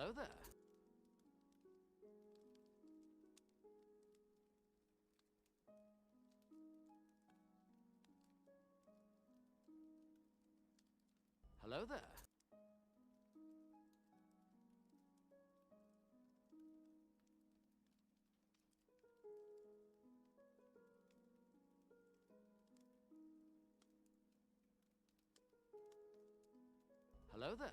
Hello there. Hello there. Hello there.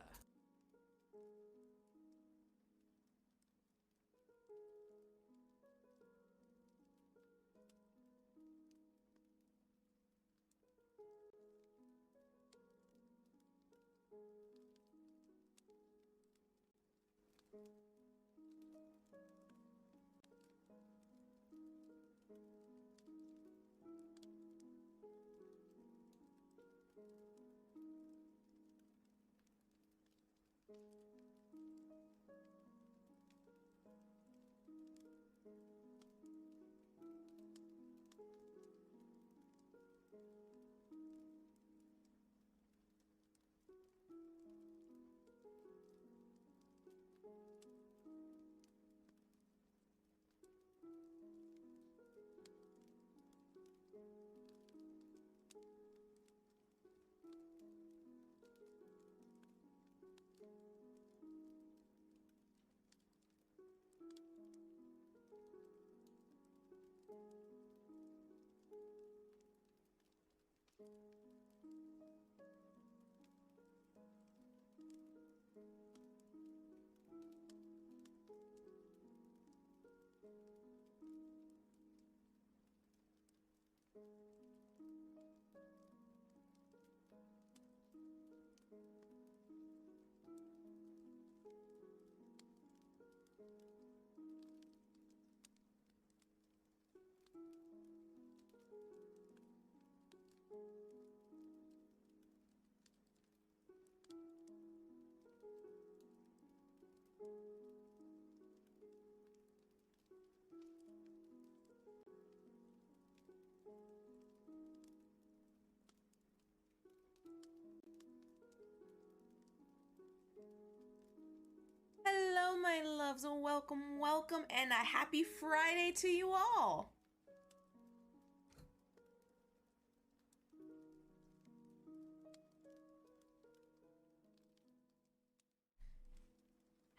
Hello, my loves, and welcome, and a happy Friday to you all.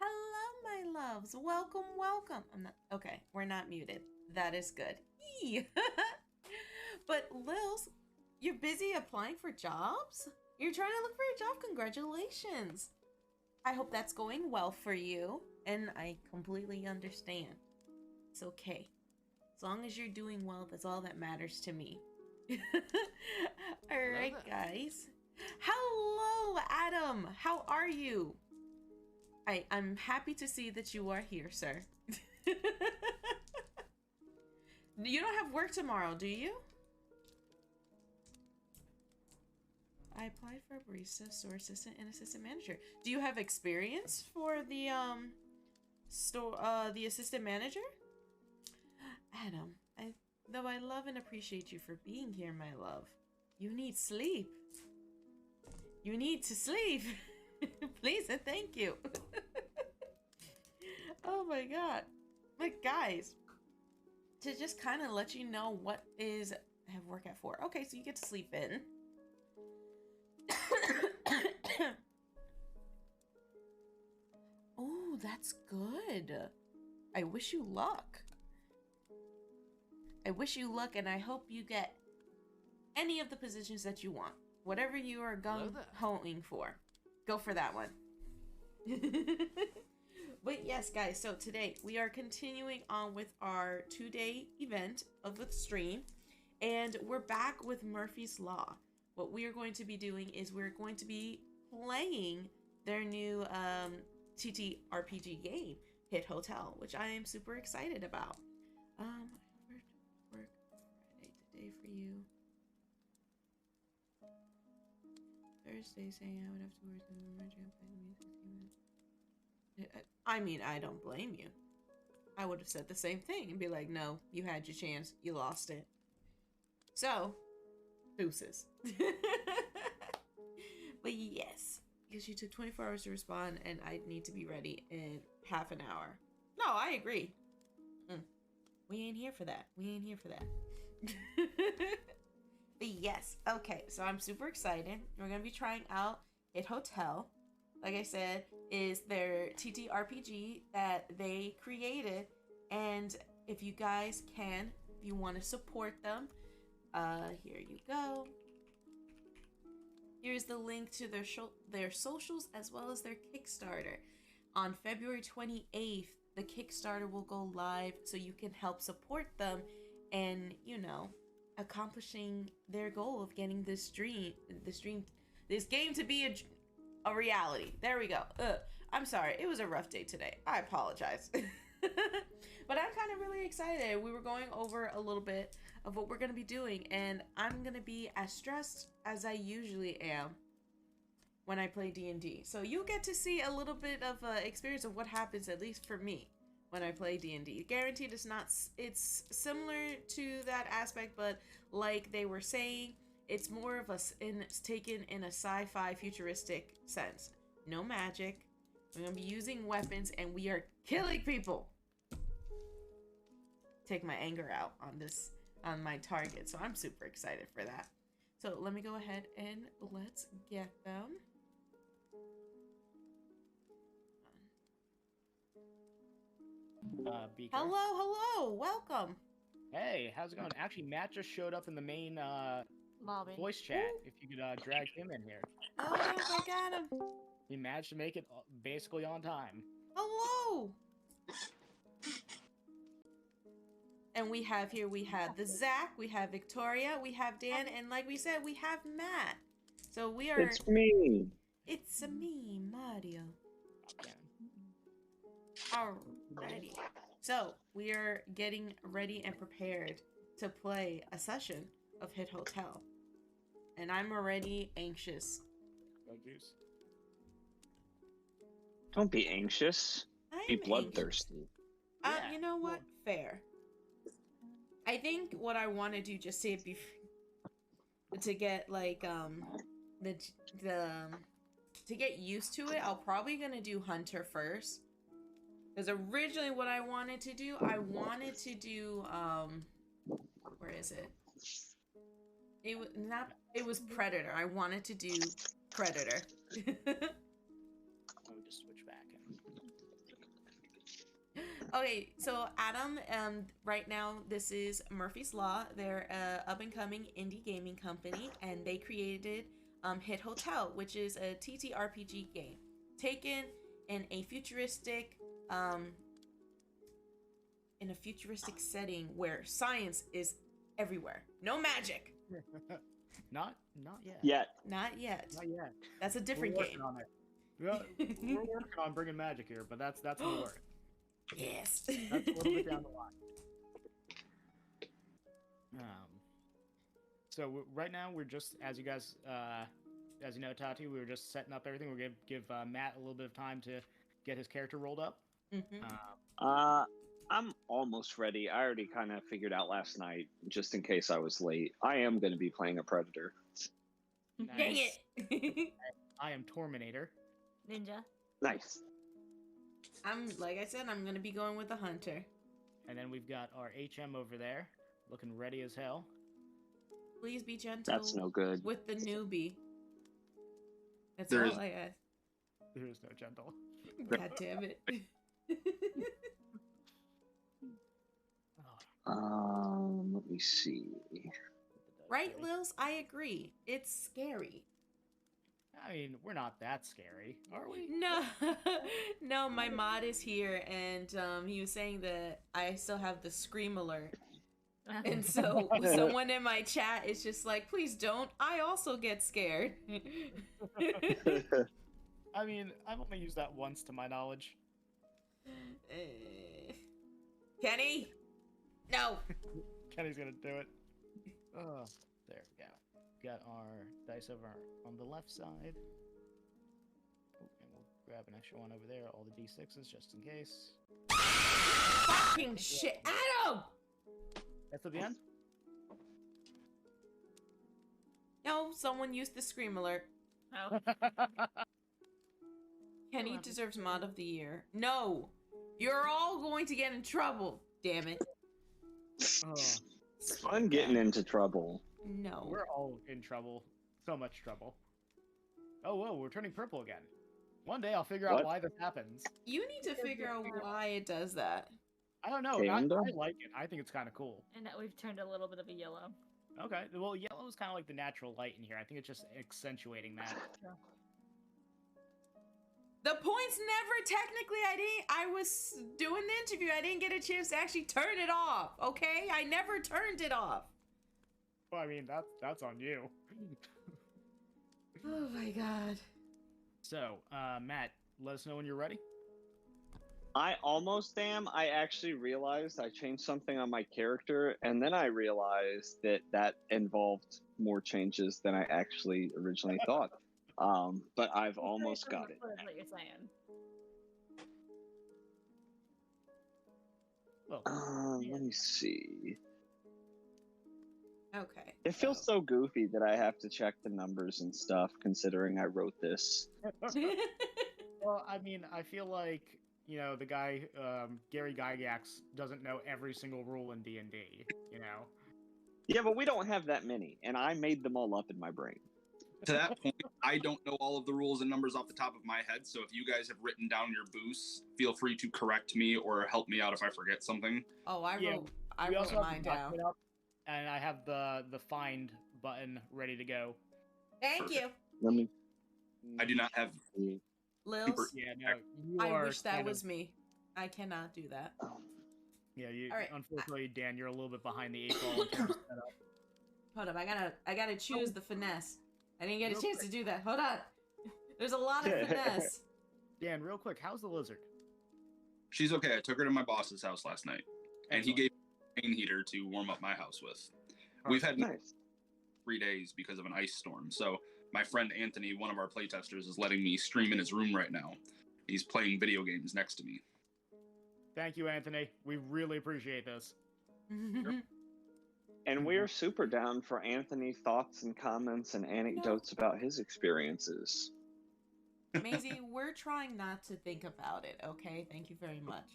Hello, my loves, welcome. I'm not, okay, we're not muted. That is good. But Lils, you're busy applying for jobs? You're trying to look for a job? Congratulations. I hope that's going well for you, and I completely understand. It's okay. As long as you're doing well, that's all that matters to me. Alright, guys. Hello, Adam! How are you? I'm happy to see that you are here, sir. You don't have work tomorrow, do you? I applied for a barista, store assistant, and assistant manager. Do you have experience for the the assistant manager? Adam, though I love and appreciate you for being here, my love, you need sleep. You need to sleep. Please and thank you. Oh my god. But guys, to just kind of let you know what is I have work at 4. Okay, so you get to sleep in. Oh, that's good. I wish you luck. I wish you luck, and I hope you get any of the positions that you want. Whatever you are gung-hoing for. Go for that one. But yes, guys, so today we are continuing on with our 2-day event of the stream. And we're back with Murphy's Law. What we are going to be doing is we're going to be playing their new TTRPG game, Hit Hotel, which I am super excited about. Work Friday today for you. Thursday saying I would have to work in the music. I mean, I don't blame you. I would have said the same thing and be like, no, you had your chance, you lost it. So, deuces. But yes, because you took 24 hours to respond, and I need to be ready in half an hour. No, I agree. We ain't here for that. We ain't here for that. But yes, okay, so I'm super excited. We're gonna be trying out Hit Hotel. Like I said, is their TTRPG that they created, and if you guys can, if you want to support them, here you go. Here's the link to their socials as well as their Kickstarter. On February 28th, the Kickstarter will go live, so you can help support them and, you know, accomplishing their goal of getting this game to be a reality. There we go. I'm sorry, it was a rough day today. I apologize. But I'm kind of really excited. We were going over a little bit of what we're going to be doing, and I'm going to be as stressed as I usually am when I play D&D. So you'll get to see a little bit of experience of what happens, at least for me, when I play D&D. Guaranteed it's similar to that aspect, but like they were saying, it's more of it's taken in a sci-fi futuristic sense. No magic. We're going to be using weapons, and we are killing people. Take my anger out on my target. So I'm super excited for that. So let me go ahead and let's get them. Beaker. Hello, welcome. Hey, how's it going? Actually, Matt just showed up in the main Lobby. voice chat. If you could drag him in here. Oh, I got him. He managed to make it basically on time. Hello. And we have the Zach, we have Victoria, we have Dan, and like we said, we have Matt. So we are. It's me. It's me, Mario. Alrighty. So we are getting ready and prepared to play a session of Hit Hotel, and I'm already anxious. Oh, juice. Don't be anxious. Be bloodthirsty. Yeah. You know what? Fair. I think what I want to do, just say it to get like to get used to it, I'll probably gonna do Hunter first. Because originally what I wanted to do where is it? It was Predator. I wanted to do Predator. Let me just switch back. Okay, so Adam, right now this is Murphy's Law. They're a up-and-coming indie gaming company, and they created Hit Hotel, which is a TTRPG game taken in a futuristic setting where science is everywhere. No magic. Not yet. Not yet. Not yet. That's a different game. On it. We're working on bringing magic here, but that's gonna work. Yes. That's a little bit down the line. So right now we're just, as you guys, as you know, Tati, we were just setting up everything. We're gonna give Matt a little bit of time to get his character rolled up. I'm almost ready. I already kind of figured out last night, just in case I was late. I am going to be playing a Predator. Nice. Dang it. I am Torminator. Ninja. Nice. Like I said, I'm going to be going with the Hunter. And then we've got our HM over there, looking ready as hell. Please be gentle. That's no good. With the newbie. That's There all is- I ask. There is no gentle. God damn it. Let me see. Right, Lils? I agree. It's scary. I mean, we're not that scary, are we? No, no. My mod is here, and he was saying that I still have the scream alert, and so someone in my chat is just like, "Please don't. I also get scared." I mean, I've only used that once, to my knowledge. Kenny, no. Kenny's gonna do it. Oh, there we go. Got our dice over on the left side. Oh, and we'll grab an extra one over there, all the d6s just in case. Fucking shit, Adam! That's at the end? No, someone used the scream alert. Oh. Kenny 11. deserves mod of the year. No! You're all going to get in trouble, damn it. Oh, It's fun getting into trouble. No. we're all in trouble. So much trouble. Oh, whoa, we're turning purple again. One day I'll figure out What? why this happens. You need to figure out why it does that. I don't know. Okay, I Unda? like it. I think it's kind of cool. And we've turned a little bit of a yellow. Okay, well, yellow is kind of like the natural light in here. I think it's just accentuating that. The point's never technically, I was doing the interview, I didn't get a chance to actually turn it off, okay? I never turned it off. Well, I mean, that's on you. Oh my god. So, Matt, let us know when you're ready. I almost am. I actually realized I changed something on my character, and then I realized that involved more changes than I actually originally thought. But I've almost got it. That's what you're saying. Well, Let me see. Okay. It feels so goofy that I have to check the numbers and stuff, considering I wrote this. well, I mean, I feel like, you know, the guy, Gary Gygax, doesn't know every single rule in D&D, you know? Yeah, but we don't have that many, and I made them all up in my brain. To that point, I don't know all of the rules and numbers off the top of my head, so if you guys have written down your boosts, feel free to correct me or help me out if I forget something. Oh, I Yeah, wrote we also have mine the down. document up, and I have the find button ready to go. Thank you. Let me. I do not have. Lils, Super- Yeah, no, you I are wish that kind was of, me. I cannot do that. Yeah, you. All right. Unfortunately, Dan, you're a little bit behind the 8 ball in terms of setup. Hold up, I gotta choose the finesse. I didn't get a Real chance to do that. Hold on. There's a lot of finesse. Dan, real quick, how's the lizard? She's okay. I took her to my boss's house last night, and he Excellent. gave me a rain heater to warm up my house with. We've had Nice. 3 days because of an ice storm, so my friend Anthony, one of our playtesters, is letting me stream in his room right now. He's playing video games next to me. Thank you, Anthony. We really appreciate this. And we're super down for Anthony thoughts and comments and anecdotes about his experiences. Maisie, we're trying not to think about it, okay? Thank you very much.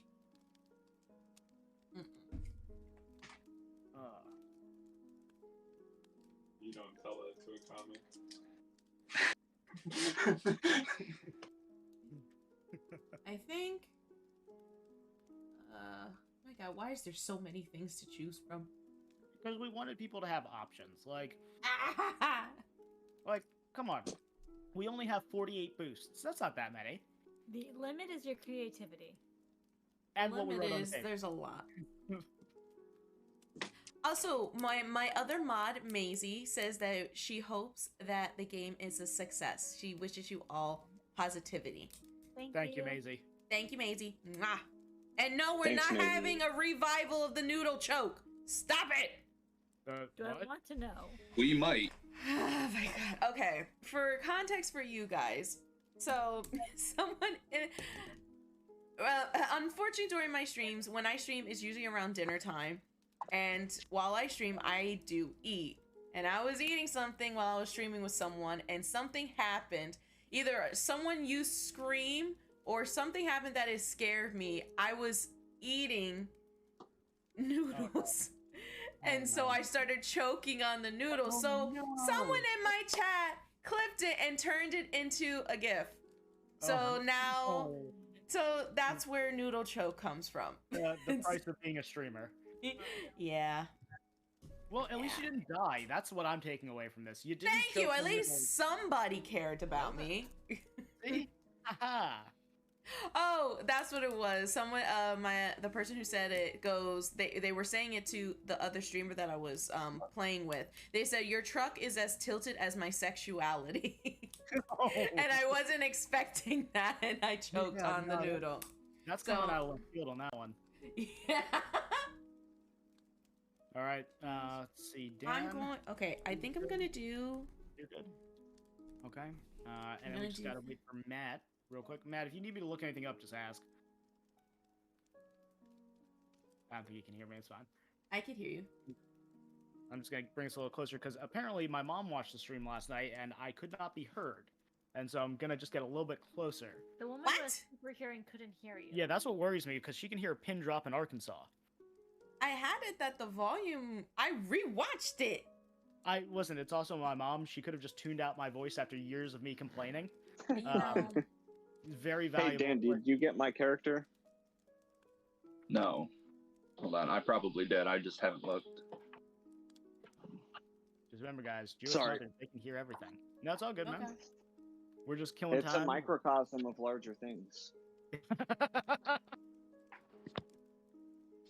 You don't tell that to a comment. I think... my god, why is there so many things to choose from? Because we wanted people to have options. Like, come on. We only have 48 boosts. That's not that many. The limit is your creativity. And what we Limit wrote on the is, page. there's a lot. Also, my other mod, Maisie, says that she hopes that the game is a success. She wishes you all positivity. Thank you, Maisie. Thank you, Maisie. Mwah. And no, we're Thanks, not Maisie. having a revival of the noodle choke. Stop it! Do I What? want to know? We might. Oh my god. Okay, for context for you guys, so someone, well, unfortunately during my streams, when I stream, it's usually around dinner time, and while I stream, I do eat, and I was eating something while I was streaming with someone, and something happened. Either someone used Scream, or something happened that it scared me. I was eating noodles. And so I started choking on the noodles. So someone in my chat clipped it and turned it into a GIF. So now, so that's where noodle choke comes from. The price of being a streamer. Yeah. Well, at least you didn't die. That's what I'm taking away from this. You didn't. Thank you. choke At on least somebody cared about me. noodles. Haha. Oh, that's what it was. Someone, the person who said it goes, they were saying it to the other streamer that I was playing with. They said, your truck is as tilted as my sexuality. And I wasn't expecting that, and I choked Yeah, on the no, noodle. That's So- coming out of left field on that one. Yeah. All right. Let's see. Dan. I'm going, okay, I think I'm gonna do, You're good. Okay. And then gonna we just do- gotta wait for Matt real quick. Matt, if you need me to look anything up, just ask. I don't think you can hear me. It's fine. I could hear you. I'm just gonna bring us a little closer because apparently my mom watched the stream last night and I could not be heard. and so I'm gonna just get a little bit closer. The woman What? with super hearing couldn't hear you. Yeah, that's what worries me because she can hear a pin drop in Arkansas. I had it that the volume. I rewatched it. I listen. It's also my mom. She could have just tuned out my voice after years of me complaining. Yeah. Very Hey valuable. Dan, did you get my character? No. Hold on, I probably did. I just haven't looked. Just remember, guys. Jewish Sorry. mothers, they can hear everything. No, it's all good, man. Okay. We're just killing It's a time. microcosm of larger things.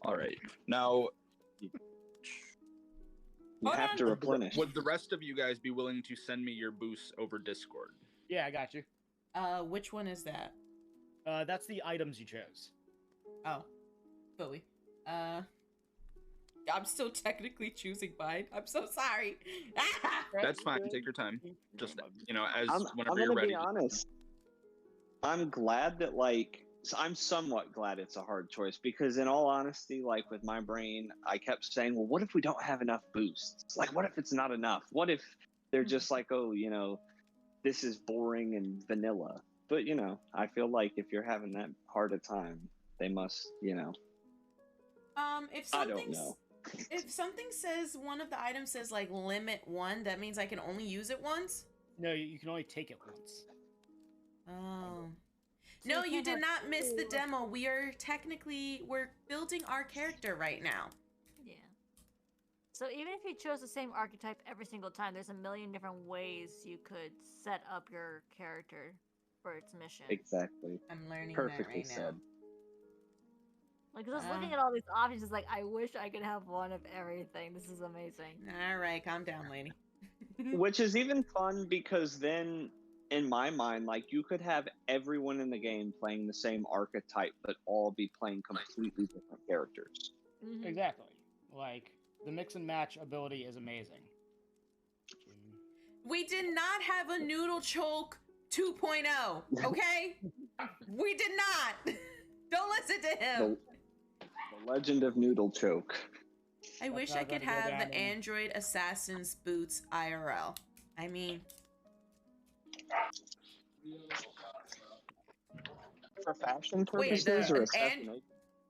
All right. Now, You Hold have on. to replenish. Would the rest of you guys be willing to send me your boosts over Discord? Yeah, I got you. Which one is that? That's the items you chose. Oh, Bowie. I'm still technically choosing mine. I'm so sorry. That's fine. Take your time. Just as I'm whenever you're gonna ready. be honest. I'm glad that I'm somewhat glad it's a hard choice because in all honesty, like with my brain, I kept saying, well, what if we don't have enough boosts? Like, what if it's not enough? What if they're just like, oh, this is boring and vanilla? But I feel like if you're having that hard a time, they must, If I don't something know. if something says one of the items says like limit 1, that means I can only use it once. No, you can only take it once. Oh. So No, you you can't did have not miss the two. demo. We're building our character right now. Yeah. So even if you chose the same archetype every single time, there's a million different ways you could set up your character for its mission. Exactly. I'm learning Perfectly that right said. now. Like just looking at all these options, it's like I wish I could have one of everything. This is amazing. All right, calm down, lady. Which is even fun because then, in my mind, like you could have everyone in the game playing the same archetype, but all be playing completely different characters. Mhm. Exactly. Like the mix and match ability is amazing. We did not have a noodle choke 2.0, okay? We did not. Don't listen to him. The Legend of Noodle Choke. I That's wish not I could gonna go have down the in- Android Assassin's Boots IRL. I mean, For fashion Wait, purposes the- or and- assassination?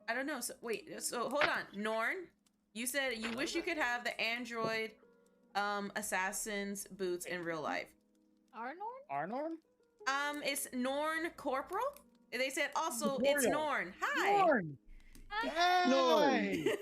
I don't know. So, wait, so hold on. Norn, you said you wish you could have the Android Assassin's Boots in real life. Arnor? Arnorn? It's Norn Corporal? They said also it's Tutorial. Norn. Hi. Norn! Norn! Hey!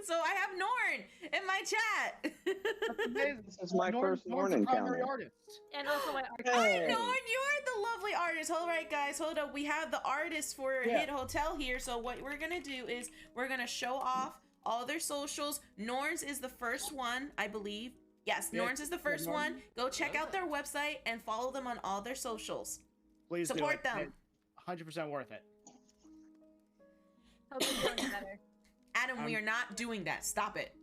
So I have Norn in my chat. That's amazing. This is my first Norn's Norn the primary encounter. artist. And also my archetype. Hi, Hey. Norn, you're the lovely artist. All right, guys, hold up. We have the artist for Yeah. Hit Hotel here. So what we're gonna do is we're gonna show off all their socials. Norn's is the first one, I believe. Yes, Yeah, Norn's is the first Norn. one. Go check out their website and follow them on all their socials. Please Support do it. them. 100% worth it. Hope you're doing better. Adam, we are not doing that. Stop it.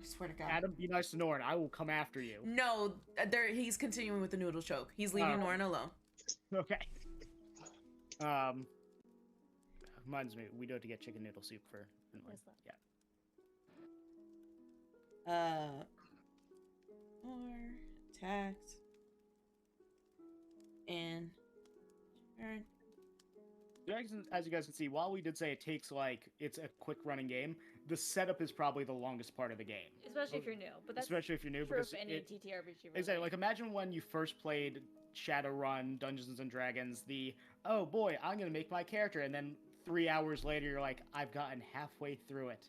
I swear to God. Adam, be nice to Norn. I will come after you. No, he's continuing with the noodle choke. He's leaving Oh. Norn alone. Okay. Reminds me, we do have to get chicken noodle soup for Norn. Yes, sir. Yeah. More tax and turn. As you guys can see, while we did say it takes it's a quick running game, the setup is probably the longest part of the game. Especially if you're new. But that's Especially if you're new, true because of any it, TTRPG. Really. exactly, like imagine when you first played Shadowrun, Dungeons and Dragons, oh boy, I'm gonna make my character, and then 3 hours later you're like, I've gotten halfway through it.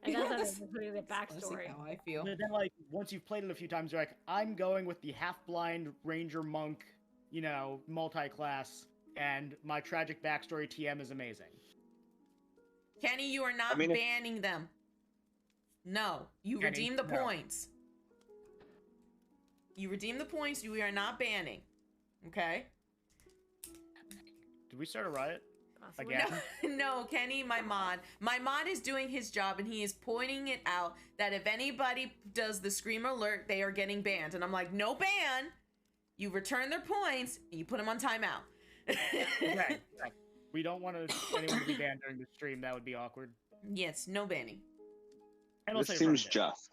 And that's Yes. not including the Honestly, backstory. how I feel. But then once you've played it a few times, you're like, I'm going with the half-blind ranger monk, multi-class, and my tragic backstory TM is amazing. Kenny, you are not I mean, if- banning them. No, you Kenny, redeem the no. points. You redeem the points. We are not banning. Okay. Did we start a riot? Possibly. Again? No, Kenny, my mod is doing his job, and he is pointing it out that if anybody does the scream alert, they are getting banned. And I'm like, no ban. You return their points, and you put them on timeout. Okay. We don't want anyone to be banned during the stream. That would be awkward. Yes, no banning. And This also seems Brendan. just.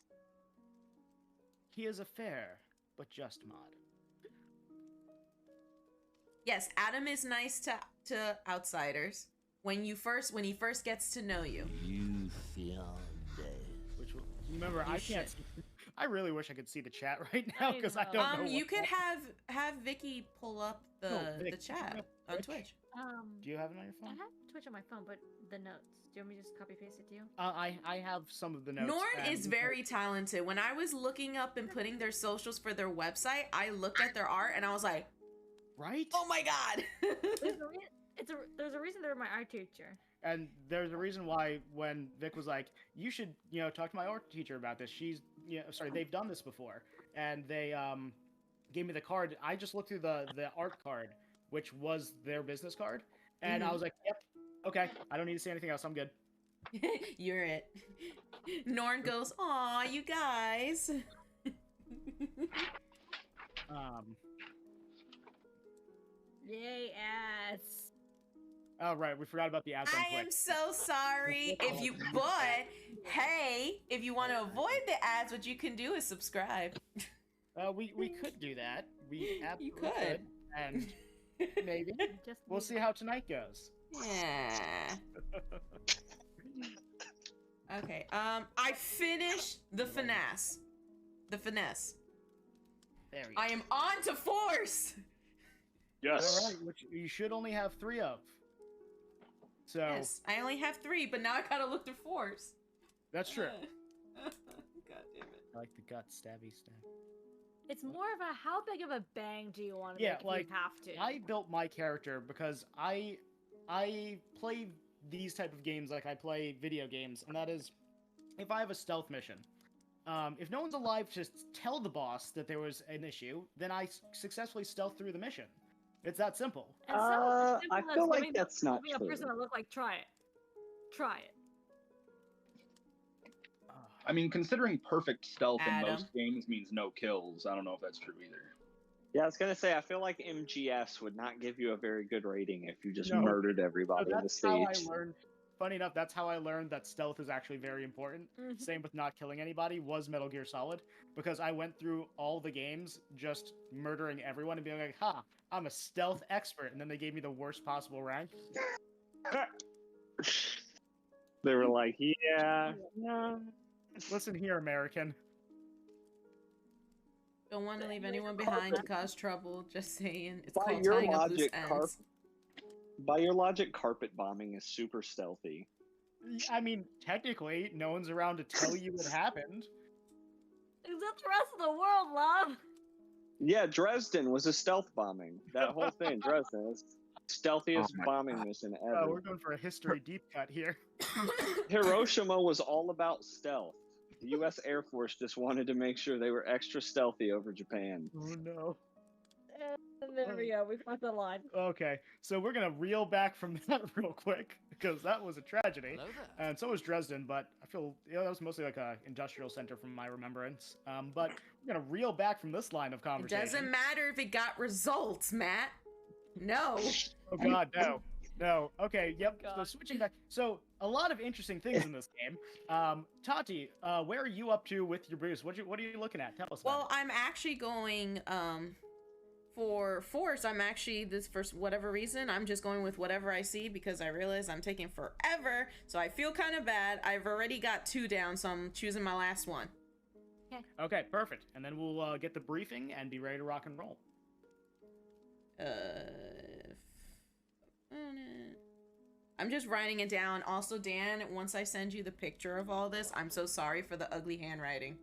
He is a fair but just mod. yes, Adam is nice to outsiders when he first gets to know you. You feel Which remember, You I can't. should. I really wish I could see the chat right now because I don't know. You what could that- have Vicky pull up the Vic, chat on Twitch. Do you have it on your I phone? have Twitch on my phone, but the notes. Do you want me to just copy paste it to you? I have some of the notes. Norn and is very talented. When I was looking up and putting their socials for their website, I looked at their art and I was like, right. "Oh my god!" There's a reason they're my art teacher. And there's a reason why when Vic was like, you should, talk to my art teacher about this. They've done this before. And they gave me the card. I just looked through the art card, which was their business card. And I was like, yep, okay. I don't need to say anything else. I'm good. You're it. Norn goes, "Aw, you guys." Yay, ads. Oh, right. We forgot about the ads on I Twitch. am so sorry. But hey, if you want to avoid the ads, what you can do is subscribe. We could do that. We absolutely could. And maybe. Just We'll see how tonight goes. Yeah. Okay. I finished the finesse. The finesse. There we go. I am on to force. Yes. All right, which you should only have 3 of. So Yes, I only have 3, but now I gotta look through force. that's true. God damn it. I like the gut stabby stab. It's more of a how big of a bang do you want to Yeah, make if like, you have to? I built my character because I play these type of games like I play video games, and that is if I have a stealth mission. If no one's alive to tell the boss that there was an issue, then I successfully stealth through the mission. It's that simple. And I simple feel as like giving that's not giving a true. person a look like try it. Try it. I mean, considering perfect stealth in Adam. most games means no kills, I don't know if that's true either. Yeah, I was gonna say I feel like MGS would not give you a very good rating if you just No. murdered So everybody on the that's how I stage. learned. Funny enough, that's how I learned that stealth is actually very important. Mhm. Same with not killing anybody was Metal Gear Solid, because I went through all the games just murdering everyone and being like, "Ha, I'm a stealth expert," and then they gave me the worst possible rank. They were like, yeah. Listen here, American. Don't want to leave anyone behind to cause trouble. Just saying. It's By called your tying up loose logic, ends. By your logic, carpet bombing is super stealthy. I mean, technically, no one's around to tell you what happened. Except the rest of the world, love. Yeah, Dresden was a stealth bombing. That whole thing, Dresden, was stealthiest Oh my bombing mission Oh, ever. we're going for a history deep cut here. Hiroshima was all about stealth. The U.S. Air Force just wanted to make sure they were extra stealthy over Japan. Oh no. And there we go. We crossed the line. Okay, so we're gonna reel back from that real quick because that was a tragedy, Hello there. and so was Dresden. But I feel that was mostly like a industrial center from my remembrance. But we're gonna reel back from this line of It conversation. doesn't matter if it got results, Matt. No. Oh God, no, no. Okay, yep. So God. switching back. So a lot of interesting things in this game. Tati, where are you up to with your boost? What are you looking at? Tell us. Well, about I'm actually going for force. I'm actually this for whatever reason. I'm just going with whatever I see because I realize I'm taking forever. So I feel kind of bad. I've already got 2 down, so I'm choosing my last one. it. Okay, perfect. And then we'll get the briefing and be ready to rock and roll. I'm just writing it down. Also, Dan, once I send you the picture of all this, I'm so sorry for the ugly handwriting.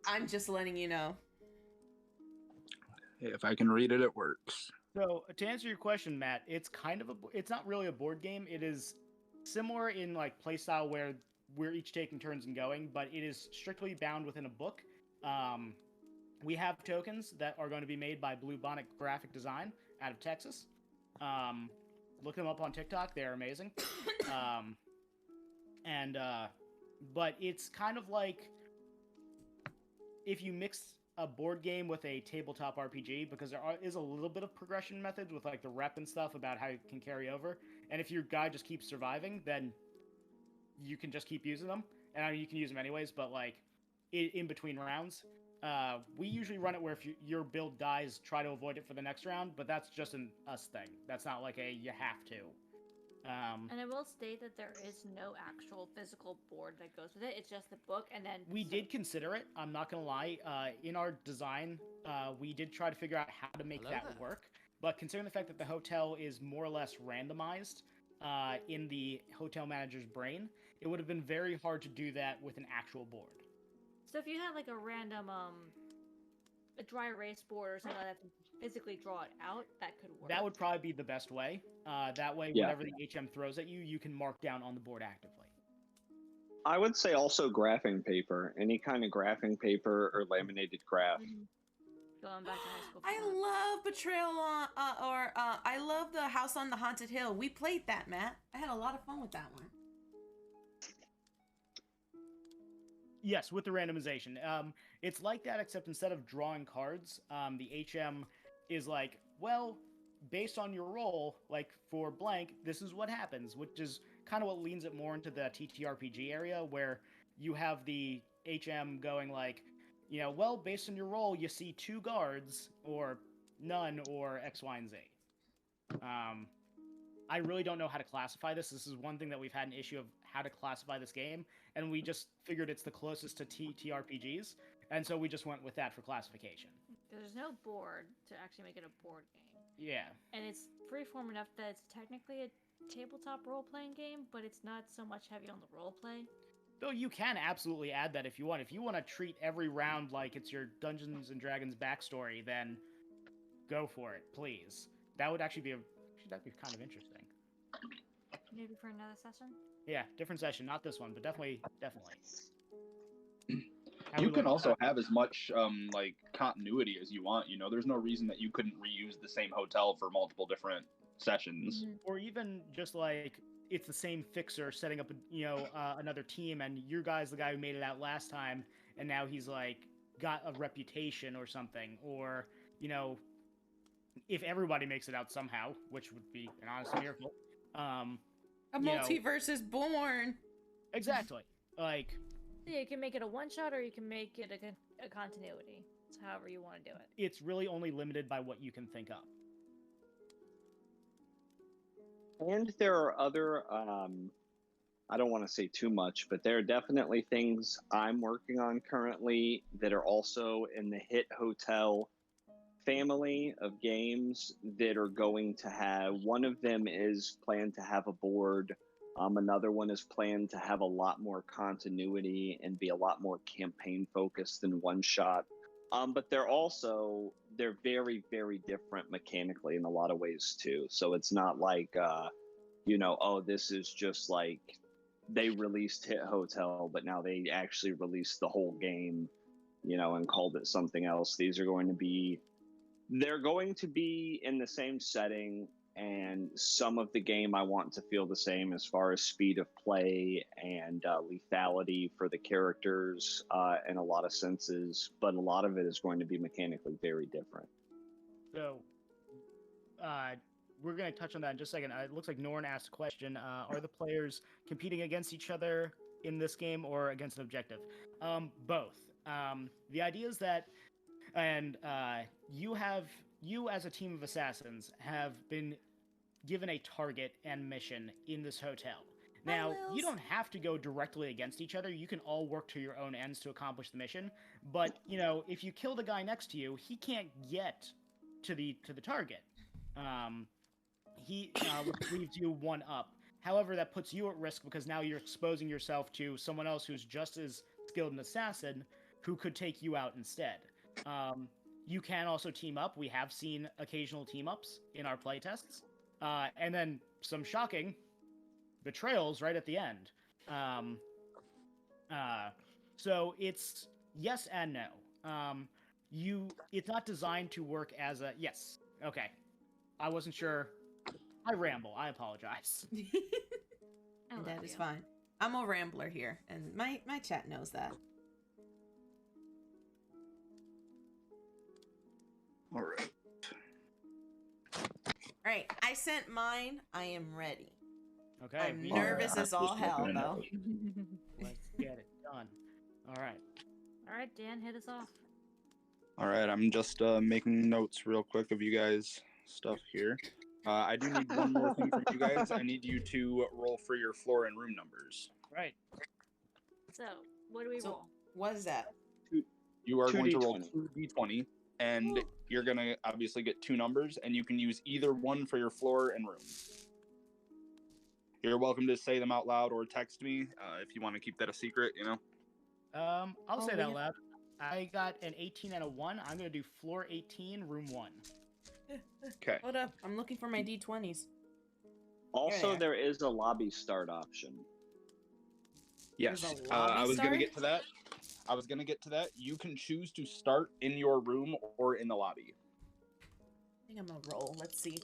I'm just letting you know. Hey, if I can read it, it works. So to answer your question, Matt, it's kind of it's not really a board game. It is similar in like playstyle where we're each taking turns and going, but it is strictly bound within a book. We have tokens that are going to be made by Bluebonic Graphic Design out of Texas. Look them up on TikTok; they're amazing. But it's kind of like if you mix a board game with a tabletop RPG, because there is a little bit of progression methods with like the rep and stuff about how you can carry over. And if your guy just keeps surviving, then you can just keep using them. And I mean, you can use them anyways, but like in between rounds. We usually run it where if your build dies, try to avoid it for the next round, but that's just an us thing. That's not like a you have to. And I will state that there is no actual physical board that goes with it. It's just the book, and then We did consider it. I'm not gonna lie. In our design, we did try to figure out how to make Hello that there. work. But considering the fact that the hotel is more or less randomized in the hotel manager's brain, it would have been very hard to do that with an actual board. So if you had like a random a dry erase board or something like that to physically draw it out, that could work. That would probably be the best way. That way, Yeah. whenever the HM throws at you, you can mark down on the board actively. I would say also graphing paper, any kind of graphing paper or laminated graph. Going back to high school. I font. love Betrayal on, I love the House on the Haunted Hill. We played that, Matt. I had a lot of fun with that one. Yes, with the randomization. It's like that, except instead of drawing cards, the HM is like, well, based on your roll, like for blank, this is what happens, which is kind of what leans it more into the TTRPG area, where you have the HM going like, you know, well, based on your roll, you see 2 guards, or none, or X, Y, and Z. I really don't know how to classify this. This is one thing that we've had an issue of how to classify this game, and we just figured it's the closest to TTRPGs, and so we just went with that for classification. There's no board to actually make it a board game. Yeah. And it's freeform enough that it's technically a tabletop role-playing game, but it's not so much heavy on the role-play. Though you can absolutely add that if you want. If you want to treat every round like it's your Dungeons and Dragons backstory, then go for it, please. That would actually be that'd be kind of interesting. Maybe for another session? Yeah, different session, not this one, but definitely. You can also have as much like continuity as you want. You know, there's no reason that you couldn't reuse the same hotel for multiple different sessions. Or even just like it's the same fixer setting up, another team, and your guy's the guy who made it out last time, and now he's like got a reputation or something. Or if everybody makes it out somehow, which would be an honest miracle. A multiverse is born. Exactly. Like, yeah, you can make it a one-shot, or you can make it a continuity. It's however you want to do it. It's really only limited by what you can think up. And there are other, I don't want to say too much, but there are definitely things I'm working on currently that are also in the Hit Hotel family of games that are going to have, one of them is planned to have a board. Another one is planned to have a lot more continuity and be a lot more campaign focused than one shot. But they're very, very different mechanically in a lot of ways too. So it's not like, this is just like they released Hit Hotel, but now they actually released the whole game, and called it something else. They're going to be in the same setting, and some of the game I want to feel the same as far as speed of play and lethality for the characters in a lot of senses, but a lot of it is going to be mechanically very different. So, we're going to touch on that in just a second. It looks like Norn asked a question. Are the players competing against each other in this game or against an objective? Both. The idea is that, and you as a team of assassins have been given a target and mission in this hotel. Now, you don't have to go directly against each other. You can all work to your own ends to accomplish the mission. But, if you kill the guy next to you, he can't get to the target. He leaves you one up. However, that puts you at risk because now you're exposing yourself to someone else who's just as skilled an assassin who could take you out instead. You can also team up. We have seen occasional team-ups in our playtests. And then some shocking betrayals right at the end. So it's yes and no. It's not designed to work as a... Yes. Okay. I wasn't sure. I ramble. I apologize. That is fine. I'm a rambler here, and my chat knows that. All right. All right, I sent mine. I am ready. Okay. I'm nervous as all hell, though. Let's get it done. All right. All right, Dan, hit us off. All right, I'm just making notes real quick of you guys' stuff here. I do need one more thing from you guys. I need you to roll for your floor and room numbers. Right. So, what do we So- roll? What is that? You are Two going to roll D20. 2d20, and you're going to obviously get 2 numbers, and you can use either one for your floor and room. You're welcome to say them out loud or text me if you want to keep that a secret, you know? I'll say Oh, that yeah. loud. I got an 18 and a 1. I'm gonna do floor 18, room 1. Okay. Hold up. I'm looking for my D20s. Also, There. there is a lobby start option. Yes. There's a lobby I was going to start? get to that. You can choose to start in your room or in the lobby. I think I'm gonna roll. Let's see.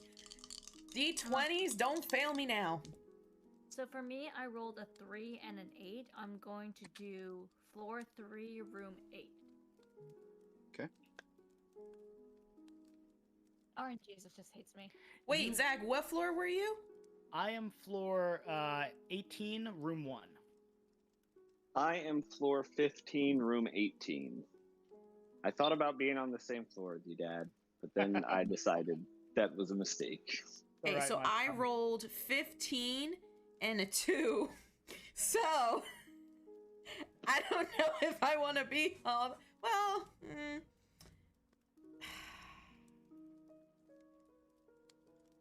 D20s, don't fail me now. So for me, I rolled a 3 and an 8. I'm going to do floor 3, room 8. Okay. Orange Jesus just hates me. Wait, Zach, what floor were you? I am floor 18, room 1. I am floor 15, room 18. I thought about being on the same floor with you, Dad, but then I decided that was a mistake. Okay, Alright, so my I turn. rolled 15 and a 2. So I don't know if I want to be on. Well,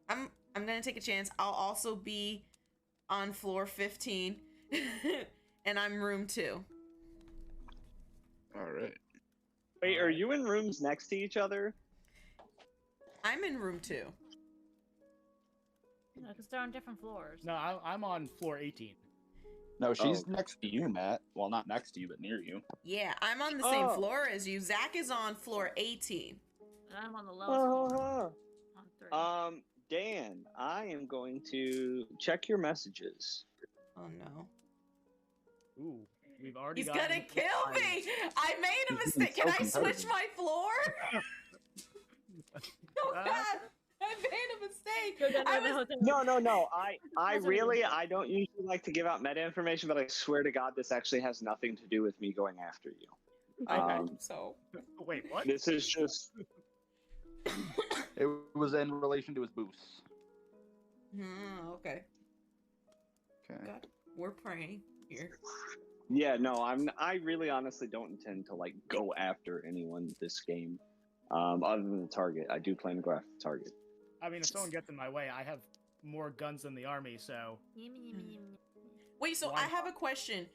I'm gonna take a chance. I'll also be on floor 15, and I'm room 2. All right. Wait, are you in rooms next to each other? I'm in room 2. No, because they're on different floors. No, I'm on floor 18. No, she's Oh. next to you, Matt. Well, not next to you, but near you. Yeah, I'm on the same Oh. floor as you. Zach is on floor 18. And I'm on the lowest floor. On 3. Dan, I am going to check your messages. Oh no. Ooh, we've already He's gotten gonna into kill the me! I made a mistake. so Can I switch competitive. my floor? Oh god! I made a mistake. I was... No. I really, I don't usually like to give out meta information, but I swear to God, this actually has nothing to do with me going after you. I Um, hope so. Wait, what? This is just, It was in relation to his boosts. Okay. Okay. God, we're praying here. yeah, no, I really honestly don't intend to like go after anyone this game. Other than the target. I do plan to go after the target. I mean, if someone gets in my way, I have more guns than the army, so... Wait, so Why I have a question.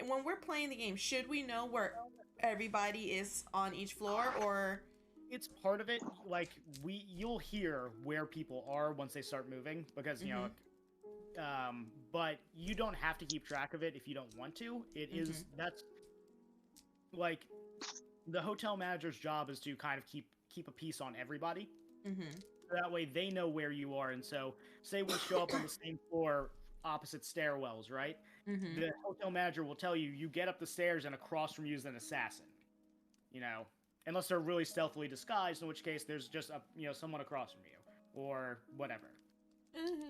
When we're playing the game, should we know where everybody is on each floor, or... It's part of it. Like, you'll hear where people are once they start moving, because, you know... but you don't have to keep track of it if you don't want to. It is... That's... Like... The hotel manager's job is to kind of keep a piece on everybody. That way they know where you are. And so, say we show up on the same floor, opposite stairwells, right? The hotel manager will tell you, you get up the stairs and across from you is an assassin. You know, unless they're really stealthily disguised, in which case there's just someone across from you or whatever.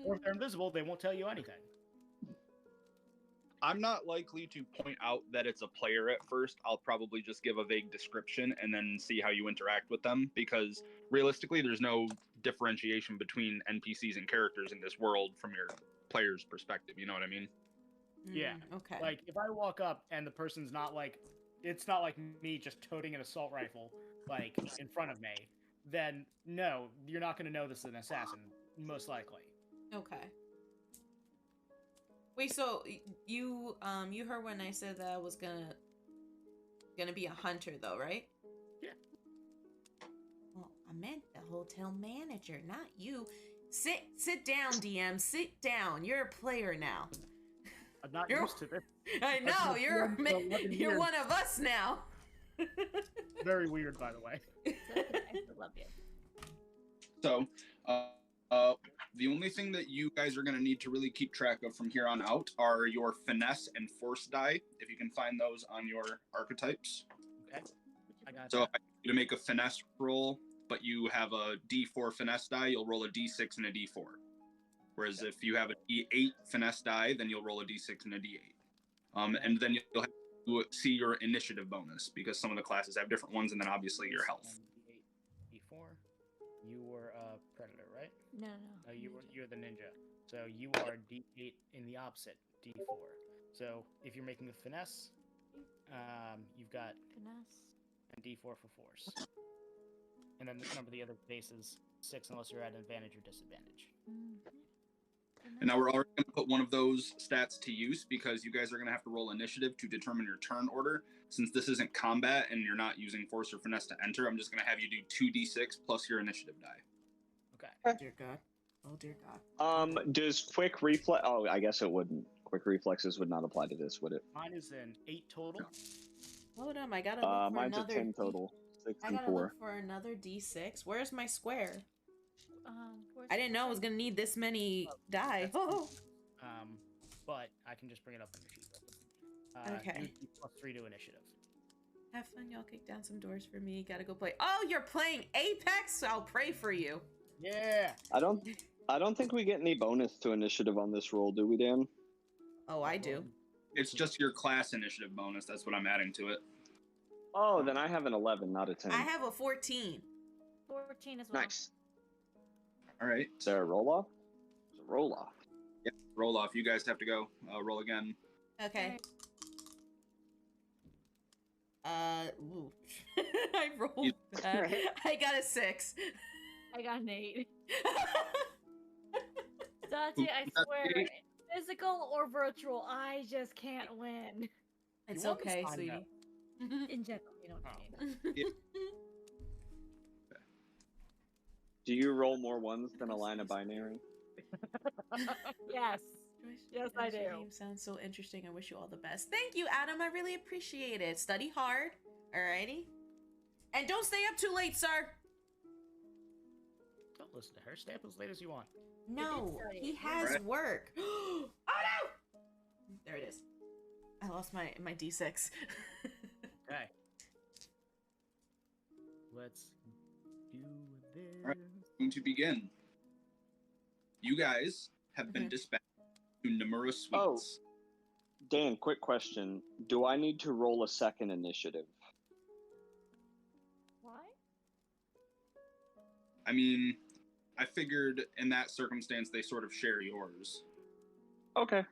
Or if they're invisible, they won't tell you anything. I'm not likely to point out that it's a player at first. I'll probably just give a vague description and then see how you interact with them, because realistically, there's no differentiation between NPCs and characters in this world from your player's perspective. You know what I mean? Yeah. Okay. Like, if I walk up and the person's not like... It's not like me just toting an assault rifle, like, in front of me, then no, you're not going to know this is an assassin, most likely. Okay. Wait, so you heard when I said that I was gonna be a hunter though, right? Yeah. Well, I meant the hotel manager, not you. Sit down, DM. Sit down. You're a player now. I'm not You're- used to this. I know been you're playing for 11 you're years. one of us now. Very weird, by the way. I love you. So, the only thing that you guys are going to need to really keep track of from here on out are your finesse and force die, if you can find those on your archetypes. Okay. I got So, that. if I need you to make a finesse roll, but you have a D4 finesse die, you'll roll a D6 and a D4. Whereas if you have a D8 finesse die, then you'll roll a D6 and a D8. And then you'll have to see your initiative bonus, because some of the classes have different ones, and then obviously your health. D8, D4. You were a predator, right? No. No, you're the ninja. So you are D8 in the opposite, D4. So if you're making a finesse, you've got Finesse. a D4 for force. And then remember the other base is 6 unless you're at an advantage or disadvantage. And now we're already going to put one of those stats to use, because you guys are going to have to roll initiative to determine your turn order. Since this isn't combat and you're not using force or finesse to enter, I'm just going to have you do 2d6 plus your initiative die. Okay. Dear God. Oh, dear God. Does quick reflex? Oh, I guess it wouldn't. Quick reflexes would not apply to this, would it? Mine is an 8 total. Hold on, I gotta look for Mine's another. a 10 total. 6 I and gotta 4. look for another D6. Where's my square? Where's I didn't know I was gonna need this many die. Oh. But I can just bring it up on your sheet. Okay. Do +3 to initiative. Have fun, y'all. Kick down some doors for me. Gotta go play. Oh, you're playing Apex? I'll pray for you. Yeah. I don't think we get any bonus to initiative on this roll, do we, Dan? Oh, I do. It's just your class initiative bonus. That's what I'm adding to it. Oh, then I have an 11, not a 10. I have a 14. 14 as well. Nice. All right. Is there a roll off? It's a roll off. Yep. Roll off. You guys have to go. Roll again. Okay. Ooh. I rolled bad. I got a 6. I got an 8. Dante, I swear, physical or virtual, I just can't win. It's You want to okay, sign sweetie. up? In general, you know what I mean. Do you roll more ones than a line of binary? Yes. Yes, I do. Your name sounds so interesting. I wish you all the best. Thank you, Adam. I really appreciate it. Study hard. Alrighty. And don't stay up too late, sir. Don't listen to her. Stay up as late as you want. No, study. he has Right. work. Oh no! There it is. I lost my D6. Okay. Let's do this. Alright. Going to begin. You guys have been dispatched to Nomura Suites. Oh. Dan, quick question. Do I need to roll a second initiative? Why? I mean, I figured in that circumstance they sort of share yours. Okay.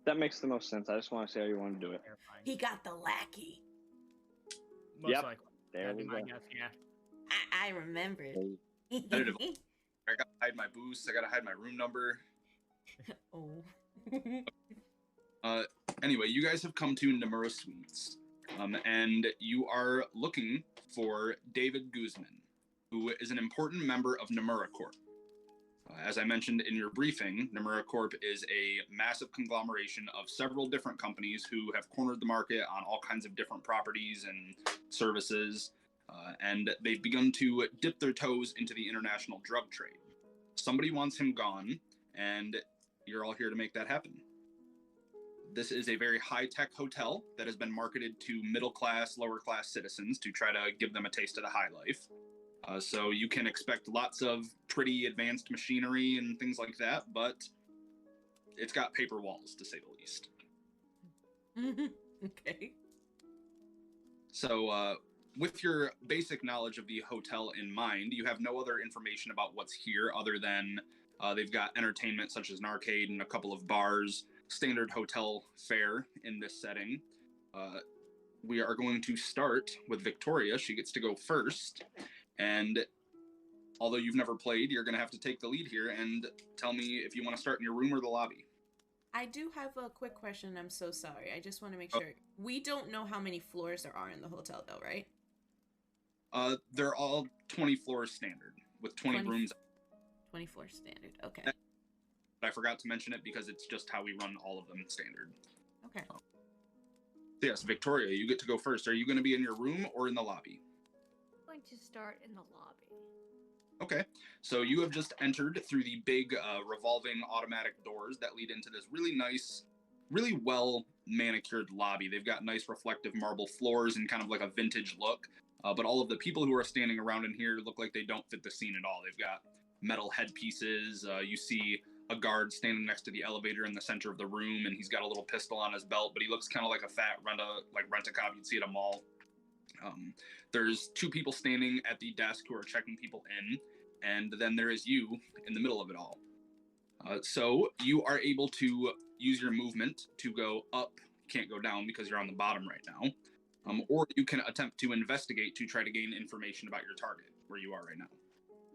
That makes the most sense. I just want to see how you want to do it. Terrifying. He got the lackey. Most Yep. likely. There That'd we be go. my guess, yeah. I remembered. Competitive. I gotta hide my boost. I gotta hide my room number. Oh. Anyway, you guys have come to Nomura Suites, and you are looking for David Guzman, who is an important member of Nomura Corp. As I mentioned in your briefing, Nomura Corp is a massive conglomeration of several different companies who have cornered the market on all kinds of different properties and services, and they've begun to dip their toes into the international drug trade. Somebody wants him gone, and you're all here to make that happen. This is a very high-tech hotel that has been marketed to middle-class, lower-class citizens to try to give them a taste of the high life. So you can expect lots of pretty advanced machinery and things like that, but it's got paper walls, to say the least. Okay. So with your basic knowledge of the hotel in mind, you have no other information about what's here other than they've got entertainment such as an arcade and a couple of bars, standard hotel fare in this setting. We are going to start with Victoria. She gets to go first. And although you've never played, you're going to have to take the lead here and tell me if you want to start in your room or the lobby. I do have a quick question. I'm so sorry. I just want to make sure. We don't know how many floors there are in the hotel, though, right? They're all 20 floors standard with 20 rooms. 20 floors standard. Okay. But I forgot to mention it because it's just how we run all of them standard. Okay. So yes, Victoria, you get to go first. Are you going to be in your room or in the lobby? I'm going to start in the lobby. Okay, so you have just entered through the big revolving automatic doors that lead into this really nice, really well manicured lobby. They've got nice reflective marble floors and kind of like a vintage look. But all of the people who are standing around in here look like they don't fit the scene at all. They've got metal headpieces. You see a guard standing next to the elevator in the center of the room, and he's got a little pistol on his belt, but he looks kind of like a fat rent-a-cop you'd see at a mall. There's 2 people standing at the desk who are checking people in, and then there is you in the middle of it all. So you are able to use your movement to go up. You can't go down because you're on the bottom right now. Or you can attempt to investigate to try to gain information about your target, where you are right now.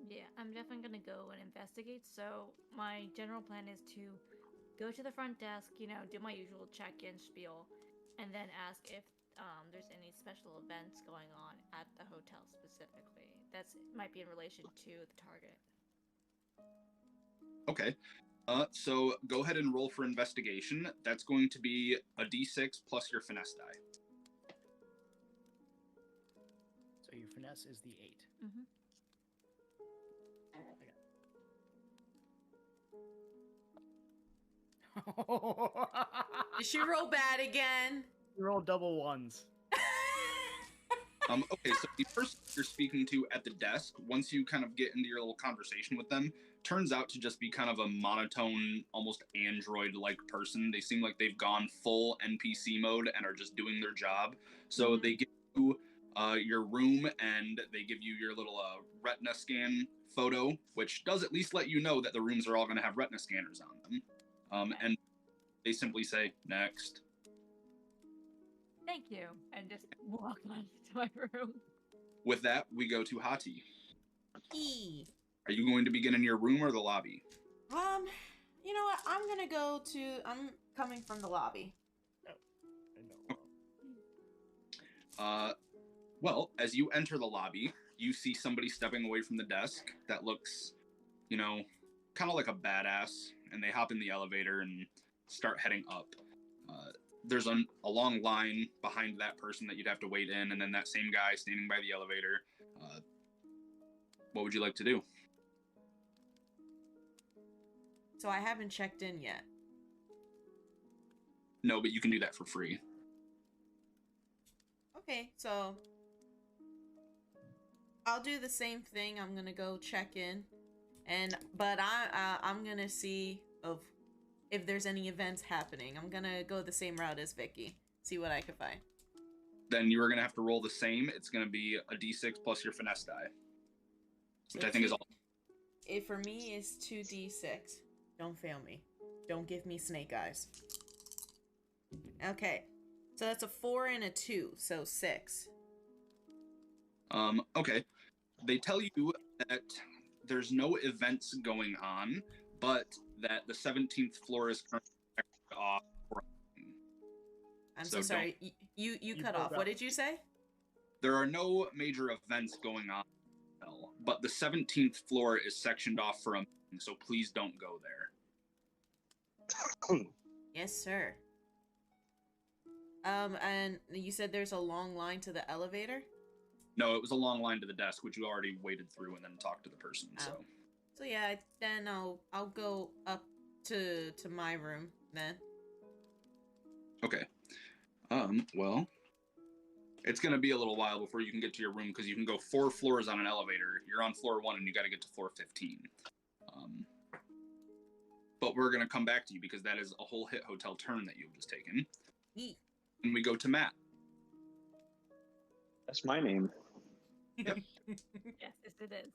Yeah, I'm definitely gonna go and investigate. So my general plan is to go to the front desk, do my usual check-in spiel, and then ask if there's any special events going on at the hotel specifically. That's might be in relation to the target. Okay. So go ahead and roll for investigation. That's going to be a d6 plus your finesse die. So your finesse is the 8. Mm-hmm. Did she roll bad again? You roll double ones. Okay, so the person you're speaking to at the desk, once you kind of get into your little conversation with them, turns out to just be kind of a monotone, almost android-like person. They seem like they've gone full NPC mode and are just doing their job. So they give you your room, and they give you your little retina scan photo, which does at least let you know that the rooms are all going to have retina scanners on them. And they simply say, next. Thank you, and just walk on to my room. With that, we go to Hati. E. Are you going to begin in your room or the lobby? You know what? I'm coming from the lobby. Well, as you enter the lobby, you see somebody stepping away from the desk that looks, kind of like a badass, and they hop in the elevator and start heading up. There's a long line behind that person that you'd have to wait in, and then that same guy standing by the elevator. What would you like to do? So I haven't checked in yet. No, but you can do that for free. Okay, so I'll do the same thing. I'm gonna go check in, but I'm gonna see if there's any events happening. I'm gonna go the same route as Vicky. See what I can find. Then you are gonna have to roll the same. It's gonna be a d6 plus your finesse die, which I think is all. It for me is 2d6. Don't fail me. Don't give me snake eyes. Okay, so that's a 4 and a 2, so 6. Okay. They tell you that there's no events going on, but that the 17th floor is currently off. I'm so sorry. You cut off. What did you say? There are no major events going on, but the 17th floor is sectioned off for a meeting, so please don't go there. Yes, sir. And you said there's a long line to the elevator? No, it was a long line to the desk, which you already waded through and then talked to the person. So yeah, then I'll go up to my room then. Okay. Well, it's gonna be a little while before you can get to your room because you can go 4 floors on an elevator. You're on floor 1 and you got to get to floor 15. But we're gonna come back to you because that is a whole hit hotel turn that you've just taken. And we go to Matt. That's my name. Yep. Yes, it is.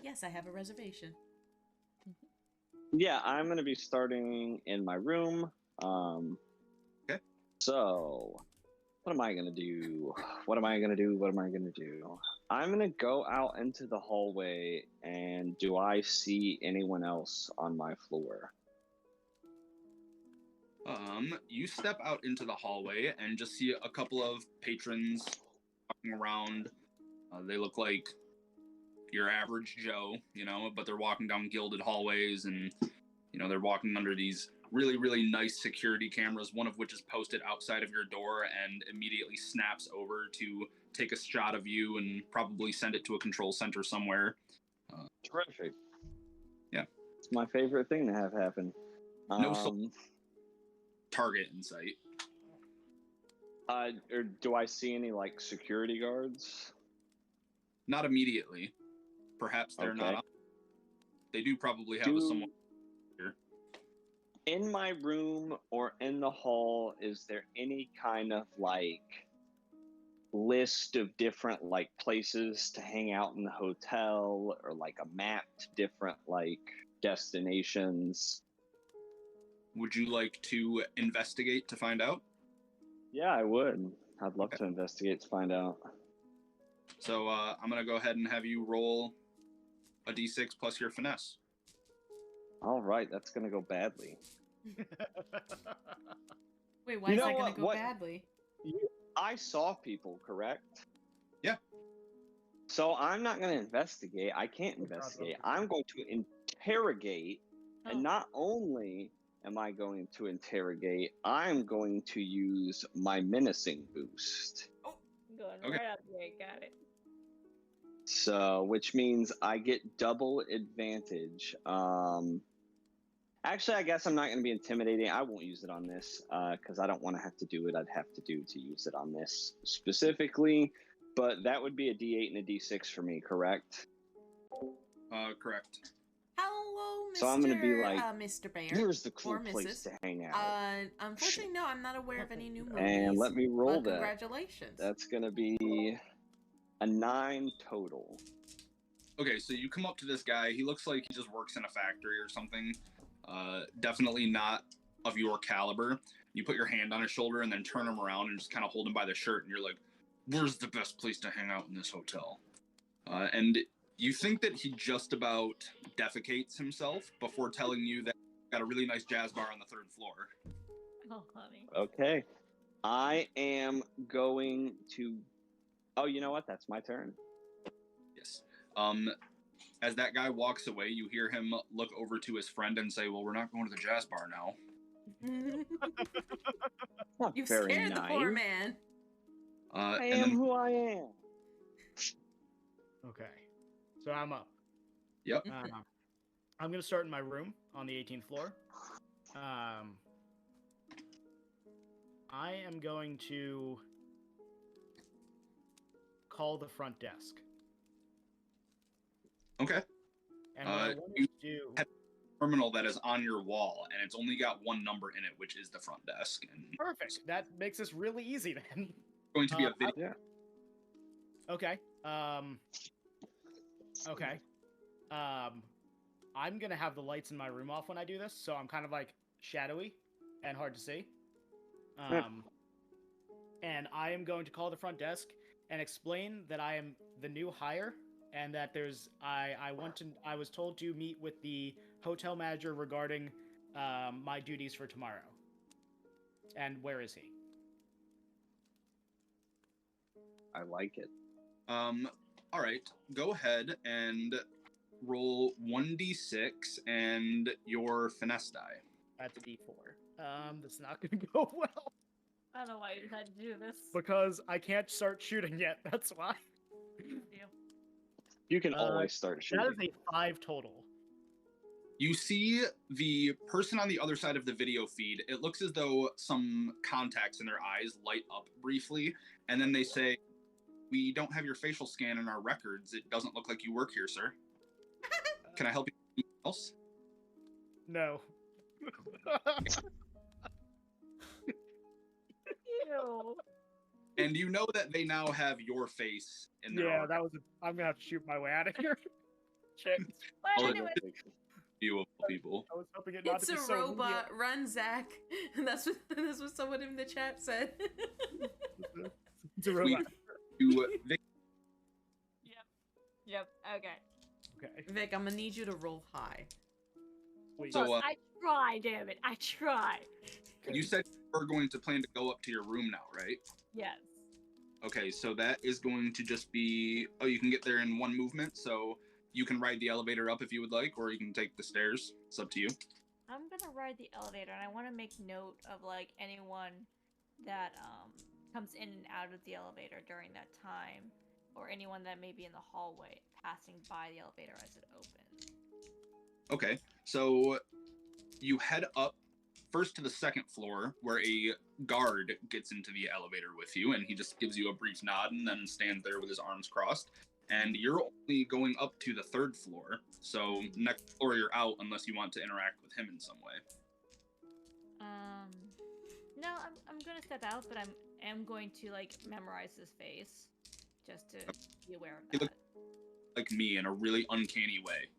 Yes, I have a reservation. Yeah, I'm gonna be starting in my room. Okay. So, what am I gonna do? What am I gonna do? I'm gonna go out into the hallway, and do I see anyone else on my floor? You step out into the hallway and just see a couple of patrons walking around. They look like your average Joe, but they're walking down gilded hallways and, they're walking under these really, really nice security cameras, one of which is posted outside of your door and immediately snaps over to take a shot of you and probably send it to a control center somewhere. Terrific. Yeah. It's my favorite thing to have happen. No target in sight. Or do I see any, security guards? Not immediately. Perhaps they're not. They do probably have someone here. In my room or in the hall, is there any kind of like list of different like places to hang out in the hotel, or like a map to different like destinations? Would you like to investigate to find out? Yeah, I would. I'd love to investigate to find out. So I'm going to go ahead and have you roll a d6 plus your finesse. All right, that's gonna go badly. Wait, why You is know that gonna what? go What- badly? I saw people, correct? Yeah. So I'm not going to investigate. I can't investigate. I'm going to interrogate. Oh. And not only am I going to interrogate, I'm going to use my menacing boost. Going Okay. right up there, got it. So, which means I get double advantage. Actually, I guess I'm not going to be intimidating. I won't use it on this because I don't want to have to do what I'd have to do to use it on this specifically. But that would be a D8 and a D6 for me, correct? Correct. Hello, Mr. So I'm gonna be like, Mr. Bear. Where's the cool or place Mrs. to hang out? Unfortunately, no, I'm not aware of any new movies. And let me roll but that. Congratulations. That's going to be a 9 total. Okay, so you come up to this guy. He looks like he just works in a factory or something. Definitely not of your caliber. You put your hand on his shoulder and then turn him around and just kind of hold him by the shirt. And you're like, where's the best place to hang out in this hotel? And you think that he just about defecates himself before telling you that he's got a really nice jazz bar on the 3rd floor. Oh, honey. Okay. I am going to... Oh, you know what? That's my turn. Yes. As that guy walks away, you hear him look over to his friend and say, well, we're not going to the jazz bar now. Not You've very scared the nice. poor man. I And am then, who I am. Okay, so I'm up. yep. I'm gonna start in my room on the 18th floor. I am going to call the front desk. Okay. And what I want you to do... have a terminal that is on your wall, and it's only got one number in it, which is the front desk. And Perfect. That makes this really easy then. it's going to be a video. Yeah. Okay. Okay. I'm gonna have the lights in my room off when I do this, so I'm kind of like shadowy and hard to see. And I am going to call the front desk and explain that I am the new hire and that I was told to meet with the hotel manager regarding my duties for tomorrow. And where is he? I like it. All right. Go ahead and roll 1d6 and your finesse die. That's a D4. That's not gonna go well I don't know why you had to do this. because I can't start shooting yet. That's why. You can always start shooting. That is a 5 total. You see the person on the other side of the video feed. It looks as though some contacts in their eyes light up briefly, and then they say, we don't have your facial scan in our records. It doesn't look like you work here, sir. Can I help you with anything else? No. Ew. And you know that they now have your face in their Yeah, archive. that was. I'm gonna have to shoot my way out of here. Shit. Well, Oh, anyway, view of people. I was hoping it not It's to a be so robot. Run, Zach. That's what someone in the chat said. It's a robot. Vic, yep, okay. Okay. Vic, I'm gonna need you to roll high. Sweet. So, Look, I try, damn it. I try. you said you were going to plan to go up to your room now, right? Yes. Okay, so that is going to just be... Oh, you can get there in one movement, so you can ride the elevator up if you would like, or you can take the stairs. It's up to you. I'm gonna ride the elevator, and I want to make note of like anyone that comes in and out of the elevator during that time, or anyone that may be in the hallway passing by the elevator as it opens. Okay, so you head up first to the 2nd floor, where a guard gets into the elevator with you, and he just gives you a brief nod and then stands there with his arms crossed. and you're only going up to the 3rd floor. So next floor you're out unless you want to interact with him in some way. No, I'm gonna step out, but am going to like memorize his face, just to be aware of He that. looks like me in a really uncanny way.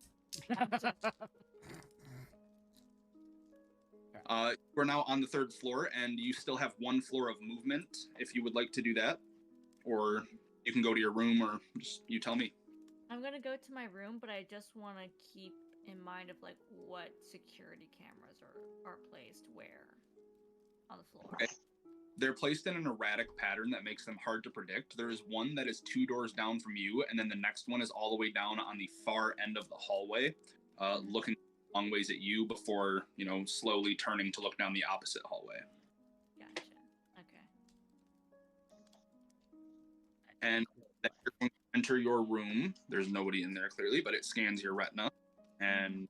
We're now on the 3rd floor, and you still have 1 floor of movement if you would like to do that, or you can go to your room, or just you tell me. I'm gonna go to my room, but I just want to keep in mind of like what security cameras are placed where on the floor. Okay. They're placed in an erratic pattern that makes them hard to predict. There is one that is 2 doors down from you, and then the next one is all the way down on the far end of the hallway, looking long ways at you before, slowly turning to look down the opposite hallway. Gotcha. Okay. And then you're going to enter your room. There's nobody in there clearly, but it scans your retina. And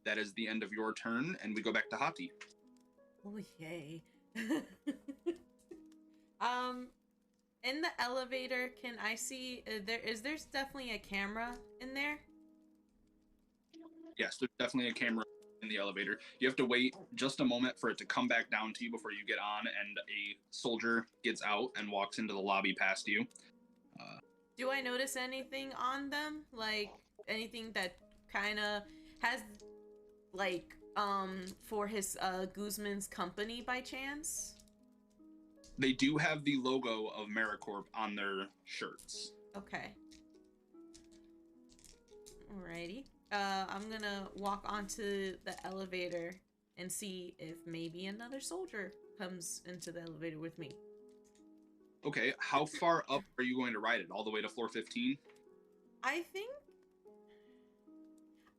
that is the end of your turn, and we go back to Hati. Oh, yay. In the elevator, can I see there's definitely a camera in there? Yes, there's definitely a camera in the elevator. You have to wait just a moment for it to come back down to you before you get on, and a soldier gets out and walks into the lobby past you. Do I notice anything on them? Like, anything that kind of has, like, for his, Guzman's company by chance? They do have the logo of AmeriCorp on their shirts. Okay. Alrighty. I'm gonna walk onto the elevator and see if maybe another soldier comes into the elevator with me. Okay, how far up are you going to ride it? All the way to floor 15? I think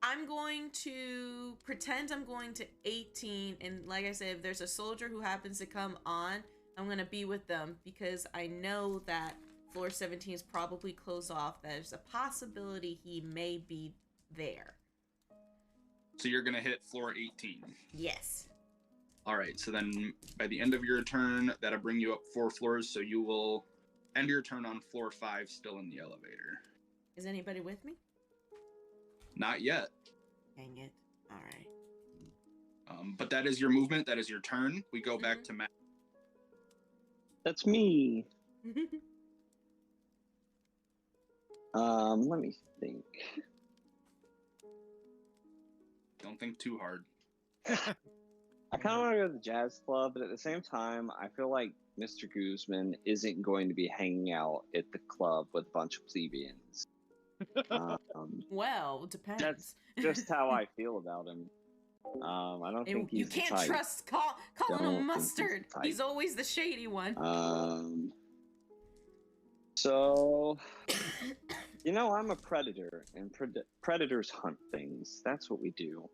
I'm going to pretend I'm going to 18, and like I said, if there's a soldier who happens to come on, I'm gonna be with them because I know that floor 17 is probably closed off. There's a possibility he may be there. So you're going to hit floor 18? Yes. All right, so then by the end of your turn, that'll bring you up 4 floors, so you will end your turn on floor 5 still in the elevator. Is anybody with me? Not yet. Dang it. All right. But that is your movement. That is your turn. We go back to Matt. That's me. Let me think. Don't think too hard. I kind of want to go to the jazz club, but at the same time, I feel like Mr. Guzman isn't going to be hanging out at the club with a bunch of plebeians. Well, depends. That's just how I feel about him. I don't think he's you the can't type. trust Colin Don't think he's Mustard. the type. He's always the shady one. So, I'm a predator, and predators hunt things. That's what we do.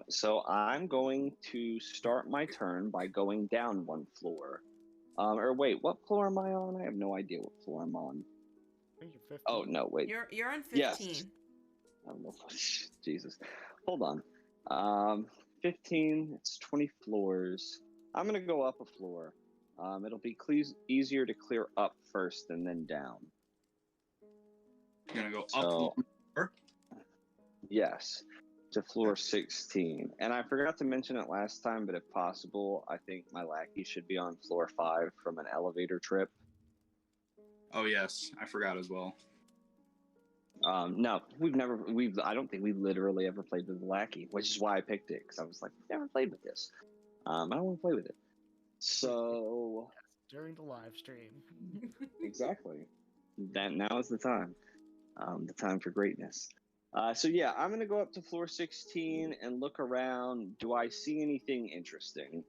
So I'm going to start my turn by going down 1 floor. Or wait, what floor am I on? I have no idea what floor I'm on. I think you're 15. Oh, no, wait. You're on 15. Yes. Jesus. Hold on. 15, it's 20 floors. I'm going to go up a floor. It'll be easier to clear up first and then down. You're going to go So, up 1 floor? Yes, to floor 16. And I forgot to mention it last time, but if possible, I think my lackey should be on floor 5 from an elevator trip. Oh, yes. I forgot as well. No, I don't think we literally ever played with the lackey, which is why I picked it, because I was like, we've never played with this. I don't want to play with it. So... During the live stream. Exactly. Now is the time. The time for greatness. So yeah, I'm going to go up to floor 16 and look around. Do I see anything interesting?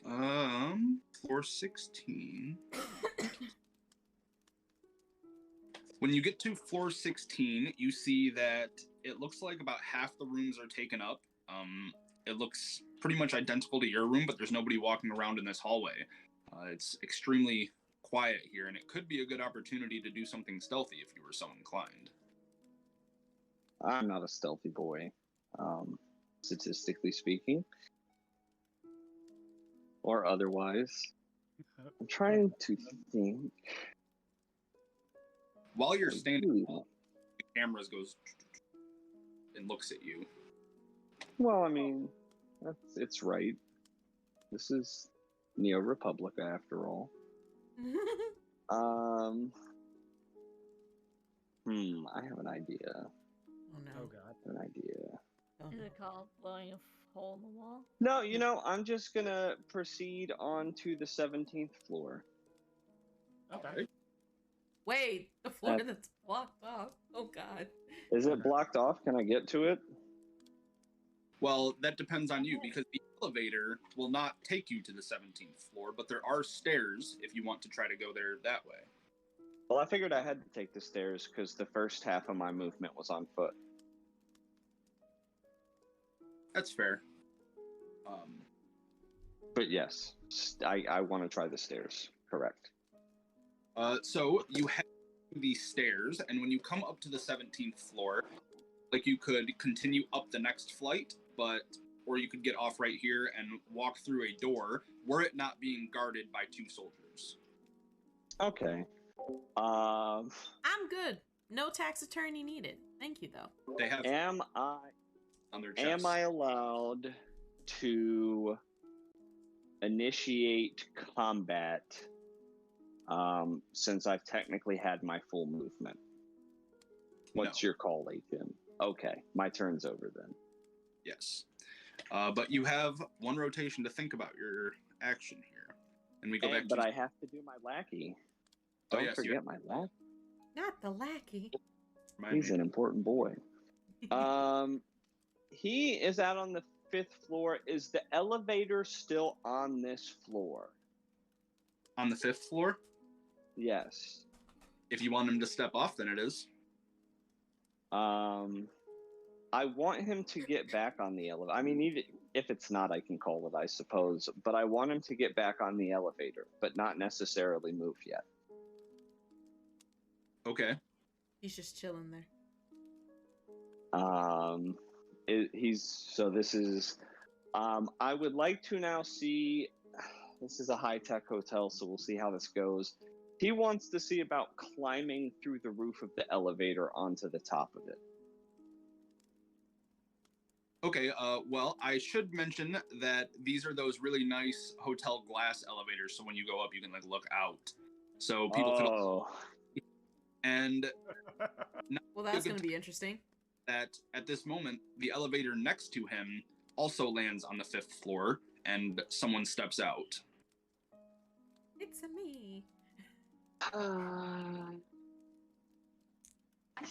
Floor 16. When you get to floor 16, you see that it looks like about half the rooms are taken up. It looks pretty much identical to your room, but there's nobody walking around in this hallway. It's extremely quiet here, and it could be a good opportunity to do something stealthy if you were so inclined. I'm not a stealthy boy, statistically speaking, or otherwise. I'm trying to think. While you're standing, Ooh. the cameras goes and looks at you. Well, I mean, it's right. This is Neo Republica after all. I have an idea. Oh no. Oh god. An idea. Oh, Is no. it called blowing a hole in the wall? No, you know, I'm just gonna proceed on to the 17th floor. Okay. Wait, the floor That- that's blocked off. Oh god. Is it blocked off? Can I get to it? Well, that depends on you because the elevator will not take you to the 17th floor, but there are stairs if you want to try to go there that way. Well, I figured I had to take the stairs because the first half of my movement was on foot. That's fair. But yes, I want to try the stairs. Correct. So you head to the stairs, and when you come up to the 17th floor, like you could continue up the next flight, or you could get off right here and walk through a door, were it not being guarded by 2 soldiers. Okay. I'm good. No tax attorney needed. Thank you though. They have Am I on their chest. am I allowed to initiate combat since I've technically had my full movement? What's your call, Lathan? Okay, my turn's over then. Yes. But you have 1 rotation to think about your action here. And we go back But to... I have to do my lackey. Oh, Don't yes, you forget my lackey. Not the lackey. Remind He's me. an important boy. He is out on the 5th floor. Is the elevator still on this floor? On the 5th floor? Yes. If you want him to step off, then it is. I want him to get back on the elevator. I mean, even if it's not, I can call it, I suppose. But I want him to get back on the elevator, but not necessarily move yet. Okay. He's just chilling there. This is. I would like to now see. This is a high-tech hotel, so we'll see how this goes. He wants to see about climbing through the roof of the elevator onto the top of it. Okay, well, I should mention that these are those really nice hotel glass elevators, so when you go up, you can, like, look out. So people can... Oh. And... Well, that's going to be interesting. That at this moment, the elevator next to him also lands on the 5th floor, and someone steps out. It's a me.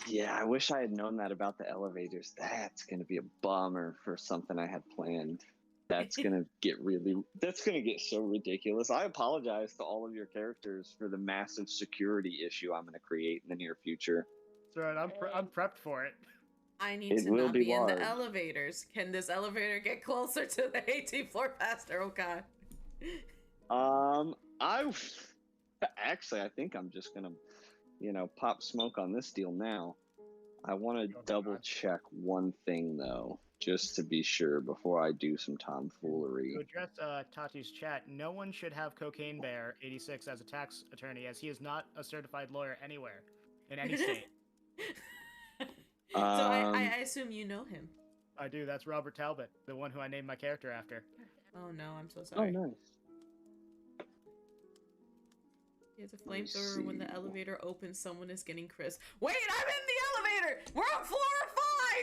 Yeah, I wish I had known that about the elevators. That's going to be a bummer for something I had planned. That's going to get so ridiculous. I apologize to all of your characters for the massive security issue I'm going to create in the near future. That's right. I'm prepped for it. I need It to will not be be in large. the elevators. Can this elevator get closer to the 18th floor faster? Oh god. I think I'm just gonna, pop smoke on this deal now. I want to Oh, double God. check one thing though, just to be sure before I do some tomfoolery. To address Tati's chat, no one should have Cocaine Bear 86 as a tax attorney, as he is not a certified lawyer anywhere in any state. So I assume you know him. I do. That's Robert Talbot, the one who I named my character after. Oh no, I'm so Oh, sorry. nice. He has a Let me flamethrower. When the see. elevator opens, someone is getting Chris. Wait, I'm in the elevator! We're on floor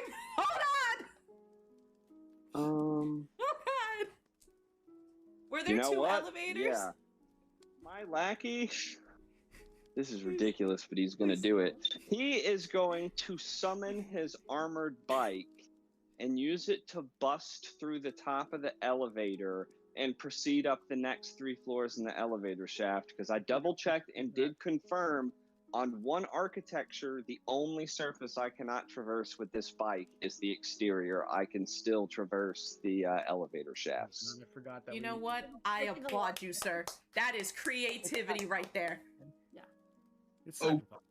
5! Hold on! Oh god! Were there You know 2 what? elevators? Yeah. My lackey. This is ridiculous, but he's going to do it. He is going to summon his armored bike and use it to bust through the top of the elevator and proceed up the next 3 floors in the elevator shaft, because I double-checked and did confirm on one architecture, the only surface I cannot traverse with this bike is the exterior. I can still traverse the elevator shafts. I forgot that. You know what? I applaud you, sir. That is creativity right there. It's Oh. cyberpunk.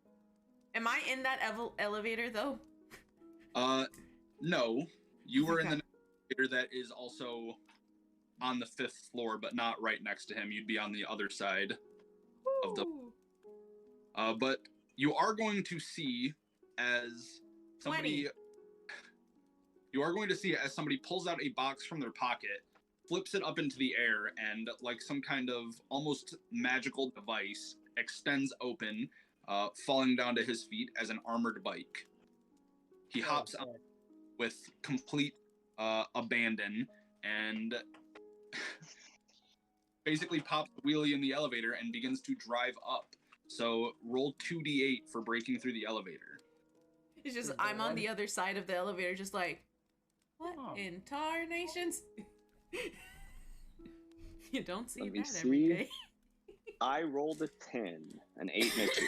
Am I in that elevator, though? No. You were in Okay. the elevator that is also on the 5th floor, but not right next to him. You'd be on the other side of the... Ooh. But you are going to see as somebody 20. you are going to see as somebody pulls out a box from their pocket, flips it up into the air, and like some kind of almost magical device extends open, falling down to his feet as an armored bike. He hops up with complete abandon and basically pops the wheelie in the elevator and begins to drive up. So roll 2d8 for breaking through the elevator. It's just, I'm on the other side of the elevator, just like, what in tarnations? You don't see that every day. I rolled a 10, an 8 and a 2.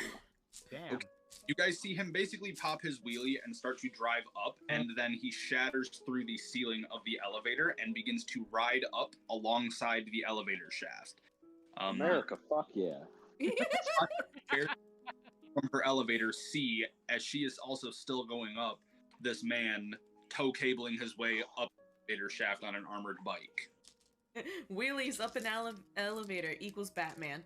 Damn. Okay. You guys see him basically pop his wheelie and start to drive up, and then he shatters through the ceiling of the elevator and begins to ride up alongside the elevator shaft. America, fuck yeah. From her elevator, see, as she is also still going up, this man tow cabling his way up the elevator shaft on an armored bike. Wheelies up an elevator equals Batman.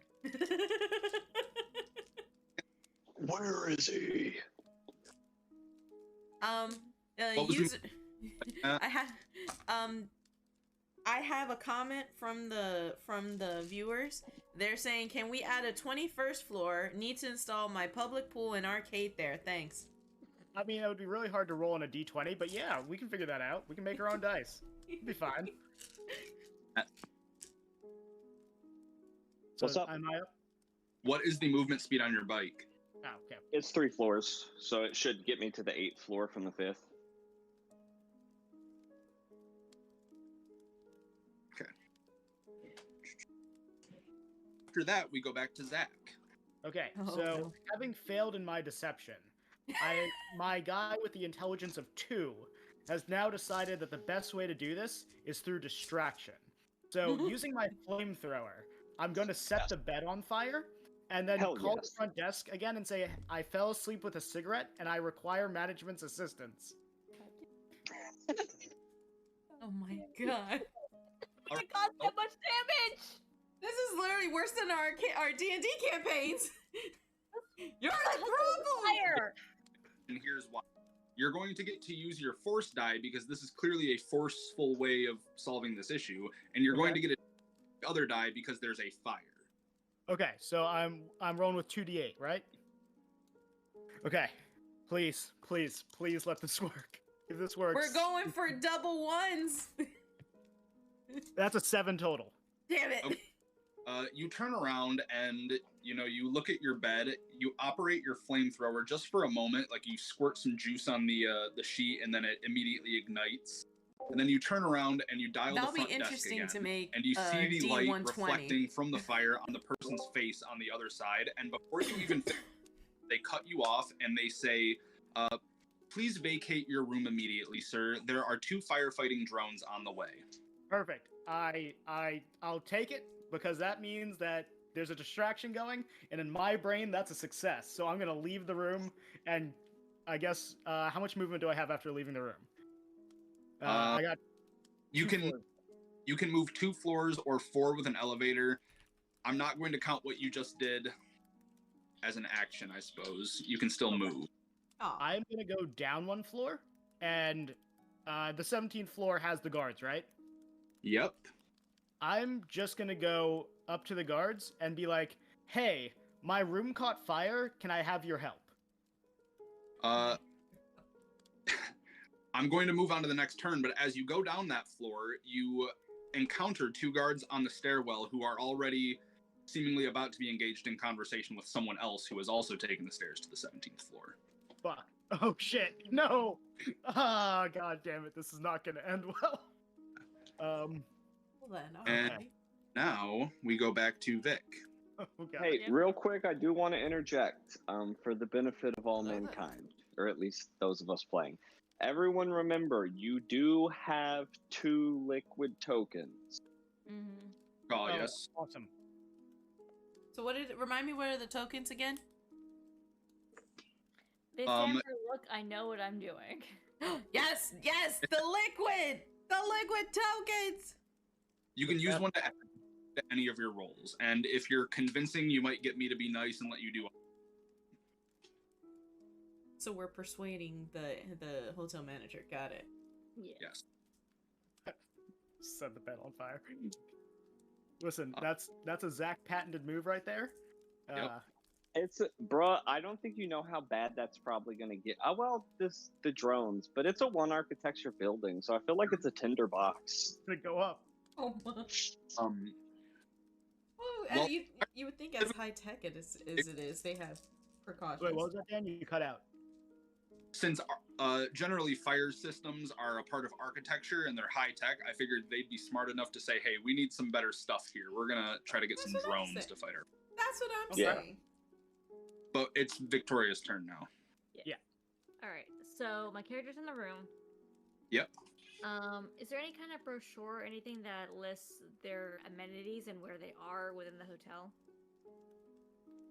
Where is he? I have a comment from the viewers. They're saying, can we add a 21st floor? Need to install my public pool and arcade there. Thanks. I mean, it would be really hard to roll on a d20, but yeah, we can figure that out. We can make our own dice. It'll be fine. What's up? Am I up? What is the movement speed on your bike? Oh, okay. It's 3 floors, so it should get me to the 8th floor from the 5th. Okay. After that, we go back to Zach. Okay, Oh, so no. having failed in my deception, my guy with the intelligence of 2 has now decided that the best way to do this is through distraction. So using my flamethrower, I'm going to set the bed on fire, and then call the front desk again and say, I fell asleep with a cigarette, and I require management's assistance. Oh my god. It caused that much damage! This is literally worse than our D&D campaigns. You're the problem. Fire! And here's why. You're going to get to use your force die because this is clearly a forceful way of solving this issue, and you're going to get the other die because there's a fire. Okay, so I'm rolling with 2d8, right? Okay, please let this work. If this works, We're going for double ones. that's a 7 total. Damn it. Okay. You turn around and, you look at your bed, you operate your flamethrower just for a moment, like you squirt some juice on the sheet and then it immediately ignites. And then you turn around and you dial That'll the front be desk interesting again, to make. and you see the light D120 reflecting from the fire on the person's face on the other side. And before you even finish, they cut you off and they say, please vacate your room immediately, sir. There are 2 firefighting drones on the way. Perfect. I'll take it because that means that there's a distraction going, and in my brain that's a success. So I'm gonna leave the room, and I guess how much movement do I have after leaving the room? I got. You 2 can floors. you can move 2 floors or 4 with an elevator. I'm not going to count what you just did as an action, I suppose. You can still move. Oh. I'm gonna go down 1 floor, and the 17th floor has the guards, right? Yep. I'm just gonna go up to the guards and be like, "Hey, my room caught fire. Can I have your help?" I'm going to move on to the next turn, but as you go down that floor, you encounter 2 guards on the stairwell who are already seemingly about to be engaged in conversation with someone else who has also taken the stairs to the 17th floor. Fuck. Oh shit. No. Ah, god damn it. This is not gonna end well. Well then, And okay. now we go back to Vic. Oh god. Hey, Yeah. real quick, I do want to interject for the benefit of all Hello there. mankind, or at least those of us playing. Everyone remember, you do have 2 liquid tokens. Mm-hmm. Oh, Oh, yes. Awesome. So remind me, what are the tokens again? They stand for look, I know what I'm doing. Yes, the liquid tokens. You can use one to add to any of your rolls, and if you're convincing, you might get me to be nice and let you do. So we're persuading the hotel manager. Got it. Yeah. Yes. Set the bed on fire. Listen, that's a Zach patented move right there. Yep. It's bruh. I don't think you know how bad that's probably gonna get. Well, the drones, but it's a one architecture building, so I feel like it's a tinderbox. To go up. Oh my. Um. Well, Well, you would think as high tech as it is, they have precautions. Wait, what was that, Dan? You cut out. Since generally fire systems are a part of architecture and they're high tech, I figured they'd be smart enough to say, "Hey, we need some better stuff here. We're gonna try to get That's some what I'm drones saying. to fight our." That's what I'm Yeah. saying. But it's Victoria's turn now. All right. So my character's in the room. Yep. Is there any kind of brochure or anything that lists their amenities and where they are within the hotel?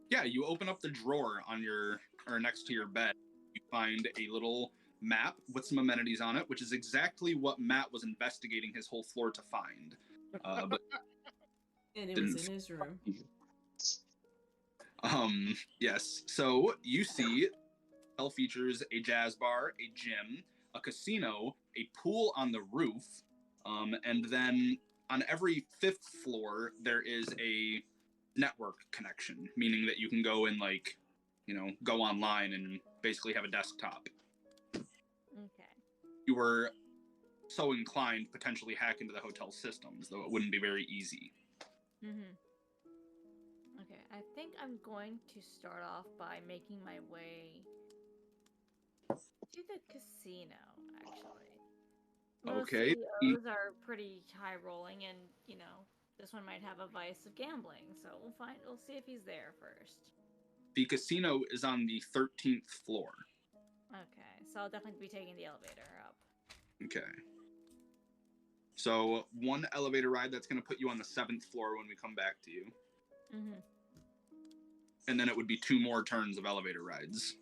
Yeah, you open up the drawer on your or next to your bed. You find a little map with some amenities on it, which is exactly what Matt was investigating his whole floor to find. But And it Didn't was in his room. yes. So you see, hotel features a jazz bar, a gym, a casino, a pool on the roof, and then on every fifth floor there is a network connection, meaning that you can go and go online and basically have a desktop. Okay. You were so inclined, potentially hack into the hotel systems, though it wouldn't be very easy. Mm-hmm. Okay, I think I'm going to start off by making my way to the casino, actually. Most Okay. CEOs are pretty high rolling, and this one might have a vice of gambling. So we'll see if he's there first. The casino is on the 13th floor. Okay, so I'll definitely be taking the elevator up. Okay. So one elevator ride, that's going to put you on the 7th floor when we come back to you. Mm-hmm. And then it would be 2 more turns of elevator rides.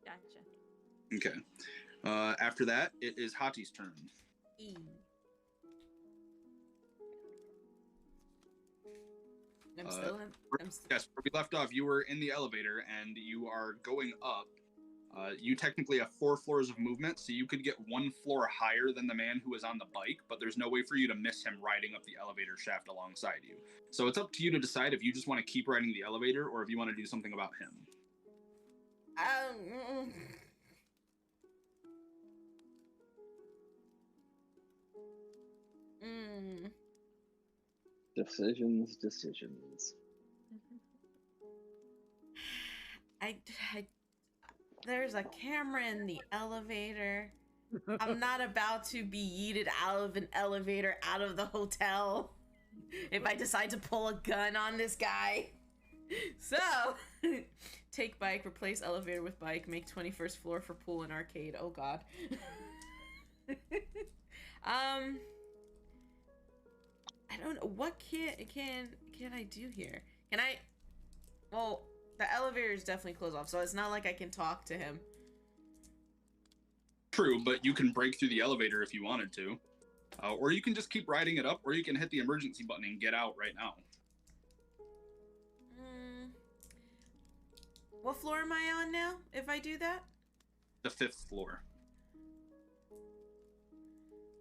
Gotcha. Okay. After that, it is Hati's turn. E. I'm still in. Yes, where we left off, you were in the elevator and you are going up. You technically have 4 floors of movement, so you could get 1 floor higher than the man who was on the bike, but there's no way for you to miss him riding up the elevator shaft alongside you. So it's up to you to decide if you just want to keep riding the elevator or if you want to do something about him. Decisions. There's a camera in the elevator. I'm not about to be yeeted out of an elevator out of the hotel if I decide to pull a gun on this guy. So, take bike, replace elevator with bike, make 21st floor for pool and arcade. Oh god. I don't know. What can I do here? Can I... Well, the elevator is definitely closed off, so it's not like I can talk to him. True, but you can break through the elevator if you wanted to. Or you can just keep riding it up, or you can hit the emergency button and get out right now. What floor am I on now, if I do that? The 5th floor.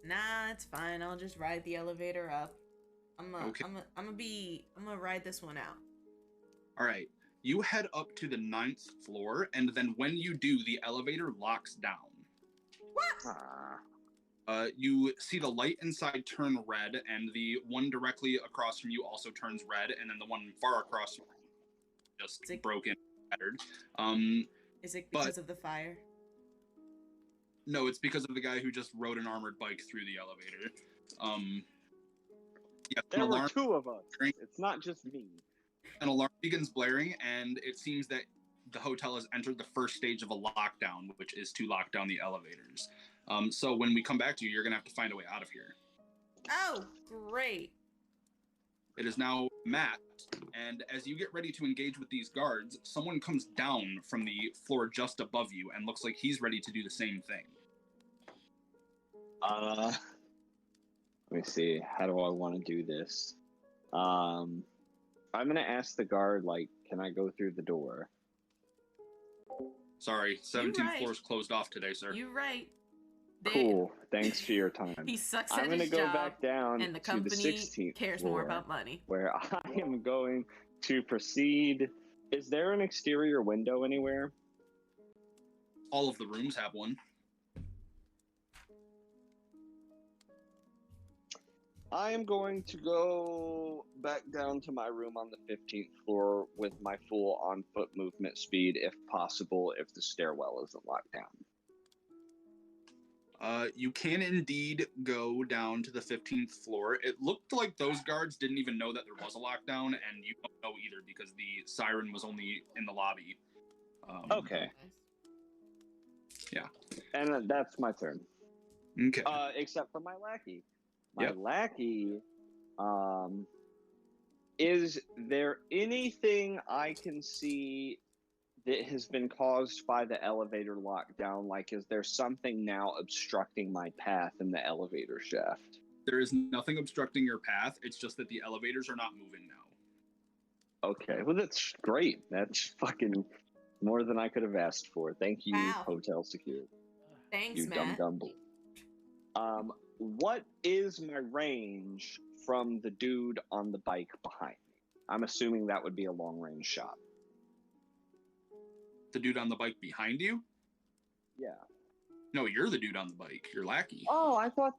Nah, it's fine. I'll just ride the elevator up. Okay. I'm gonna ride this one out. All right. You head up to the 9th floor, and then when you do, the elevator locks down. What? You see the light inside turn red, and the one directly across from you also turns red, and then the one far across just broken, shattered. Is it because of the fire? No, it's because of the guy who just rode an armored bike through the elevator. Yeah, There were 2 of us. It's not just me. An alarm begins blaring, and it seems that the hotel has entered the first stage of a lockdown, which is to lock down the elevators. So when we come back to you, you're going to have to find a way out of here. Oh, great. It is now Matt, and as you get ready to engage with these guards, someone comes down from the floor just above you and looks like he's ready to do the same thing. Let me see. How do I want to do this? I'm going to ask the guard, can I go through the door? Sorry, 17th right. floor is closed off today, sir. You're right. Cool. Thanks for your time. He sucks I'm at going to his go job, back down and the to the company 16th cares floor, more about money. where I am going to proceed. Is there an exterior window anywhere? All of the rooms have one. I am going to go back down to my room on the 15th floor with my full on-foot movement speed, if possible, if the stairwell isn't locked down. You can indeed go down to the 15th floor. It looked like those guards didn't even know that there was a lockdown, and you don't know either because the siren was only in the lobby. Okay. Yeah. And that's my turn. Okay. Except for my lackey. My Yep. lackey, is there anything I can see that has been caused by the elevator lockdown? Like, is there something now obstructing my path in the elevator shaft? There is nothing obstructing your path. It's just that the elevators are not moving now. Okay, well, that's great. That's fucking more than I could have asked for. Thank you, Wow. hotel security. Thanks, You Matt. dumb bull. What is my range from the dude on the bike behind me? I'm assuming that would be a long range shot. The dude on the bike behind you? Yeah. No, you're the dude on the bike. You're lackey. Oh, I thought,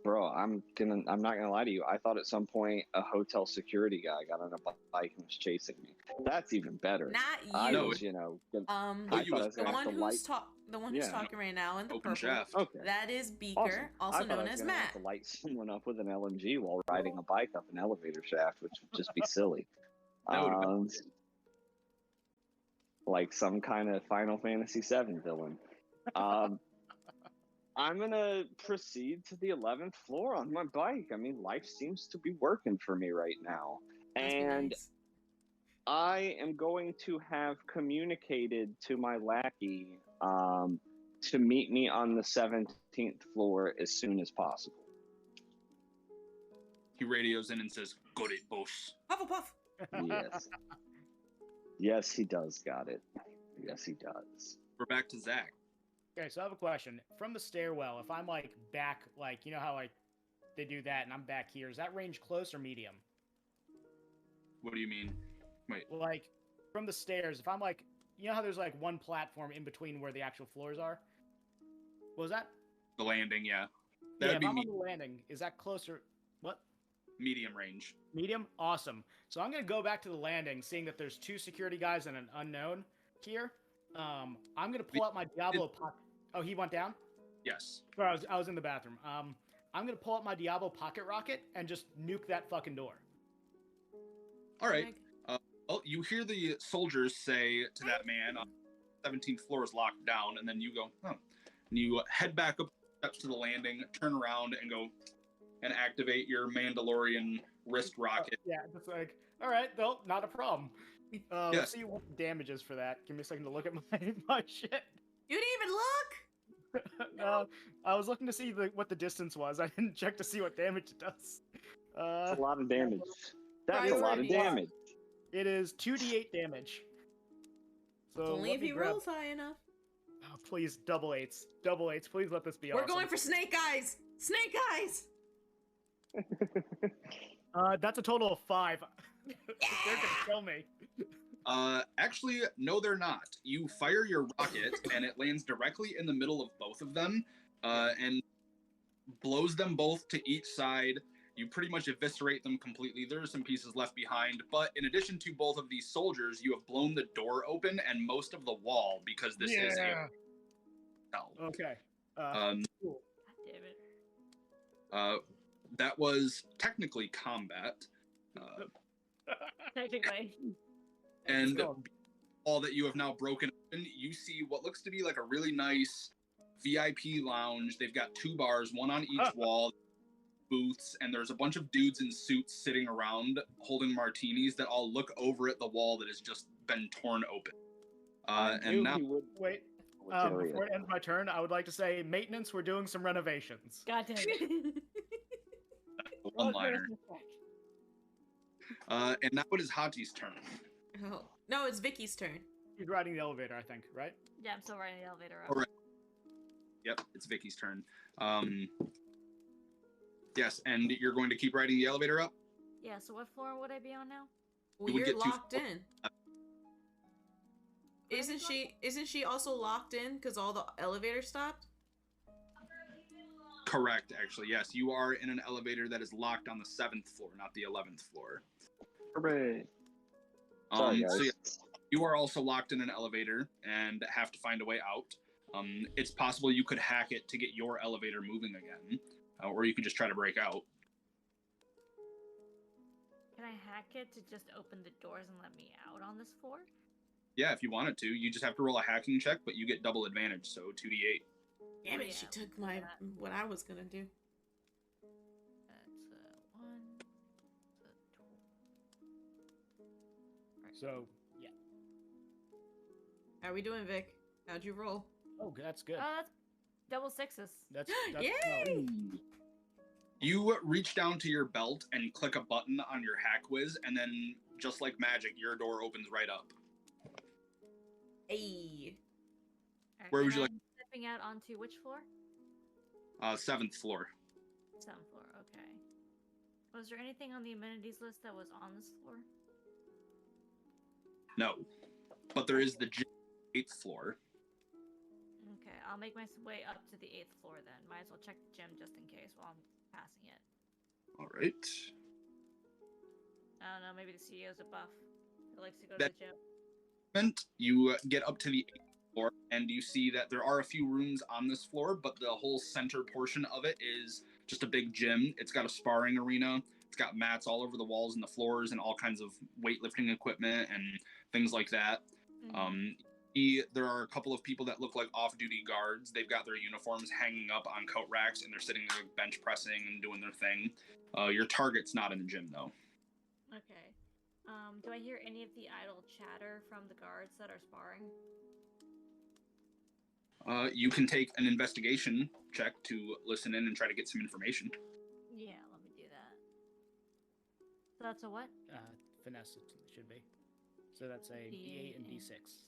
bro, I'm not gonna lie to you. I thought at some point a hotel security guy got on a bike and was chasing me. That's even better. Not I you. was, I thought I The was gonna one have to light. who's talking right now in the Open purple. shaft. Okay. That is Beaker, Awesome. also I thought I known was as gonna Matt. have to light someone up with an LMG while riding a bike up an elevator shaft, which would just be silly. That would've been- Like some kind of Final Fantasy VII villain. I'm gonna proceed to the 11th floor on my bike. I mean, life seems to be working for me right now, Must be and nice. I am going to have communicated to my lackey to meet me on the 17th floor as soon as possible. He radios in and says, "Got it, boss." Hufflepuff. Yes. Yes, he does. Got it. Yes, he does. We're back to Zach. Okay, so I have a question. From the stairwell, if I'm like back, like you know how like they do that, and I'm back here, is that range close or medium? What do you mean? Wait. Like from the stairs, if I'm like, you know how there's like one platform in between where the actual floors are? What was that? The landing, yeah. Yeah, That'd if be I'm on the landing, is that closer? What? medium range. Medium? Awesome. So I'm gonna go back to the landing, seeing that there's 2 security guys and an unknown here. I'm gonna pull out my Diablo pocket. Oh, he went down? Yes. Sorry, I was in the bathroom. I'm gonna pull out my Diablo pocket rocket and just nuke that fucking door. All right. Well, you hear the soldiers say to that man, 17th floor is locked down, and then you go, oh. And you head back up steps to the landing, turn around, and go and activate your Mandalorian wrist rocket. Yeah, just like, all right, no, not a problem. Yeah. Let's see what the damage is for that. Give me a second to look at my shit. You didn't even look. No, I was looking to see what the distance was. I didn't check to see what damage it does. That's a lot of damage. That's Right, a lot of right. damage. It is 2d8 damage. So Only let if me he grab- rolls high enough. Oh, please, double eights. Double eights. Please let this be We're awesome. going for snake eyes. Snake eyes. That's a total of 5. They're gonna kill me. Actually, no, they're not. You fire your rocket, and it lands directly in the middle of both of them, and blows them both to each side. You pretty much eviscerate them completely. There are some pieces left behind, but in addition to both of these soldiers, you have blown the door open and most of the wall because this is a hell. Okay. Cool. God damn it. That was technically combat. Technically. And go. all that you have now broken open, you see what looks to be like a really nice VIP lounge. They've got 2 bars, one on each wall, booths, and there's a bunch of dudes in suits sitting around holding martinis that all look over at the wall that has just been torn open. And now, Wait. Before it ends my turn, I would like to say, maintenance, we're doing some renovations. God damn it. one-liner. And now it is Hati's turn. Oh. No, it's Vicky's turn. Vicky's riding the elevator, I think, right? Yeah, I'm still riding the elevator up. Alright. Yep, it's Vicky's turn. Yes, and you're going to keep riding the elevator up? Yeah, so what floor would I be on now? Well, You would you're get two locked in. Isn't she also locked in because all the elevators stopped? Correct, actually. Yes, you are in an elevator that is locked on the 7th floor, not the 11th floor. Hooray. Sorry, guys. So yeah, you are also locked in an elevator and have to find a way out. It's possible you could hack it to get your elevator moving again, or you could just try to break out. Can I hack it to just open the doors and let me out on this floor? Yeah, if you wanted to. You just have to roll a hacking check, but you get double advantage, so 2d8. Damn it, Yeah, she took we'll do my that. what I was gonna do. That's 1. So, yeah. How we doing, Vic? How'd you roll? Oh, that's good. Oh, that's double sixes. That's Yay! You reach down to your belt and click a button on your hack whiz, and then, just like magic, your door opens right up. Hey. Alright, Where would and you like- I'm stepping out onto which floor? 7th floor. 7th floor, okay. Was there anything on the amenities list that was on this floor? No. But there is the 8th floor. Okay, I'll make my way up to the 8th floor then. Might as well check the gym just in case while I'm passing it. Alright. I don't know, maybe the CEO's a buff. He likes to go to That- the gym. You get up to the 8th floor, and you see that there are a few rooms on this floor, but the whole center portion of it is just a big gym. It's got a sparring arena. It's got mats all over the walls and the floors and all kinds of weightlifting equipment and things like that. There are a couple of people that look like off-duty guards. They've got their uniforms hanging up on coat racks, and they're sitting there bench pressing and doing their thing. Your target's not in the gym, though. Okay. Do I hear any of the idle chatter from the guards that are sparring? You can take an investigation check to listen in and try to get some information. Yeah, let me do that. So that's a what? Finesse it should be. So that's a D8 and D6.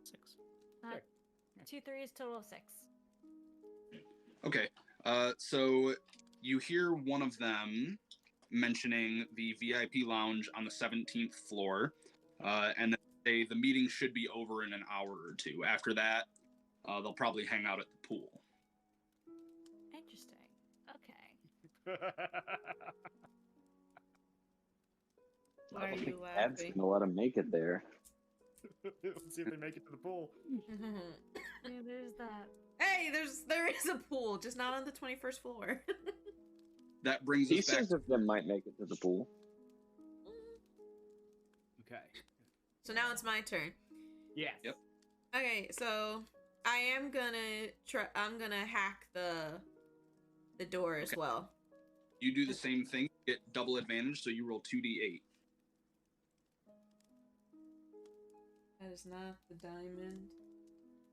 6. Uh, 2 3s, total of 6. Okay, so you hear one of them mentioning the VIP lounge on the 17th floor, and then say the meeting should be over in an hour or two. After that, they'll probably hang out at the pool. Interesting. Okay. Why I are don't you think Dad's laughing? gonna let him make it there. Let's see if they make it to the pool. Yeah, there's that. Hey, there is a pool, just not on the 21st floor. That brings us back. Pieces of them might make it to the pool. Okay. So now it's my turn. Yes. Yep. Okay, so I am gonna try. I'm gonna hack the door as Okay. well. You do the same thing, get double advantage, so you roll 2d8. That is not the diamond.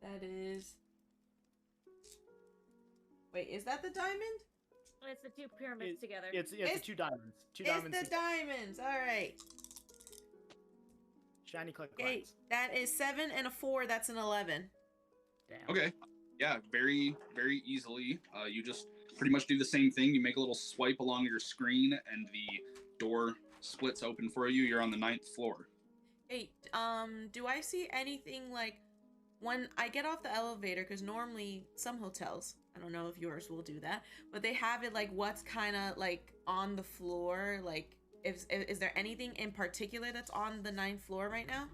That is. Wait, is that the diamond? It's the 2 pyramids together. It's It's- the 2 diamonds. 2 It's diamonds. the diamonds. All right. Shiny click Okay, clacks. that is 7 and a 4. That's an 11. Damn. Okay. Yeah, very, very easily. You just pretty much do the same thing. You make a little swipe along your screen, and the door splits open for you. You're on the 9th floor. Hey, do I see anything like when I get off the elevator? Because normally some hotels, I don't know if yours will do that, but they have it like what's kind of like on the floor. Like, is there anything in particular that's on the 9th floor right now?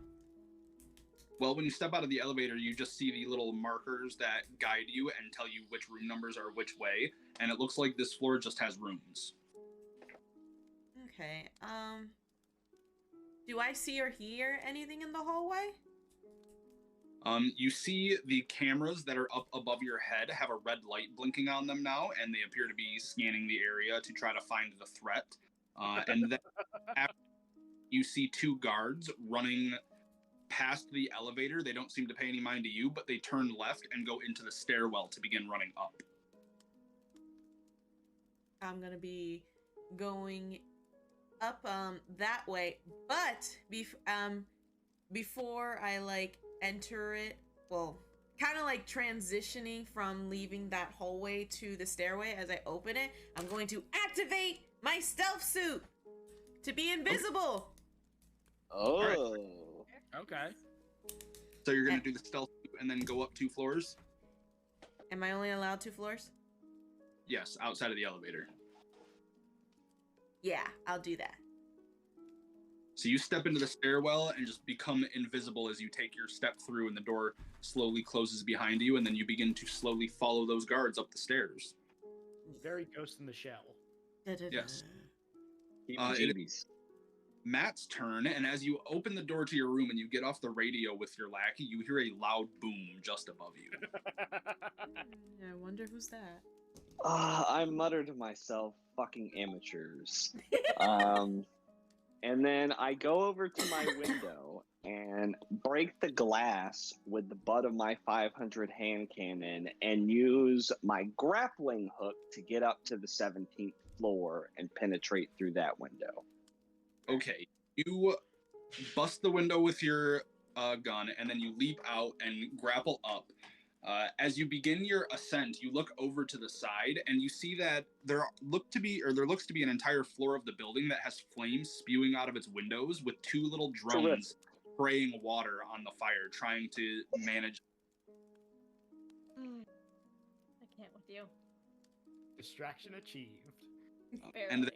Well, when you step out of the elevator, you just see the little markers that guide you and tell you which room numbers are which way, and it looks like this floor just has rooms. Okay. Do I see or hear anything in the hallway? You see the cameras that are up above your head have a red light blinking on them now, and they appear to be scanning the area to try to find the threat. And then after you see 2 guards running past the elevator. They don't seem to pay any mind to you, but they turn left and go into the stairwell to begin running up. I'm gonna be going up that way, but before I like enter it, well, kind of like transitioning from leaving that hallway to the stairway as I open it, I'm going to activate my stealth suit to be invisible. Oh. Okay. So you're gonna do the stealth and then go up 2 floors? Am I only allowed 2 floors? Yes, outside of the elevator. Yeah, I'll do that. So you step into the stairwell and just become invisible as you take your step through, and the door slowly closes behind you, and then you begin to slowly follow those guards up the stairs. Very Ghost in the Shell. Yes. It It is Matt's turn, and as you open the door to your room and you get off the radio with your lackey, you hear a loud boom just above you. I wonder who's that. I mutter to myself, fucking amateurs. And then I go over to my window and break the glass with the butt of my 500 hand cannon and use my grappling hook to get up to the 17th floor and penetrate through that window. Okay, you bust the window with your gun, and then you leap out and grapple up. As you begin your ascent, you look over to the side, and you see that there looks to be an entire floor of the building that has flames spewing out of its windows, with 2 little drones spraying water on the fire, trying to manage. I can't with you. Distraction achieved. Barely. And then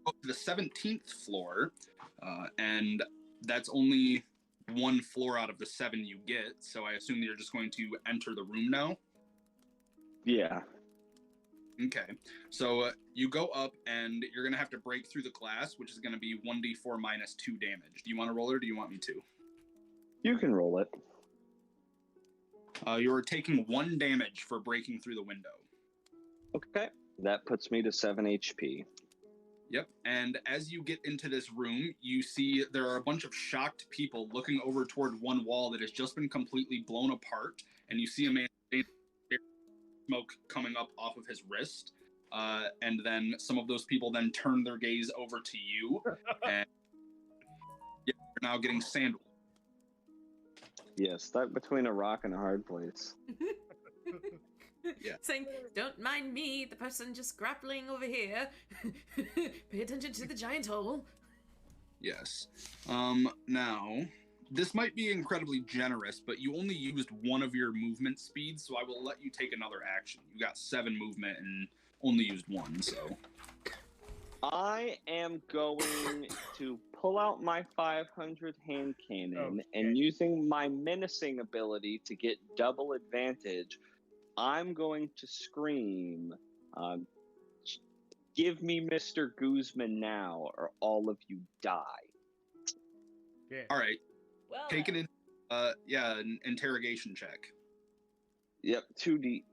up to the 17th floor, and that's only 1 floor out of the 7 you get, so I assume you're just going to enter the room now? Yeah. Okay, so you go up, and you're going to have to break through the glass, which is going to be 1d4 minus 2 damage. Do you want to roll it, or do you want me to? You can roll it. You're taking 1 damage for breaking through the window. Okay. That puts me to 7 HP. Yep, and as you get into this room, you see there are a bunch of shocked people looking over toward one wall that has just been completely blown apart, and you see a man smoke coming up off of his wrist, and then some of those people then turn their gaze over to you, and you're now getting sandwiched. Yeah, stuck between a rock and a hard place. Yeah. Saying, don't mind me, the person just grappling over here. Pay attention to the giant hole. Yes. Now, this might be incredibly generous, but you only used 1 of your movement speeds, so I will let you take another action. You got 7 movement and only used 1, so. I am going to pull out my 500 hand cannon and using my menacing ability to get double advantage, I'm going to scream, give me Mr. Guzman now, or all of you die. Yeah. All right. Well, Take an interrogation check. Yep, 2D.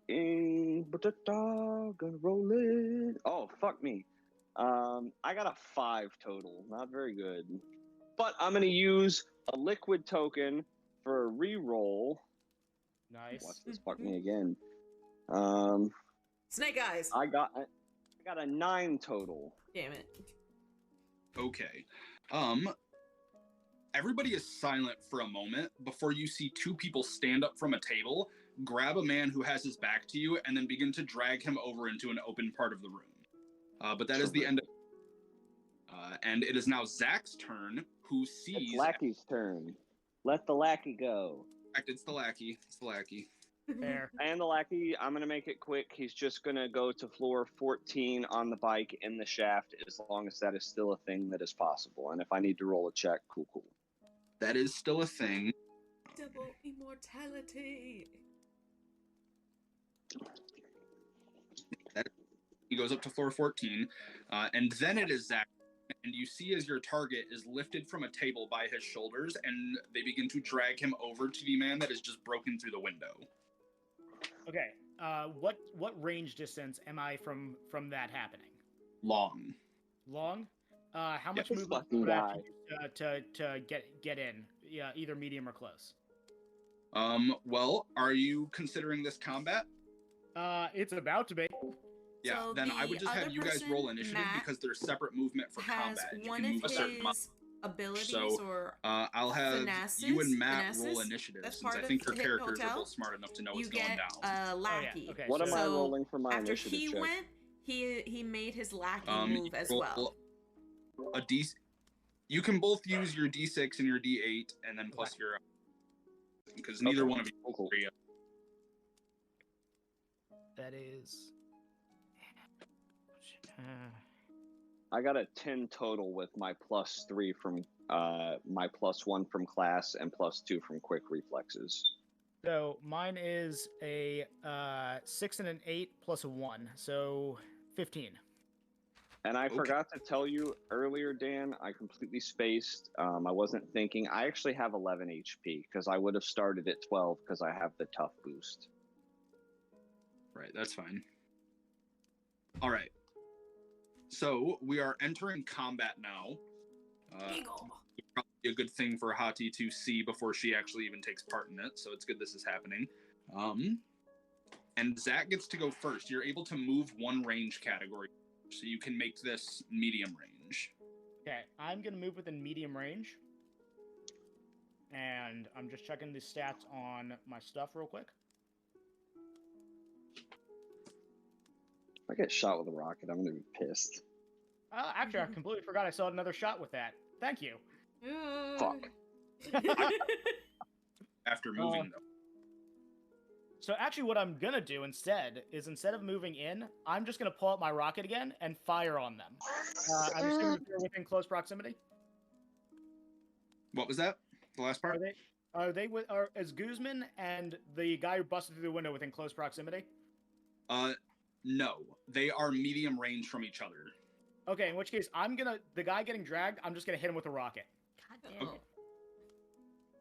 Gonna roll it. Oh, fuck me. I got a 5 total. Not very good. But I'm going to use a liquid token for a reroll. Nice. Watch this fuck me again. Snake eyes. I got a 9 total. Damn it. Okay. Everybody is silent for a moment before you see 2 people stand up from a table, grab a man who has his back to you, and then begin to drag him over into an open part of the room. But that is the end of and it is now Zach's turn, who sees... It's Lackey's turn. Let the lackey go. It's the lackey. It's the lackey. Fair. And the lackey, I'm going to make it quick. He's just going to go to floor 14 on the bike in the shaft, as long as that is still a thing that is possible. And if I need to roll a check, cool. That is still a thing. Double immortality. He goes up to floor 14, and then it is Zach. And you see as your target is lifted from a table by his shoulders, and they begin to drag him over to the man that is just broken through the window. Okay. What range distance am I from that happening? Long. Long? How much This movement fucking would I have guy. to get in? Yeah, either medium or close. Well, are you considering this combat? It's about to be. Yeah, So then I the would just have other you guys person, roll initiative Matt, because there's separate movement for has combat. And you one can of move a certain amount. his abilities So or I'll have finesses, you and Matt roll finesses, initiative that's since part I think of your Hidden characters are Hotel. both smart enough to know You what's going get down. a lackey. Okay, What am I so rolling for my after initiative he check? went, he made his lackey You move as roll well. A D. You can both use your D6 and your D8, and then plus your because neither one of you. Cool. That is. I got a 10 total with my +3 from my +1 from class and +2 from quick reflexes. So mine is a 6 and an 8 plus a 1, so 15. And I Okay. forgot to tell you earlier, Dan, I completely spaced. I wasn't thinking. I actually have 11 HP because I would have started at 12 because I have the tough boost. Right, that's fine. All right. So we are entering combat now. Probably a good thing for Hati to see before she actually even takes part in it. So it's good this is happening. And Zach gets to go first. You're able to move one range category, so you can make this medium range. Okay, I'm gonna move within medium range. And I'm just checking the stats on my stuff real quick. If I get shot with a rocket, I'm gonna be pissed. Actually, I completely forgot I saw another shot with that. Thank you. Fuck. After moving, though. So actually what I'm gonna do instead is instead of moving in, I'm just gonna pull out my rocket again and fire on them. I'm assuming that they're within close proximity. What was that? The last part? Is Guzman and the guy who busted through the window within close proximity? No. They are medium range from each other. Okay, in which case the guy getting dragged, I'm just gonna hit him with a rocket. God damn Oh. it.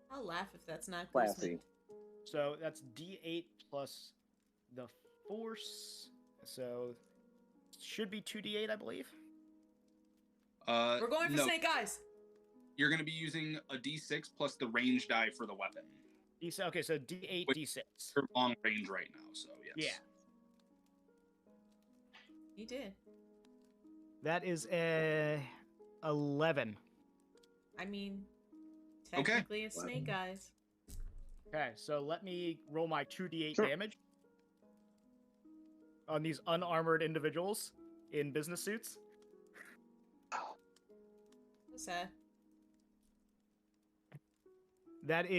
I'll laugh if that's not Classy. So that's D8 plus the force. So should be 2D8, I believe. We're going for no. Snake Eyes. You're going to be using a D6 plus the range die for the weapon. Okay, so D8, Wait. D6. You're long range right now, so yes. Yeah. He did. That is a 11. I mean, Okay. technically it's Snake Eyes. Okay, so let me roll my 2d8 Sure. damage on these unarmored individuals in business suits. So sad. That's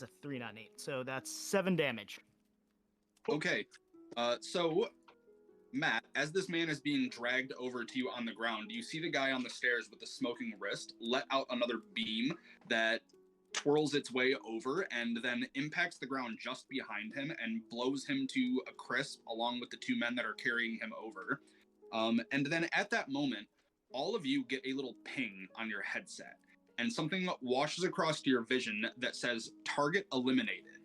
a 3, not an 8. So that's 7 damage. Okay. So, Matt, as this man is being dragged over to you on the ground, you see the guy on the stairs with the smoking wrist let out another beam that twirls its way over and then impacts the ground just behind him and blows him to a crisp along with the two men that are carrying him over. And then at that moment, all of you get a little ping on your headset and something washes across to your vision that says target eliminated,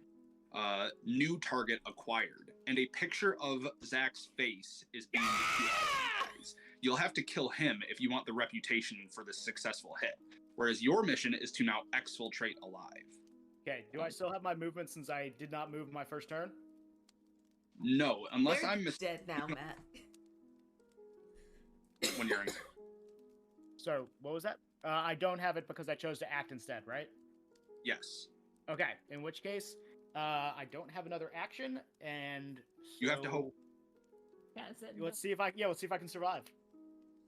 new target acquired, and a picture of Zach's face is being visualized. You'll have to kill him if you want the reputation for this successful hit. Whereas your mission is to now exfiltrate alive. Okay, do I still have my movement since I did not move my first turn? No, unless They're I'm dead now, Matt. when you're in. So, what was that? I don't have it because I chose to act instead, right? Yes. Okay, in which case, I don't have another action, and You have to hope. Yeah, I said Let's see if I can survive.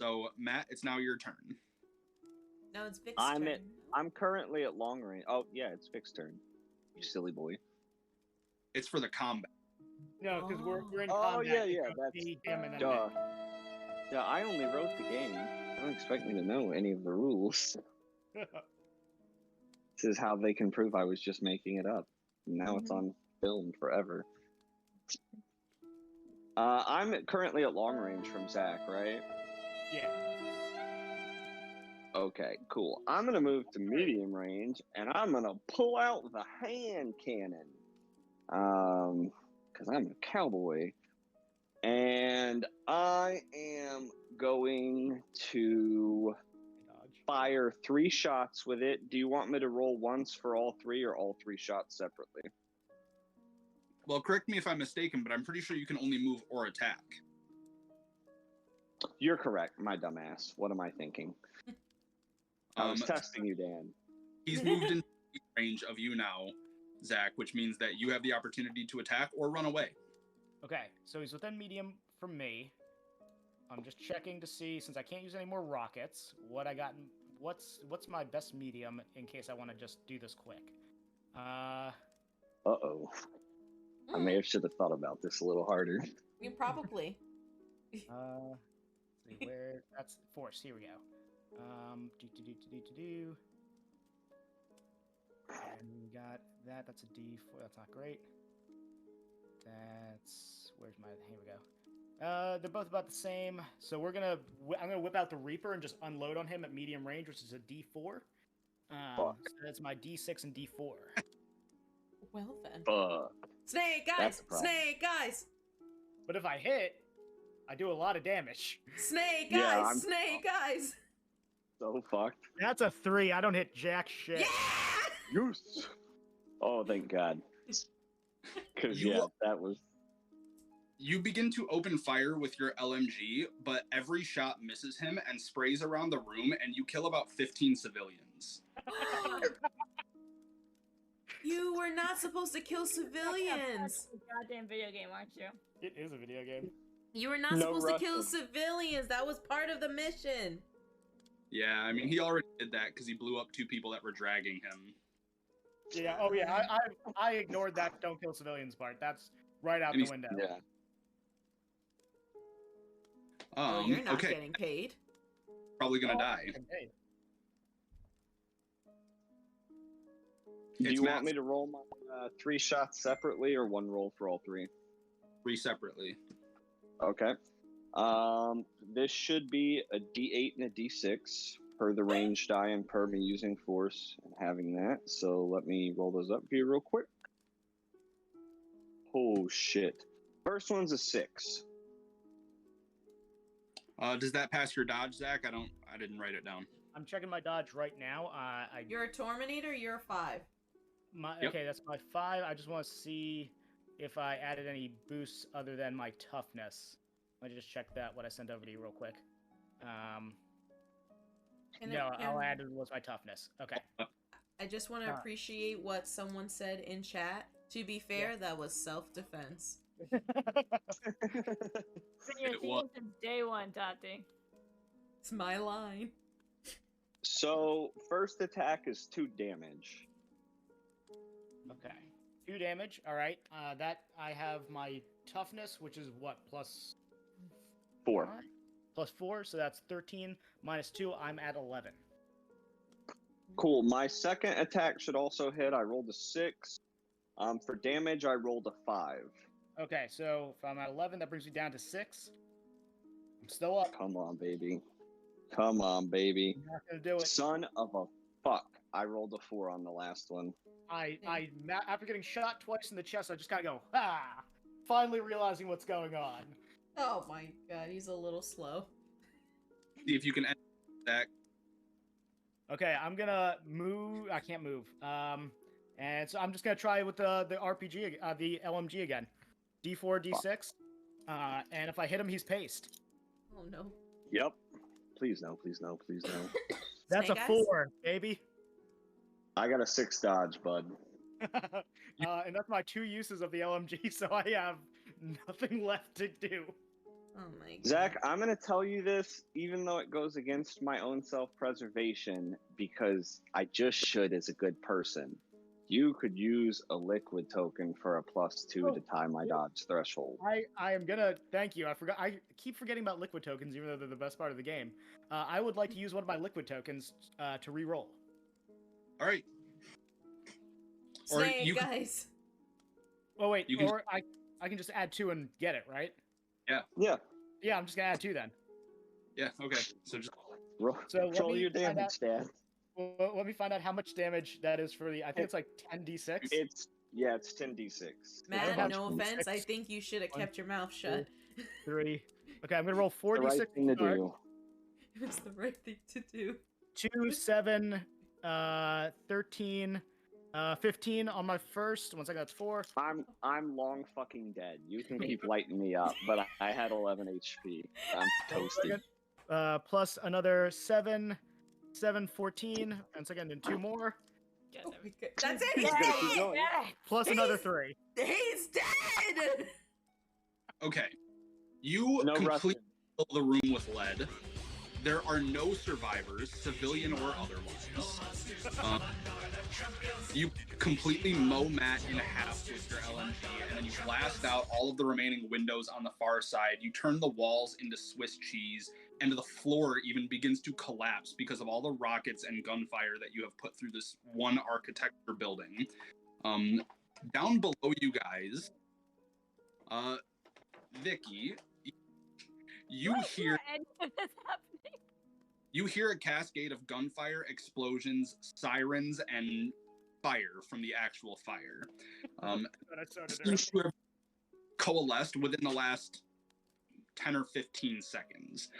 So, Matt, it's now your turn. No, it's Vic's I'm turn. at- I'm currently at long range. Oh, yeah, it's Vic's turn. You silly boy. It's for the combat. No, because we're in Oh, combat. yeah, it yeah, goes that's- me, him, and then Duh. Yeah, I only wrote the game. Don't expect me to know any of the rules. This is how they can prove I was just making it up. Now it's on film forever. I'm currently at long range from Zach, right? yeah. Okay, cool. I'm gonna move to medium range, and I'm gonna pull out the hand cannon. Because I'm a cowboy. And I am going to Dodge. fire 3 shots with it. Do you want me to roll once for all 3 or all 3 shots separately? Well, correct me if I'm mistaken, but I'm pretty sure you can only move or attack. You're correct, my dumbass. What am I thinking? I was testing you, Dan. He's moved in range of you now, Zach, which means that you have the opportunity to attack or run away. Okay, so he's within medium from me. I'm just checking to see, since I can't use any more rockets, what I got. What's my best medium in case I want to just do this quick. Uh-oh. I may have should have thought about this a little harder. You probably. Let's see where that's force. Here we go. And we got that. That's a D4. That's not great. That's where's my? Here we go. They're both about the same. So we're gonna. I'm gonna whip out the Reaper and just unload on him at medium range, which is a D4. So that's my D6 and D4. Well then. Fuck. Snake guys! Snake guys! But if I hit, I do a lot of damage. Snake Yeah, guys! Snake guys! So fucked. That's a 3. I don't hit jack shit. Yeah! Yes. Oh, thank God. Because that was. You begin to open fire with your LMG, but every shot misses him and sprays around the room, and you kill about 15 civilians. You were not supposed to kill civilians. Goddamn video game, aren't you? It is a video game. You were not supposed to kill civilians. That was part of the mission. Yeah, I mean, he already did that because he blew up 2 people that were dragging him. Yeah. Oh yeah. I ignored that "don't kill civilians" part. That's right out the window. Yeah. Well, you're not okay. getting paid. Probably gonna die. Okay. Do you want me to roll my 3 shots separately or one roll for all 3? 3 separately. Okay. This should be a D8 and a D6 per the range die and per me using force and having that. So let me roll those up for you real quick. Oh shit. First one's a 6. Does that pass your dodge, Zach? I didn't write it down. I'm checking my dodge right now. You're a Torminator. You're a 5. Yep. Okay, that's my 5. I just want to see if I added any boosts other than my toughness. Let me just check that. What I sent over to you real quick. No, all I added was my toughness. Okay. I just want to appreciate what someone said in chat. To be fair, that was self-defense. It's been your theme since day 1, Tati. It's my line. So first attack is 2 damage. Okay. 2 damage. All right. That I have my toughness, which is what, plus 4. Plus 4, so that's 13 minus 2. I'm at 11. Cool. My second attack should also hit. I rolled a 6. For damage, I rolled a 5. Okay, so if I'm at 11, that brings me down to 6. I'm still up. Come on, baby. Come on, baby. I'm not gonna do it. Son of a fuck. I rolled a 4 on the last one. After getting shot twice in the chest, I just gotta go, ha! Finally realizing what's going on. Oh my god, he's a little slow. See if you can end that. Okay, I'm gonna move. I can't move. And so I'm just gonna try with the RPG, the LMG again. D4, D6. And if I hit him, he's paced. Oh no. Yep. Please no, please no, please no. That's Snake a eyes? 4, baby. I got a 6 dodge, bud. And that's my 2 uses of the LMG, so I have nothing left to do. Oh my god. Zach, I'm going to tell you this, even though it goes against my own self-preservation, because I just should as a good person. You could use a liquid token for a +2 to tie my dodge threshold. I am gonna thank you. I keep forgetting about liquid tokens, even though they're the best part of the game. I would like to use one of my liquid tokens to re-roll. All right. Snake, guys. Oh wait, I can just add 2 and get it, right? Yeah. Yeah. Yeah, I'm just gonna add 2 then. Yeah. Okay. So just Roll your damage, Dad. Well, let me find out how much damage that is for the. I think it's like 10d6. It's 10d6. Matt, no offense, I think you should have kept your mouth shut. 3. Okay, I'm gonna roll 4d6. The right thing to do. It's the right thing to do. 2, 7, 13, 15 on my first. Once I got 4. I'm long fucking dead. You can keep lighting me up, but I had 11 HP. I'm toasted. Plus another 7, 14. Once again, then 2 more. Get Oh them. my God. That's it. He's He's gonna keep dead. going. Plus another 3. He's dead. Okay. You No completely Russian. fill the room with lead. There are no survivors, civilian or otherwise. You completely mow Matt in half with your LMG, and then you blast out all of the remaining windows on the far side. You turn the walls into Swiss cheese, and the floor even begins to collapse because of all the rockets and gunfire that you have put through this one architecture building. Down below you guys, Vicky, you hear Any of this happening? you hear a cascade of gunfire, explosions, sirens, and fire from the actual fire. Seems to have coalesced within the last 10 or 15 seconds.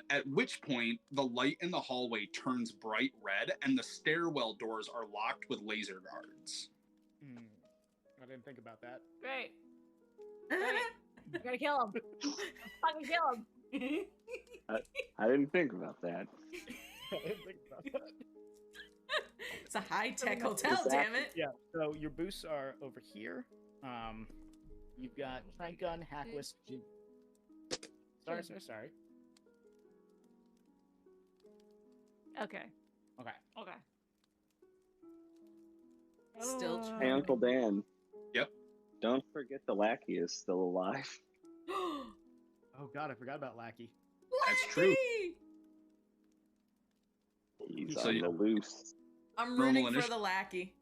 At which point, the light in the hallway turns bright red, and the stairwell doors are locked with laser guards. I didn't think about that. Great. We're gonna kill him. Fucking kill him. I didn't think about that. I didn't think about that. It's a high-tech hotel, damn it. Yeah, so your boosts are over here. You've got Frank Gun, Hackless. Sorry. Okay. Okay. Still Oh. Hey, Uncle Dan. Yep. Don't forget the lackey is still alive. Oh god, I forgot about Lackey. That's true. He's So on you- the loose. I'm Normal rooting for initiative. the lackey.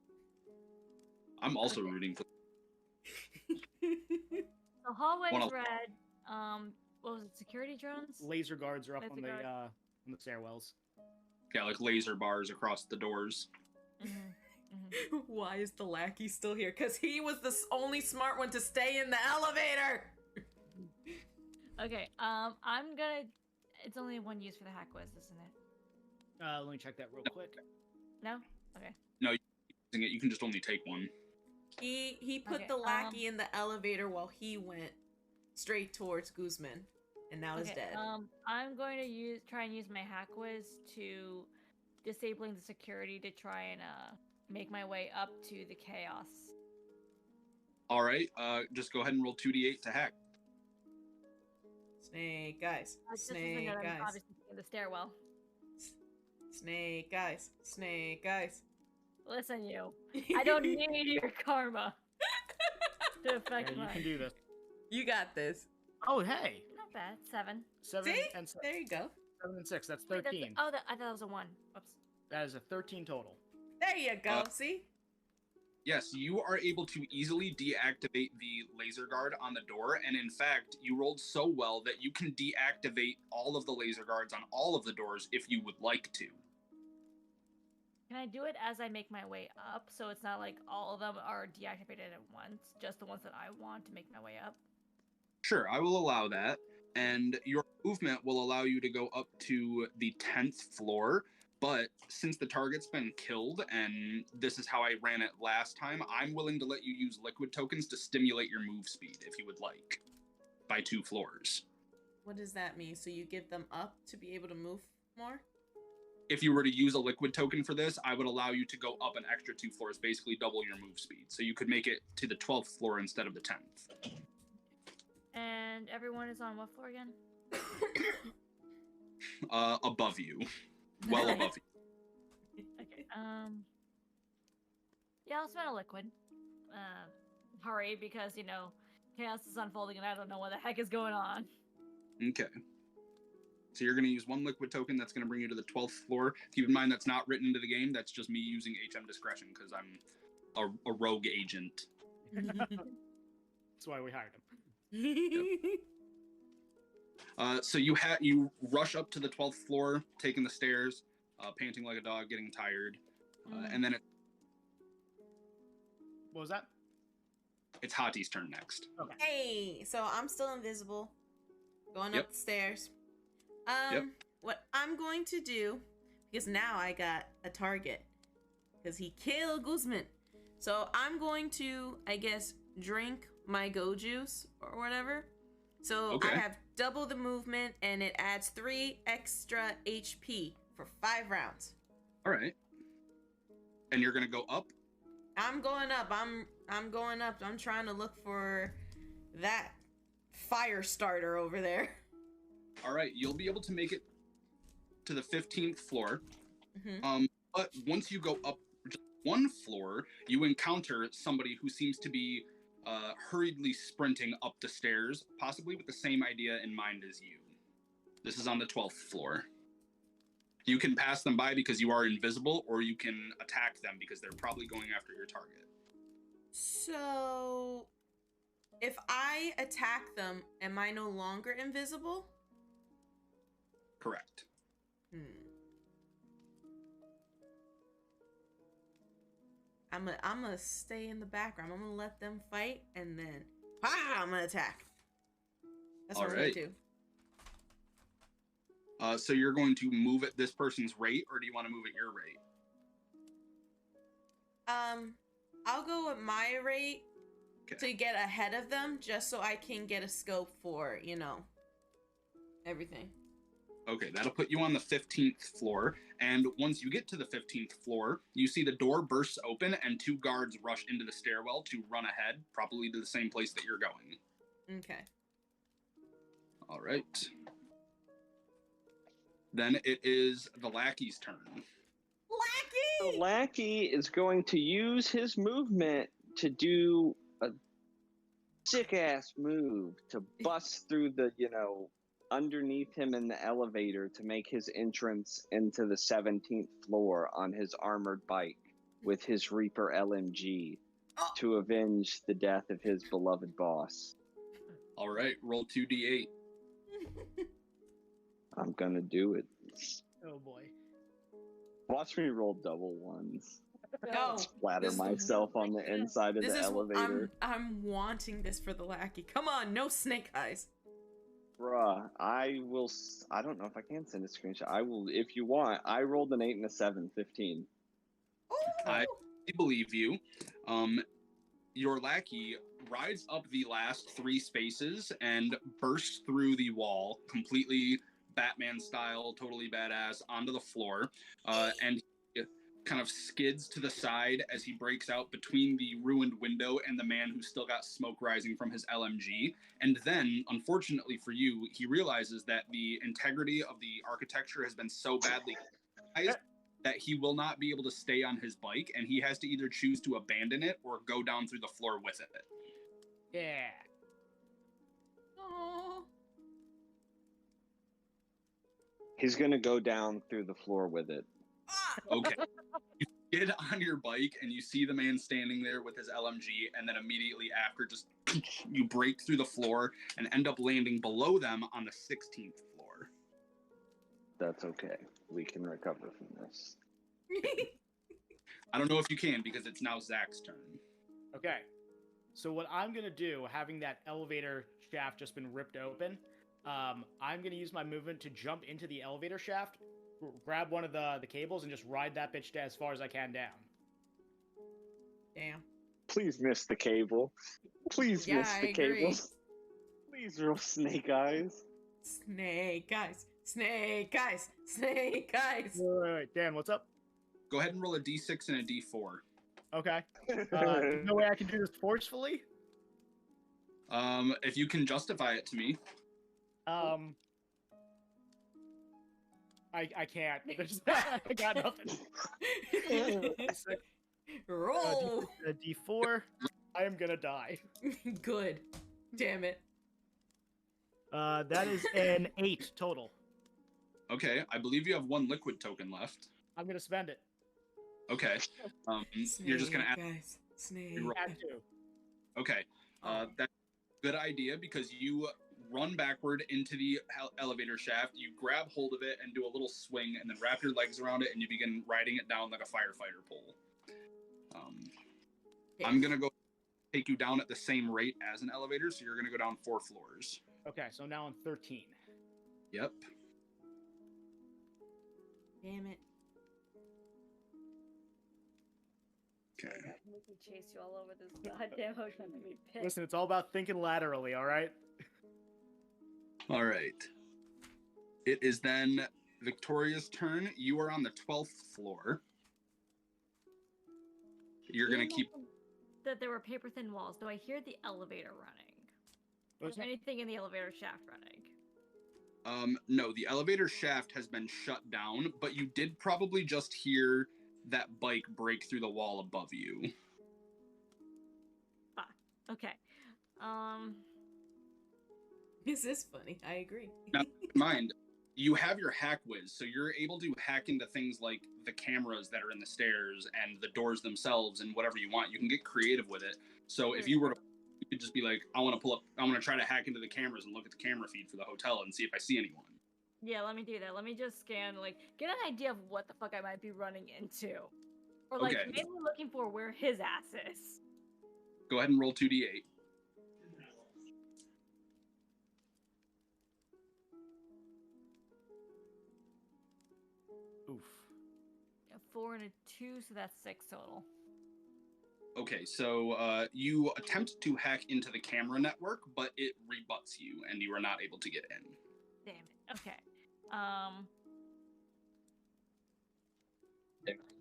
I'm also rooting for. The hallway's Wanna- red. What was it? Security drones? Laser guards are up Laser on the guard. on the stairwells. Yeah, like laser bars across the doors. Why is the lackey still here? Because he was the only smart one to stay in the elevator. Okay. I'm gonna. It's only one use for the hack quiz, isn't it? Let me check that real quick. No. Okay. Using it, you can just only take one. He put Okay, the lackey in the elevator while he went straight towards Guzman, and now he's Okay, dead. I'm going to try and use my hack whiz to disabling the security to try and make my way up to the chaos. All right. Just go ahead and roll 2d8 to hack. Snake guys. Just Snake I'm guys. obviously in the stairwell. Snake guys. Snake guys. Listen, you. I don't need your karma to affect Yeah, you mine. can do this. You got this. Oh hey, Not bad. 7. 7 See? and There you go. 7 and 6. That's Wait, 13. I thought that was a 1. Whoops. That is a 13 total. There you go. Uh, See? Yes, you are able to easily deactivate the laser guard on the door, and in fact, you rolled so well that you can deactivate all of the laser guards on all of the doors if you would like to. Can I do it as I make my way up, so it's not like all of them are deactivated at once, just the ones that I want to make my way up? Sure, I will allow that. And your movement will allow you to go up to the 10th floor. But since the target's been killed, and this is how I ran it last time, I'm willing to let you use liquid tokens to stimulate your move speed if you would like, by 2 floors. What does that mean? So you give them up to be able to move more? If you were to use a liquid token for this, I would allow you to go up an extra 2 floors, basically double your move speed. So you could make it to the 12th floor instead of the 10th. And everyone is on what floor again? Above you. Well above you. Okay. Yeah, I'll spend a liquid. Hurry, because chaos is unfolding and I don't know what the heck is going on. Okay. So you're going to use 1 liquid token that's going to bring you to the 12th floor. Keep in mind that's not written into the game. That's just me using HM discretion because I'm a rogue agent. That's why we hired him. So you rush up to the 12th floor, taking the stairs, panting like a dog, getting tired, and then What was that? it's Hati's turn next. Okay. Hey, so I'm still invisible. Going Yep. up the stairs. Yep. What I'm going to do, because now I got a target, because he killed Guzman. So I'm going to, I guess, drink my go juice or whatever. So Okay. I have double the movement, and it adds 3 extra HP for 5 rounds. All right. And you're gonna go up. I'm going up. I'm going up. I'm trying to look for that fire starter over there. All right. You'll be able to make it to the 15th floor. Mm-hmm. But once you go up just 1 floor, you encounter somebody who seems to be hurriedly sprinting up the stairs, possibly with the same idea in mind as you. This is on the 12th floor. You can pass them by because you are invisible, or you can attack them because they're probably going after your target. So, if I attack them, am I no longer invisible? Correct. I'm gonna stay in the background. I'm gonna let them fight, and then I'm gonna attack. That's what I'm gonna do. So you're going to move at this person's rate, or do you want to move at your rate? I'll go at my rate Okay. to get ahead of them, just so I can get a scope for, everything. Okay, that'll put you on the 15th floor. And once you get to the 15th floor, you see the door bursts open and 2 guards rush into the stairwell to run ahead, probably to the same place that you're going. Okay. All right. Then it is the lackey's turn. Lackey! The lackey is going to use his movement to do a sick ass move to bust through the, underneath him in the elevator to make his entrance into the 17th floor on his armored bike with his Reaper LMG to avenge the death of his beloved boss. All right, roll 2d8. I'm gonna do it. Oh boy. Watch me roll double ones. No. Splatter This is- myself on the inside of This the is elevator. I'm wanting this for the lackey. Come on, no snake eyes. Bruh, I don't know if I can send a screenshot. I will, if you want. I rolled an 8 and a 7, 15. I believe you. Your lackey rides up the last 3 spaces and bursts through the wall, completely Batman style, totally badass, onto the floor, and he kind of skids to the side as he breaks out between the ruined window and the man who's still got smoke rising from his LMG. And then, unfortunately for you, he realizes that the integrity of the architecture has been so badly compromised that he will not be able to stay on his bike, and he has to either choose to abandon it or go down through the floor with it. Yeah. Oh. He's gonna go down through the floor with it. Okay. You get on your bike and you see the man standing there with his LMG, and then immediately after, just you break through the floor and end up landing below them on the 16th floor. That's okay. We can recover from this. I don't know if you can because it's now Zach's turn. Okay. So what I'm gonna do, having that elevator shaft just been ripped open, I'm gonna use my movement to jump into the elevator shaft, grab one of the cables, and just ride that bitch as far as I can down. Damn. Please miss the cable. Please Yeah, miss I the agree. cable. Please roll snake eyes. Snake eyes. Snake eyes. Snake eyes. Wait, Dan, what's up? Go ahead and roll a d6 and a d4. Okay. There's no way I can do this forcefully? If you can justify it to me. I can't. I got nothing. Roll. A D4. I am gonna die. Good. Damn it. That is an 8 total. Okay, I believe you have 1 liquid token left. I'm gonna spend it. Okay. You're just gonna add. Guys. Snake. Roll. Add 2. Okay. That's a good idea because you run backward into the elevator shaft, you grab hold of it and do a little swing, and then wrap your legs around it, and you begin riding it down like a firefighter pole. I'm gonna go take you down at the same rate as an elevator, so you're gonna go down 4 floors. Okay, so now I'm 13. Yep. Damn it. Okay. We chase you all over this goddamn hotel and be pissed. Listen, it's all about thinking laterally, all right? All right. It is then Victoria's turn. You are on the 12th floor. You're going to keep... That there were paper-thin walls. Do I hear the elevator running? What's Is there anything in the elevator shaft running? No, the elevator shaft has been shut down, but you did probably just hear that bike break through the wall above you. Fuck. Okay. This is funny. I agree. Now, keep in mind, you have your hack whiz, so you're able to hack into things like the cameras that are in the stairs and the doors themselves and whatever you want. You can get creative with it. So if you were to, you could just be like, I want to try to hack into the cameras and look at the camera feed for the hotel and see if I see anyone. Yeah, let me do that. Let me just scan, like, get an idea of what the fuck I might be running into. Or, like, Okay. maybe looking for where his ass is. Go ahead and roll 2d8. Oof. A 4 and a 2, so that's 6 total. Okay, so you attempt to hack into the camera network, but it rebuts you, and you are not able to get in. Damn it. Okay.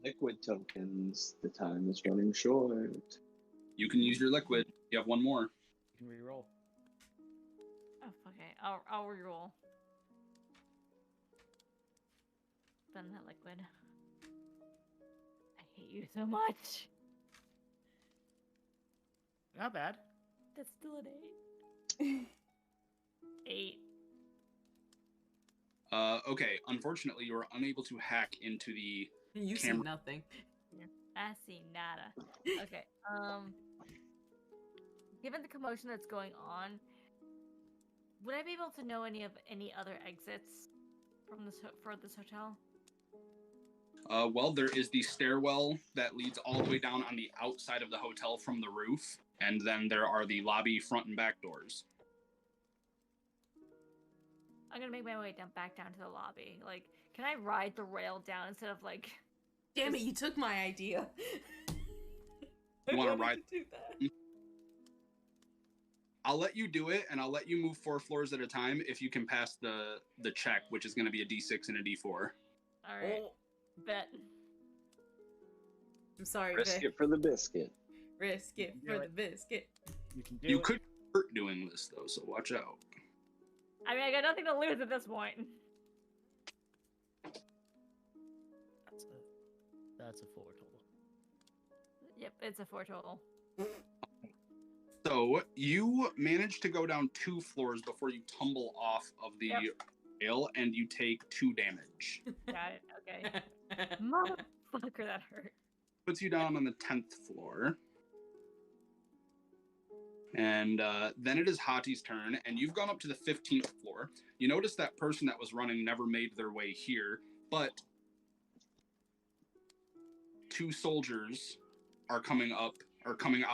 Liquid tokens. The time is running short. You can use your liquid. You have one more. You can re-roll. Oh, okay. I'll reroll. Done that liquid. I hate you so much. Not bad. That's still an 8. 8. Okay, unfortunately, you are unable to hack into the You see camera. nothing. I see nada. Okay. Given the commotion that's going on, would I be able to know any other exits from this hotel? Well, there is the stairwell that leads all the way down on the outside of the hotel from the roof, and then there are the lobby front and back doors. I'm gonna make my way back down to the lobby. Like, can I ride the rail down instead of like? Damn it! You took my idea. You I wanna wanted ride- to do that. I'll let you do it, and I'll let you move 4 floors at a time if you can pass the check, which is going to be a D6 and a D4. All right. Oh, Bet. I'm sorry, Risk Vic. it for the biscuit. Risk it Do for it. the biscuit. You can do You it. could hurt doing this, though, so watch out. I mean, I got nothing to lose at this point. That's a 4 total. Yep, it's a 4 total. So you manage to go down 2 floors before you tumble off of the rail, and you take 2 damage. Got it. Okay. Motherfucker, that hurt. Puts you down on the 10th floor. And then it is Hati's turn, and you've gone up to the 15th floor. You notice that person that was running never made their way here, but 2 soldiers are coming out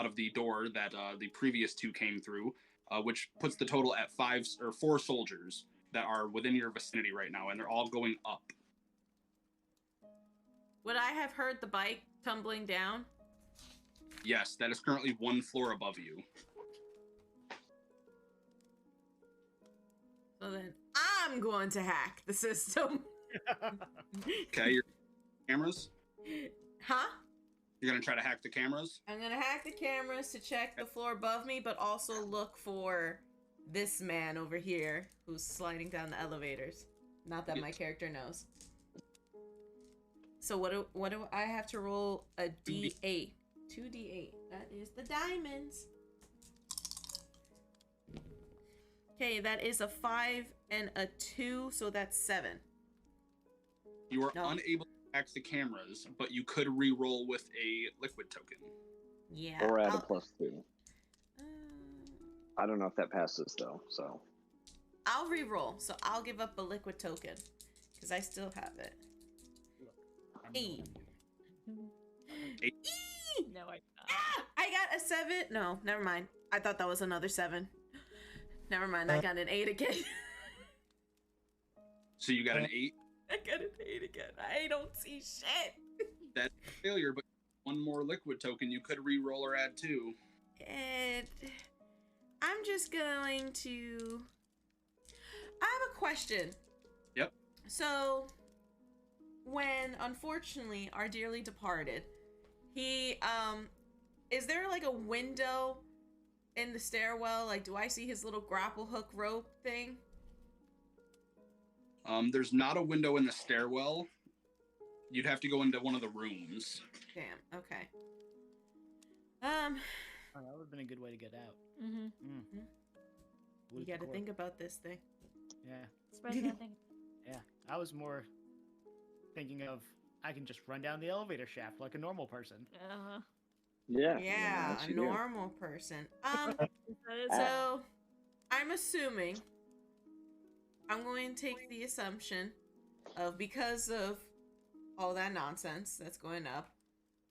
of the door that the previous 2 came through, which puts the total at 4 soldiers that are within your vicinity right now, and they're all going up. Would I have heard the bike tumbling down? Yes, that is currently 1 floor above you. So then I'm going to hack the system. Okay, your cameras? Huh? You're going to try to hack the cameras? I'm gonna hack the cameras to check the floor above me, but also look for this man over here who's sliding down the elevators. Not that my character knows. So what do I have to roll? A D8. 2D8. That is the diamonds. Okay, that is a 5 and a 2, so that's 7. You are No. unable to hack the cameras, but you could re-roll with a liquid token. Yeah. Or add a I'll- +2. I don't know if that passes though, so. I'll re-roll, so I'll give up a liquid token because I still have it. Hey. No, I. Ah, I got a 7. No, never mind. I thought that was another 7. Never mind. I got an 8 again. So you got an 8. I got an 8 again. I don't see shit. That's a failure, but one more liquid token, you could re-roll or add 2. And I'm just going to. I have a question. Yep. So, when unfortunately our dearly departed, he is there like a window in the stairwell? Like, do I see his little grapple hook rope thing? There's not a window in the stairwell. You'd have to go into one of the rooms. Damn. Okay. Oh, that would have been a good way to get out. Mm-hmm. You got to think about this thing. Yeah. Spread nothing. Yeah. I was more thinking of I can just run down the elevator shaft like a normal person. Yeah. Yeah, what a you do. normal person. That is So I'm assuming I'm going to take the assumption of because of all that nonsense that's going up,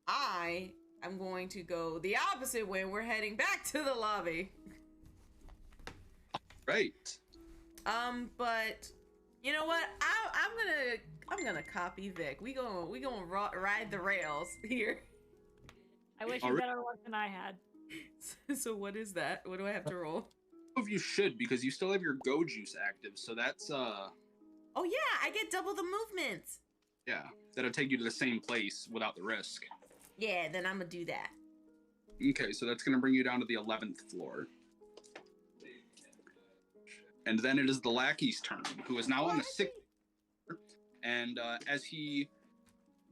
I am going to go the opposite way. We're heading back to the lobby. Right. But you know what? I'm gonna copy Vic. We gonna ride the rails here. I wish All you right. better luck than I had. So what is that? What do I have to roll? If you should, because you still have your Go Juice active, so that's Oh yeah, I get double the movements. yeah, that'll take you to the same place without the risk. Yeah, then I'm gonna do that. Okay, so that's gonna bring you down to the 11th floor. And then it is the lackey's turn, who is now on the 6th floor. And as he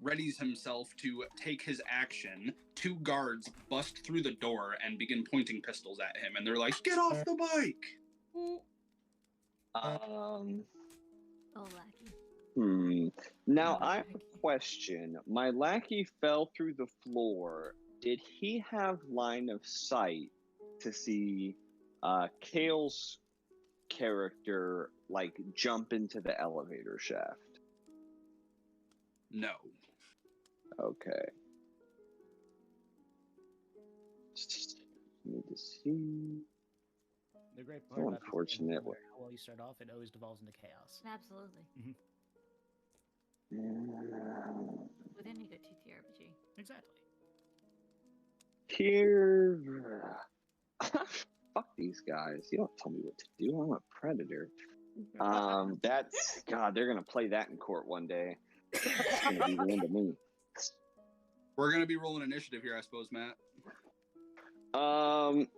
readies himself to take his action, 2 guards bust through the door and begin pointing pistols at him. And they're like, "Get off the bike!" Oh, lackey. Now I have a question. My lackey fell through the floor. Did he have line of sight to see Kale's character like jump into the elevator shaft? No. Okay. Need to see. The great So part about these games, unfortunate. no matter how well you start off, it always devolves into chaos. Absolutely. With any good TTRPG. Exactly. Here. Fuck these guys. You don't tell me what to do. I'm a predator. That's God. They're gonna play that in court one day. It's gonna be the end of me. We're gonna be rolling initiative here, I suppose, Matt.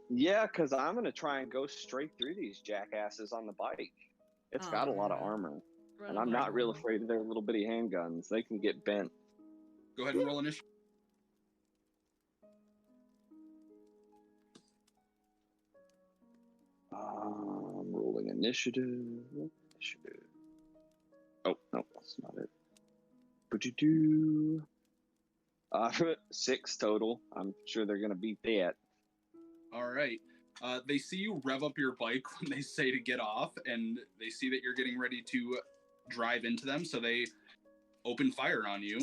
Yeah, because I'm gonna try and go straight through these jackasses on the bike. It's got a lot of armor, and I'm not real afraid of their little bitty handguns. They can get bent. Go ahead and roll initiative. I'm rolling initiative. Oh no, that's not it. Would you do? 6 total. I'm sure they're gonna beat that. All right. They see you rev up your bike when they say to get off, and they see that you're getting ready to drive into them, so they open fire on you.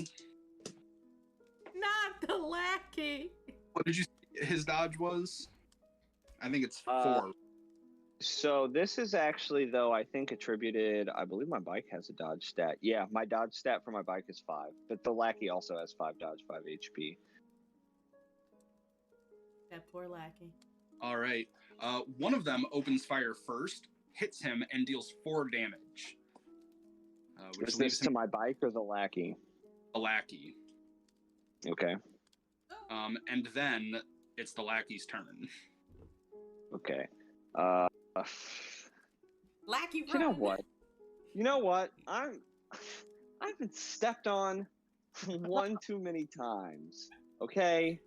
Not the lackey. What did you say his dodge was? I think it's 4. So this is actually, though, I think attributed. I believe my bike has a dodge stat. Yeah, my dodge stat for my bike is 5, but the lackey also has 5 dodge, 5 HP. That poor lackey. All right. One of them opens fire first, hits him, and deals 4 damage. Which Is leaves this to him my bike or the lackey? a lackey. Okay. And then it's the lackey's turn. Okay. Lackey, You know run. what? You know what? I've been stepped on one too many times. Okay?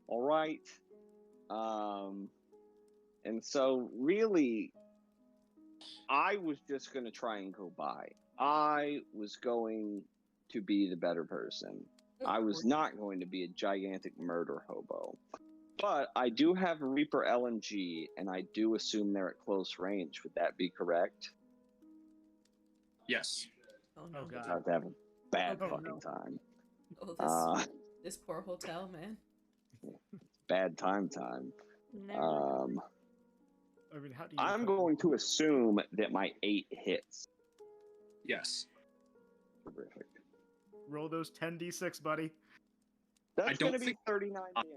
All right. And so really, I was just going to try and go by. I was going to be the better person. I was not going to be a gigantic murder hobo. But I do have Reaper LMG, and I do assume they're at close range. Would that be correct? Yes. Oh no. Oh, God. I would have a bad Oh, fucking no. time. Oh, this poor hotel, man. Bad time. Never. I mean, how do you? I'm going to assume that my 8 hits. Yes. Terrific. roll those 10d6, buddy. That's don't going to be think- 39 damage.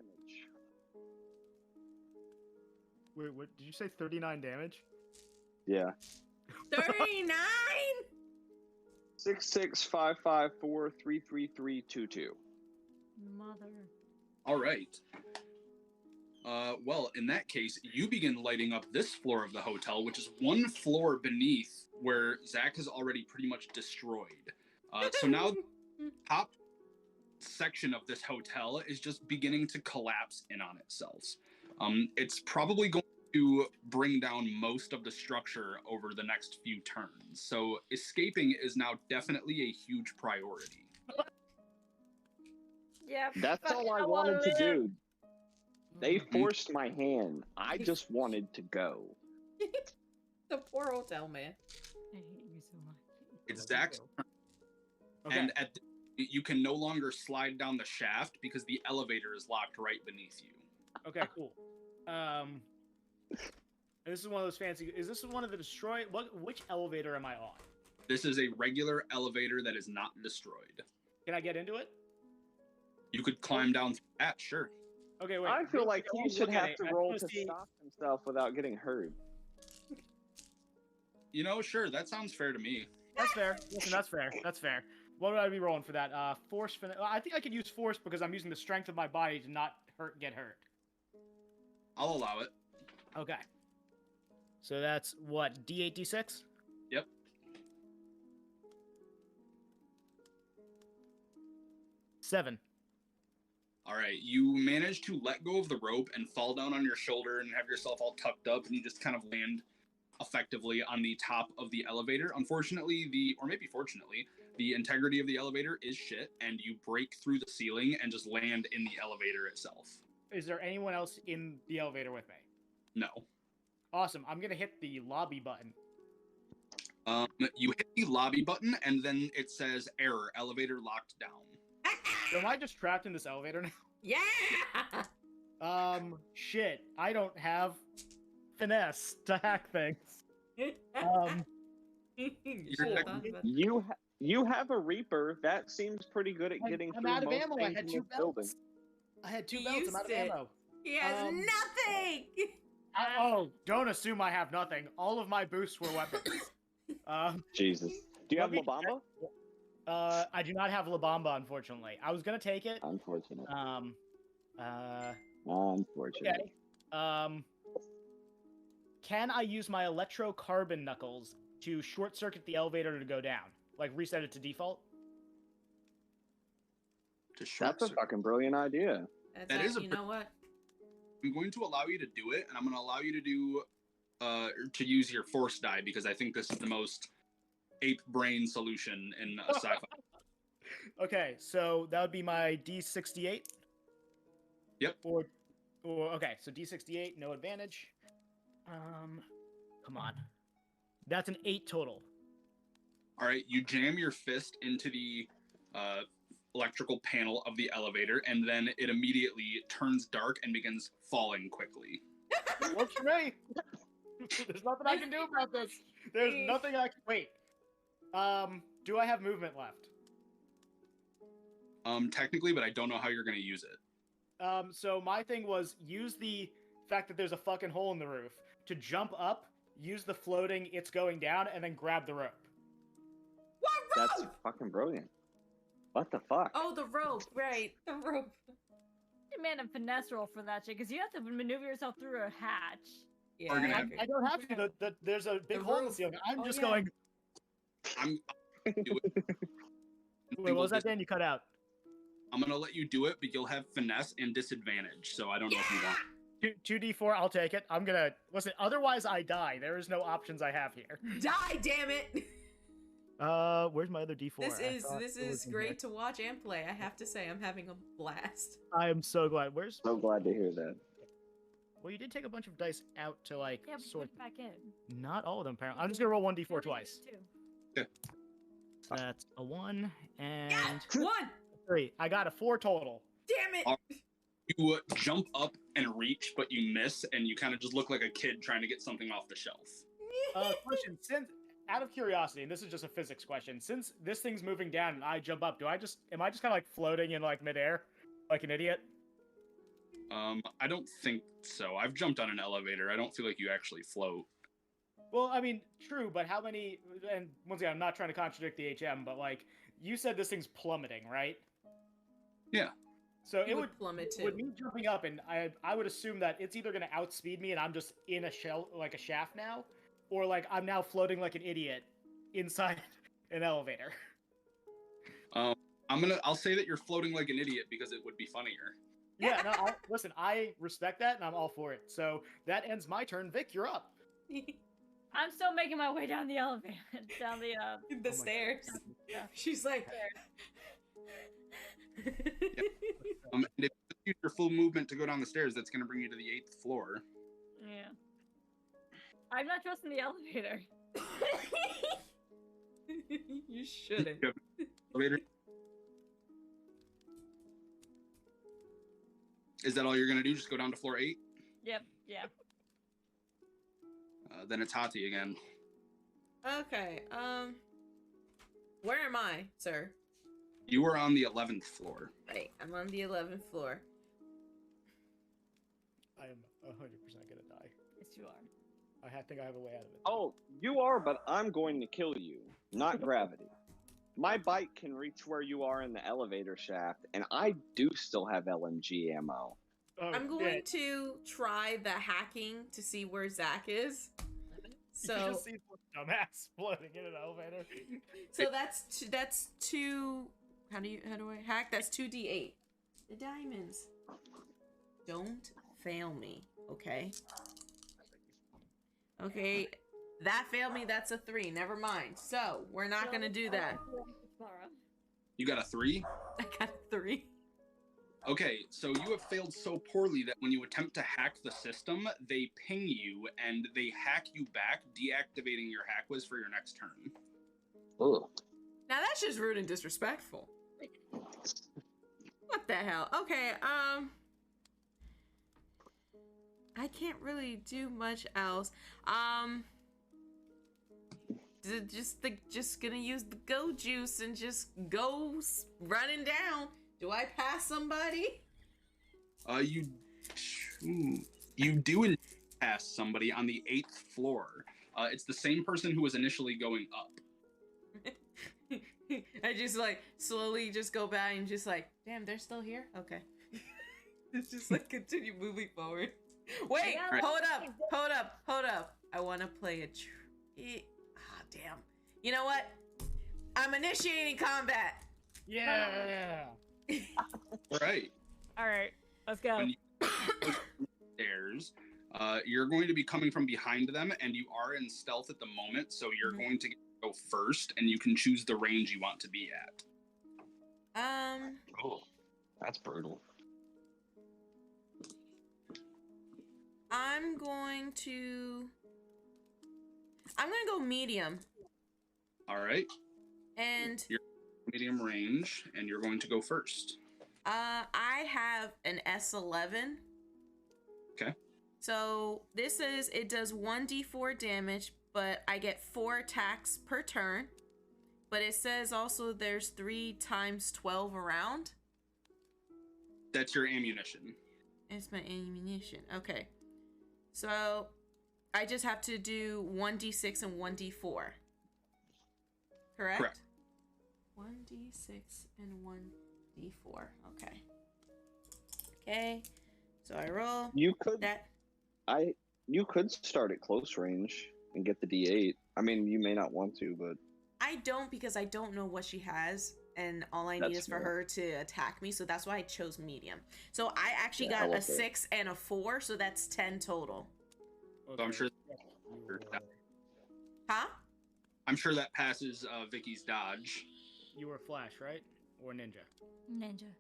Wait, what did you say? 39 damage? Yeah. 39. 665543332. Mother. All right. Well, in that case, you begin lighting up this floor of the hotel, which is one floor beneath where Zach has already pretty much destroyed. So now the top section of this hotel is just beginning to collapse in on itself. It's probably going to bring down most of the structure over the next few turns. So escaping is now definitely a huge priority. Yeah. That's all I wanted to do. They forced my hand. I just wanted to go. The poor hotel man. I hate you so much. It's Zach's turn. Okay. And you can no longer slide down the shaft because the elevator is locked right beneath you. Okay, cool. This is one of those fancy. Is this one of the destroy? Which elevator am I on? This is a regular elevator that is not destroyed. Can I get into it? You could climb down through that, sure. Okay, wait. I feel like I he wanna should look at have it. to I roll wanna to see- stop himself without getting hurt. You know, sure, that sounds fair to me. That's fair. Listen, that's fair. That's fair. What would I be rolling for that? Force. I think I could use force because I'm using the strength of my body to not get hurt. I'll allow it. Okay. So that's what, D8, D6? Yep. Seven. All right, you manage to let go of the rope and fall down on your shoulder and have yourself all tucked up, and you just kind of land effectively on the top of the elevator. Unfortunately, or maybe fortunately, the integrity of the elevator is shit, and you break through the ceiling and just land in the elevator itself. Is there anyone else in the elevator with me? No. Awesome. I'm gonna hit the lobby button. You hit the lobby button, and then it says error, elevator locked down. So am I just trapped in this elevator now? Yeah. Shit. I don't have finesse to hack things. You have a Reaper. That seems pretty good at getting I'm through out of most ammo. I things had in two this building. belts. I had two You belts. I'm out of used it. ammo. He has Um, nothing. Oh, don't assume I have nothing. All of my boosts were weapons. Jesus. Do you have Let me Labamba? I do not have La Bamba, unfortunately. I was gonna take it. Unfortunate. Okay. Unfortunate. Can I use my electrocarbon knuckles to short circuit the elevator to go down? Like reset it to default? To short That's a circuit. fucking brilliant idea. That is a You know what? I'm going to allow you to do it, and I'm going to allow you to do to use your force die because I think this is the most ape brain solution in a sci-fi. Okay, so that would be my D68. Yep. Or okay, so D68, no advantage. Come on. That's an 8 total. All right, you jam your fist into the electrical panel of the elevator, and then it immediately turns dark and begins falling quickly. Works for me. There's nothing I can do about this. There's nothing I can. Wait. Do I have movement left? Technically, but I don't know how you're going to use it. So my thing was use the fact that there's a fucking hole in the roof to jump up, use the floating, it's going down, and then grab the rope. What rope? That's fucking brilliant. What the fuck? Oh, the rope. Right, the rope. You made a finesse roll for that shit because you have to maneuver yourself through a hatch. Yeah. We're gonna- I don't have to. There's a big The hole in the roof. ceiling. I'm Oh, just yeah. going. I'm do it. Wait, what was that, Dan? You cut out. I'm going to let you do it, but you'll have finesse and disadvantage, so I don't know if you want. 2d4, I'll take it. I'm gonna listen. Otherwise, I die. There is no options I have here. Die, damn it. Where's my other d4? This is great to watch and play. I have to say, I'm having a blast. I am so glad. Where's? So glad to hear that. Well, you did take a bunch of dice out to like Yeah, sort. put it back in. Not all of them, apparently. I'm just gonna roll 1d4 twice. Too. That's a 1 and Yeah, 1. 3. I got a 4 total. Damn it. You jump up and reach, but you miss, and you kind of just look like a kid trying to get something off the shelf. Question: since, out of curiosity, and this is just a physics question, since this thing's moving down and I jump up, am I just kind of like floating in like midair? Like an idiot? I don't think so. I've jumped on an elevator. I don't feel like you actually float. Well, I mean, true, but how many? And once again, I'm not trying to contradict the HM, but like you said, this thing's plummeting, right? Yeah. So It it would would plummet too. with me jumping up, and I would assume that it's either going to outspeed me, and I'm just in a shell like a shaft now, or like I'm now floating like an idiot inside an elevator. I'll say that you're floating like an idiot because it would be funnier. Yeah, no, listen, I respect that, and I'm all for it. So that ends my turn. Vic, you're up. I'm still making my way down the elevator, down the The my stairs. Yeah. She's like. And if you use your full movement to go down the stairs, that's going to bring you to the 8th floor. Yeah. I'm not trusting the elevator. You shouldn't. Elevator. Is that all you're going to do? Just go down to floor 8? Yep. Yeah. Then it's Hati again. Okay. Where am I, sir? You are on the 11th floor. Right. I'm on the 11th floor. I am 100% gonna die. Yes, you are. I think I have a way out of it. Oh, you are, but I'm going to kill you, not gravity. My bike can reach where you are in the elevator shaft, and I do still have LMG ammo. Oh, I'm going to try the hacking to see where Zach is. You just see some dumbass floating in an elevator. So that's two. How do I hack? That's 2d8. The diamonds. Don't fail me, okay? Okay, that failed me. That's a 3. Never mind. So we're not gonna do that. You got a 3? I got a 3. Okay, so you have failed so poorly that when you attempt to hack the system, they ping you and they hack you back, deactivating your hack whiz for your next turn. Ugh. Now that's just rude and disrespectful. What the hell? Okay, I can't really do much else. Just gonna use the go juice and just go running down. Do I pass somebody? You do pass somebody on the 8th floor. It's the same person who was initially going up. I just like slowly just go back and just like, damn, they're still here? Okay. It's just like continue moving forward. Wait, Yeah, hold up. I want to play damn. You know what? I'm initiating combat. Yeah. Right. All right, let's go. When you stairs, you're going to be coming from behind them, and you are in stealth at the moment, so you're going to go first, and you can choose the range you want to be at. Oh, that's brutal. I'm gonna go medium. All right. And You're medium range, and you're going to go first. I have an S11. Okay. So it does 1d4 damage, but I get 4 attacks per turn. But it says also there's 3 times 12 around. That's your ammunition. It's my ammunition. Okay. So I just have to do 1d6 and 1d4. Correct? 1d6 and 1d4. Okay. Okay. So I roll. You could that. You could start at close range and get the D8. I mean, you may not want to, but I don't, because I don't know what she has, and all I need That's is for fair. her to attack me. So that's why I chose medium. So I actually Yeah, I got a love that. 6 and a 4, so that's 10 total. So I'm sure. Huh? I'm sure that passes Vicky's dodge. You were Flash, right? Or Ninja? Ninja.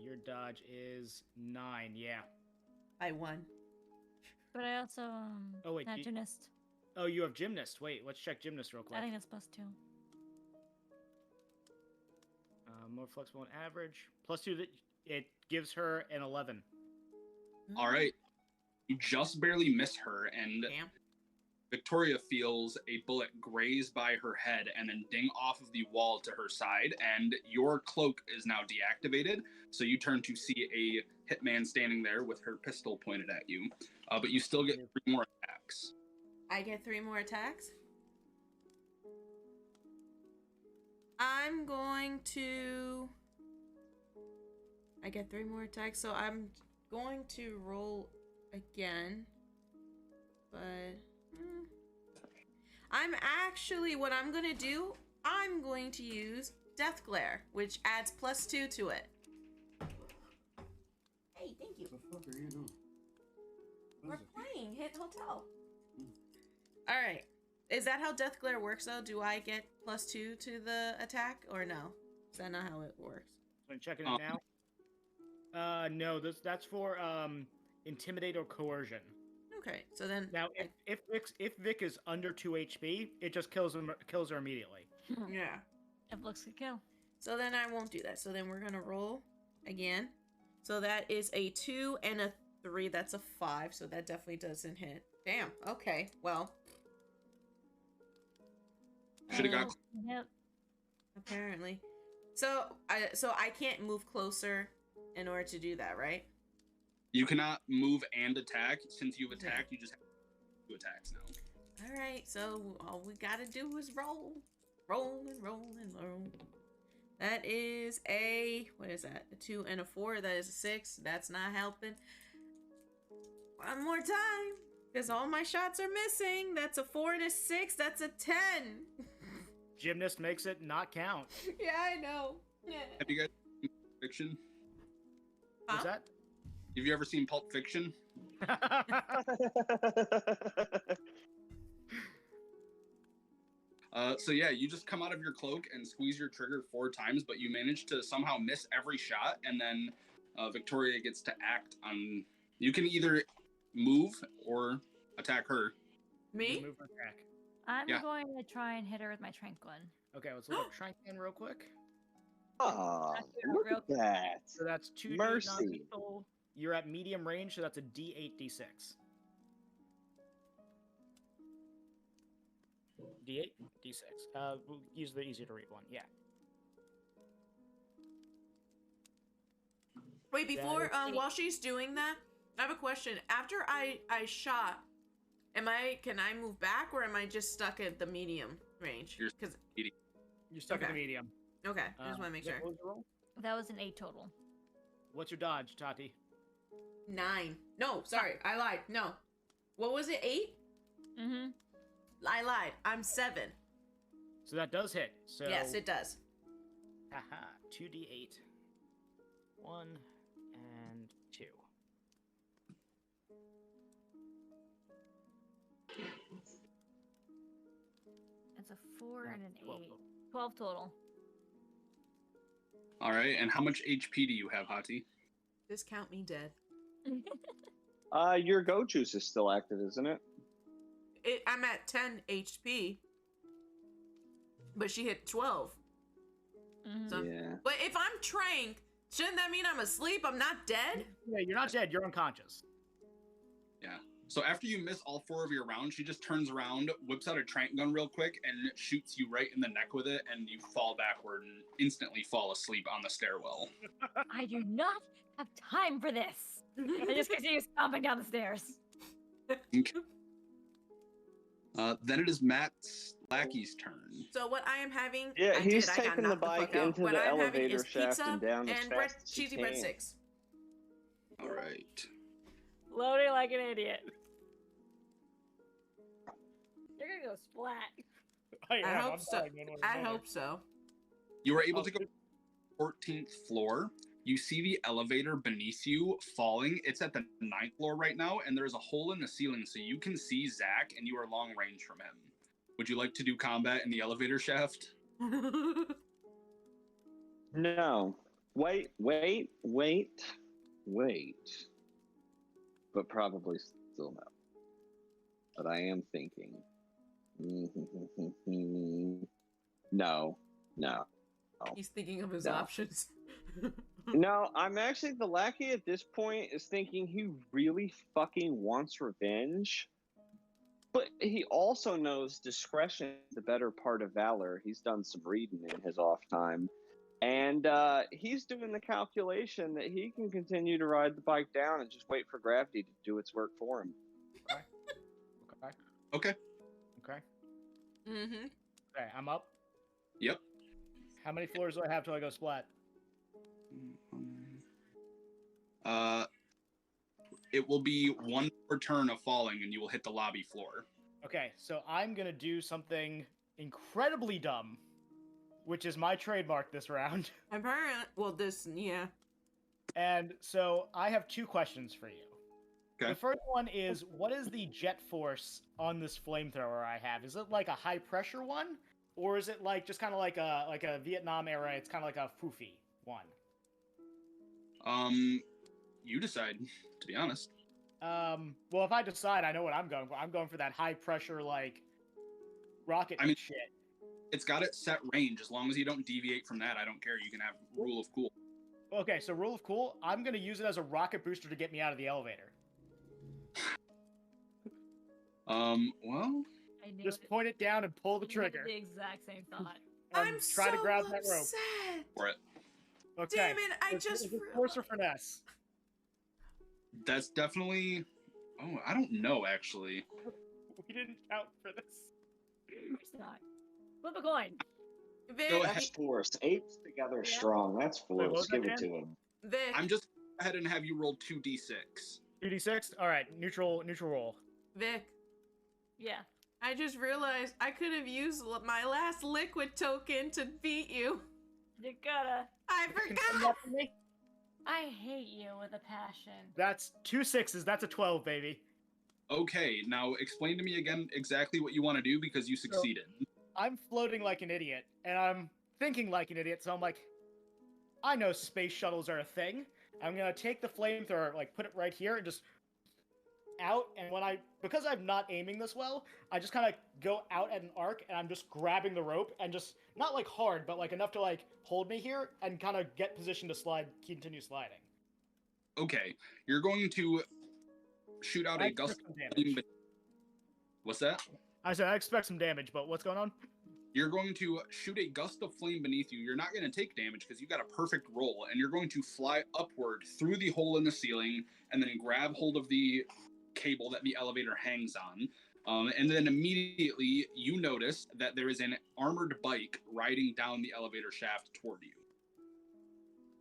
Your dodge is 9. Yeah. I won. But I also Oh, wait, not you- gymnast. Oh, you have Gymnast. Wait, let's check Gymnast real quick. I think that's +2. More flexible and average. +2. It gives her an 11. All right. You just barely miss her, and Damn. Victoria feels a bullet graze by her head and then ding off of the wall to her side, and your cloak is now deactivated. So you turn to see a hitman standing there with her pistol pointed at you. But you still get 3 more attacks. I get 3 more attacks. I'm going to... I get 3 more attacks, so I'm going to roll again. But... I'm actually... What I'm going to do, I'm going to use Death Glare, which adds +2 to it. Hey, thank you. What the fuck are you doing? We're playing Hit Hotel. Alright. Is that how Death Glare works, though? Do I get +2 to the attack, or no? Is that not how it works? I'm checking it now. No, that's for intimidate or coercion. Okay, so then... Now, if Vic is under 2 HP, it just kills her immediately. Yeah. If looks could kill. So then I won't do that. So then we're gonna roll again. So that is a 2 and a 3. That's a 5. So that definitely doesn't hit. Damn. Okay. Well. Should have got. Yep. Apparently. So I can't move closer in order to do that, right? You cannot move and attack. Since you've attacked, you just have 2 attacks now. All right. So all we gotta do is roll, roll and roll and roll. That is a, what is that? A 2 and a 4. That is a 6. That's not helping. One more time, because all my shots are missing. That's a 4 and a 6. That's a 10. Gymnast makes it not count. Yeah, I know. Yeah. Have you guys seen Pulp Fiction? Huh? What's that? Have you ever seen Pulp Fiction? So yeah, you just come out of your cloak and squeeze your trigger 4 times, but you manage to somehow miss every shot, and then Victoria gets to act on... You can either move or attack her. Me? Move or attack. I'm Yeah. going to try and hit her with my trank gun. Okay, let's look up Trank real quick. Oh, Actually, look real at that. So that's 2d Mercy. non-lethal. You're at medium range, so that's a d8, d6. D8, d6. We'll use the easier to read one. Yeah. Wait, before, That is- while she's doing that, I have a question. After I shot, can I move back, or am I just stuck at the medium range? You're- Because, You're stuck at Okay. the medium. okay, I just want to make sure. What was your roll? That was an 8 total. What's your dodge, Tati? 9. No, sorry, I lied. No. What was it, 8? Mm-hmm. I lied. I'm 7. So that does hit. So Yes, it does. Haha, 2d8. 1 and 2. It's a 4 and an 12 8. total. 12 total. All right, and how much HP do you have, Hati? Just count me dead. Your go juice is still active, isn't it? I'm at 10 HP. But she hit 12. Mhm. So, Yeah. but if I'm tranked, shouldn't that mean I'm asleep? I'm not dead? Yeah, you're not dead. You're unconscious. Yeah. So after you miss all 4 of your rounds, she just turns around, whips out a trank gun real quick, and shoots you right in the neck with it, and you fall backward and instantly fall asleep on the stairwell. I do not have time for this. I just continue stomping down the stairs. Then it is Matt Lackey's turn. So what I am having, Yeah, he's I got taking the knocked bike fuck out. into What the I'm having elevator is shaft pizza and down as bread, fast as he cheesy can. breadsticks. All right. Loading like an idiot. You're gonna go splat. I hope so. I hope so. You are able to go to the 14th floor. You see the elevator beneath you falling. It's at the 9th floor right now, and there's a hole in the ceiling, so you can see Zach, and you are long range from him. Would you like to do combat in the elevator shaft? No. Wait. But probably still no. But I am thinking. No. He's thinking of his No. options. No, I'm actually, the lackey at this point is thinking he really fucking wants revenge. But he also knows discretion is the better part of valor. He's done some reading in his off time. And he's doing the calculation that he can continue to ride the bike down and just wait for gravity to do its work for him. Okay. Okay. Mm-hmm. Okay, I'm up. Yep. How many floors do I have till I go splat? It will be one per turn of falling, and you will hit the lobby floor. Okay, so I'm gonna do something incredibly dumb, which is my trademark this round. Apparently, well, yeah. And so I have 2 questions for you. Okay. The first one is, what is the jet force on this flamethrower I have? Is it like a high pressure one, or is it like just kind of like a Vietnam era? It's kind of like a foofy one. You decide. To be honest. Well, if I decide, I know what I'm going for. I'm going for that high pressure like rocket shit. It's got its set range. As long as you don't deviate from that, I don't care. You can have rule of cool. Okay, so rule of cool. I'm gonna use it as a rocket booster to get me out of the elevator. Well, Just point it down and pull the trigger. The exact same thought. I'm try to so grab that rope. upset. for it. Okay. Damn it! I Is just it force or finesse. That's definitely. Oh, I don't know actually. We didn't count for this. It's not. Flip a coin. Vic, Go ahead. That's force. 8's together Yeah. strong. That's Wait, what force. was that Give it again? to him. Vic. I'm just go ahead and have you roll 2d6. 2d6. All right, neutral roll. Vic. Yeah. I just realized I could have used my last liquid token to beat you. You gotta. I Confirm forgot. that for me? I hate you with a passion. That's 2 6s. That's a 12, baby. Okay, now explain to me again exactly what you want to do because you succeeded. I'm floating like an idiot, and I'm thinking like an idiot, so I'm like, I know space shuttles are a thing. I'm gonna take the flamethrower, like put it right here, and just out. And because I'm not aiming this well, I just kind of go out at an arc, and I'm just grabbing the rope and just not like hard, but like enough to like hold me here and kind of get position to continue sliding. Okay, you're going to shoot out I a gust expect some of damage. flame. What's that? I said I expect some damage, but what's going on? You're going to shoot a gust of flame beneath you. You're not going to take damage because you got a perfect roll, and you're going to fly upward through the hole in the ceiling and then grab hold of the cable that the elevator hangs on. And then immediately you notice that there is an armored bike riding down the elevator shaft toward you.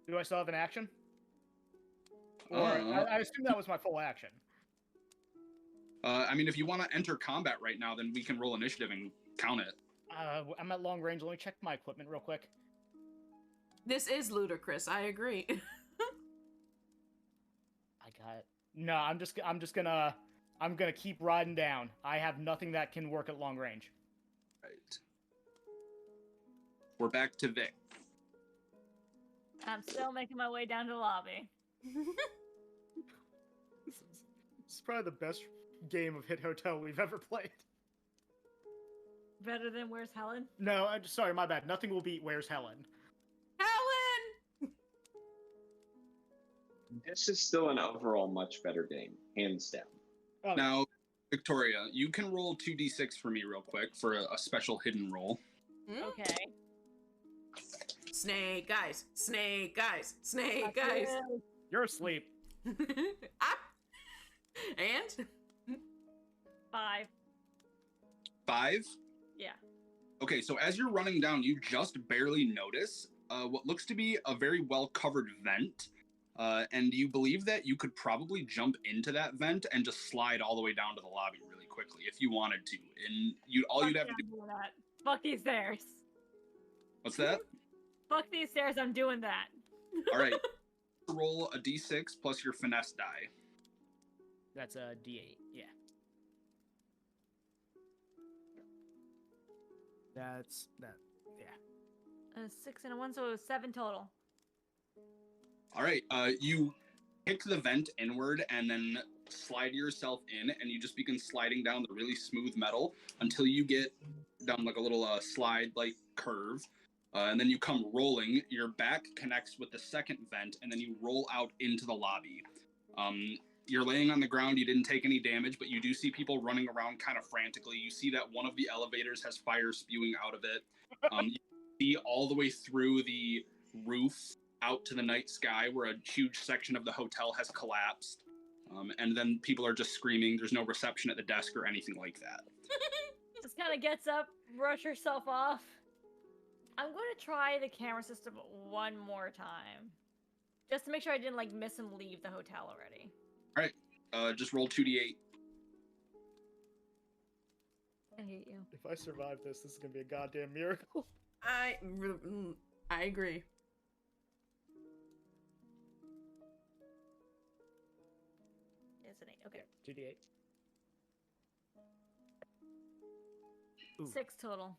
Do I still have an action? Or I assume that was my full action. I mean, if you want to enter combat right now, then we can roll initiative and count it. I'm at long range. Let me check my equipment real quick. This is ludicrous. I agree. I got it. No, I'm gonna keep riding down. I have nothing that can work at long range. Right. We're back to Vic. I'm still making my way down to the lobby. This is probably the best game of Hit Hotel we've ever played. Better than Where's Helen? No, sorry, my bad. Nothing will beat Where's Helen. Helen! This is still an overall much better game, hands down. Oh, Now, Victoria, you can roll 2d6 for me real quick for a special hidden roll. Okay. Snake guys. Snake guys. Snake guys. you're asleep. Ah. And? 5. 5? Yeah. Okay, so as you're running down, you just barely notice what looks to be a very well-covered vent. And you believe that you could probably jump into that vent and just slide all the way down to the lobby really quickly if you wanted to. And you'd have to do. That. Fuck these stairs. What's that? Fuck these stairs, I'm doing that. All right. Roll a d6 plus your finesse die. That's a D8. Yeah. That's that. Yeah. A 6 and a 1, so 7 total. All right. You kick the vent inward and then slide yourself in, and you just begin sliding down the really smooth metal until you get down like a little slide like curve. And then you come rolling. Your back connects with the second vent, and then you roll out into the lobby. You're laying on the ground. You didn't take any damage, but you do see people running around kind of frantically. You see that one of the elevators has fire spewing out of it. You see all the way through the roof out to the night sky where a huge section of the hotel has collapsed. And then people are just screaming. There's no reception at the desk or anything like that. Just kind of gets up, brush herself off. I'm going to try the camera system one more time. Just to make sure I didn't, like, miss him leave the hotel already. Alright, just roll 2d8. I hate you. If I survive this, this is gonna be a goddamn miracle. I agree. It's an 8. Okay. 2d8. 6 total.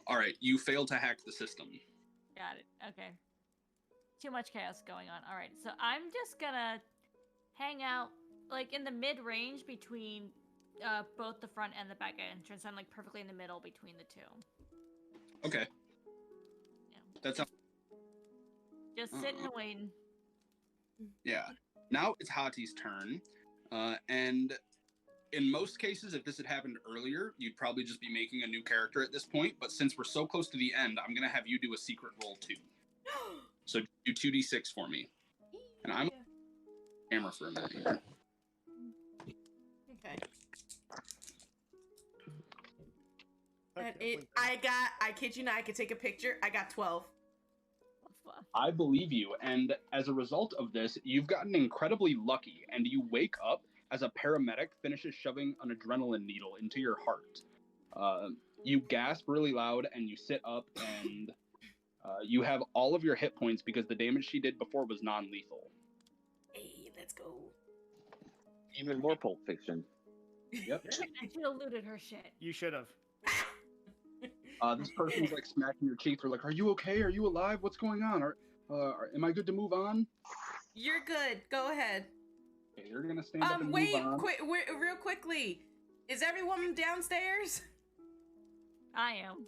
Alright, you fail to hack the system. Got it. Okay. Too much chaos going on. Alright, so I'm just gonna hang out, like, in the mid-range between both the front and the back entrance. I'm, like, perfectly in the middle between the two. Okay. Yeah. That sounds... Just sitting and waiting. Yeah. Now it's Hati's turn. And in most cases, if this had happened earlier, you'd probably just be making a new character at this point. But since we're so close to the end, I'm going to have you do a secret roll too. So do 2d6 for me. And I'm camera for a minute here. Okay. I kid you not, I could take a picture. I got 12. I believe you. And as a result of this, you've gotten incredibly lucky. And you wake up as a paramedic finishes shoving an adrenaline needle into your heart. You gasp really loud and you sit up and you have all of your hit points because the damage she did before was non-lethal. Hey, let's go. Even more Pulp Fiction. Yep. I should have looted her shit. You should have. This person's like smacking your cheek. They're like, "Are you okay? Are you alive? What's going on? Am I good to move on?" You're good. Go ahead. Okay, they're gonna stand up and wait, move on. real quickly. Is everyone downstairs? I am.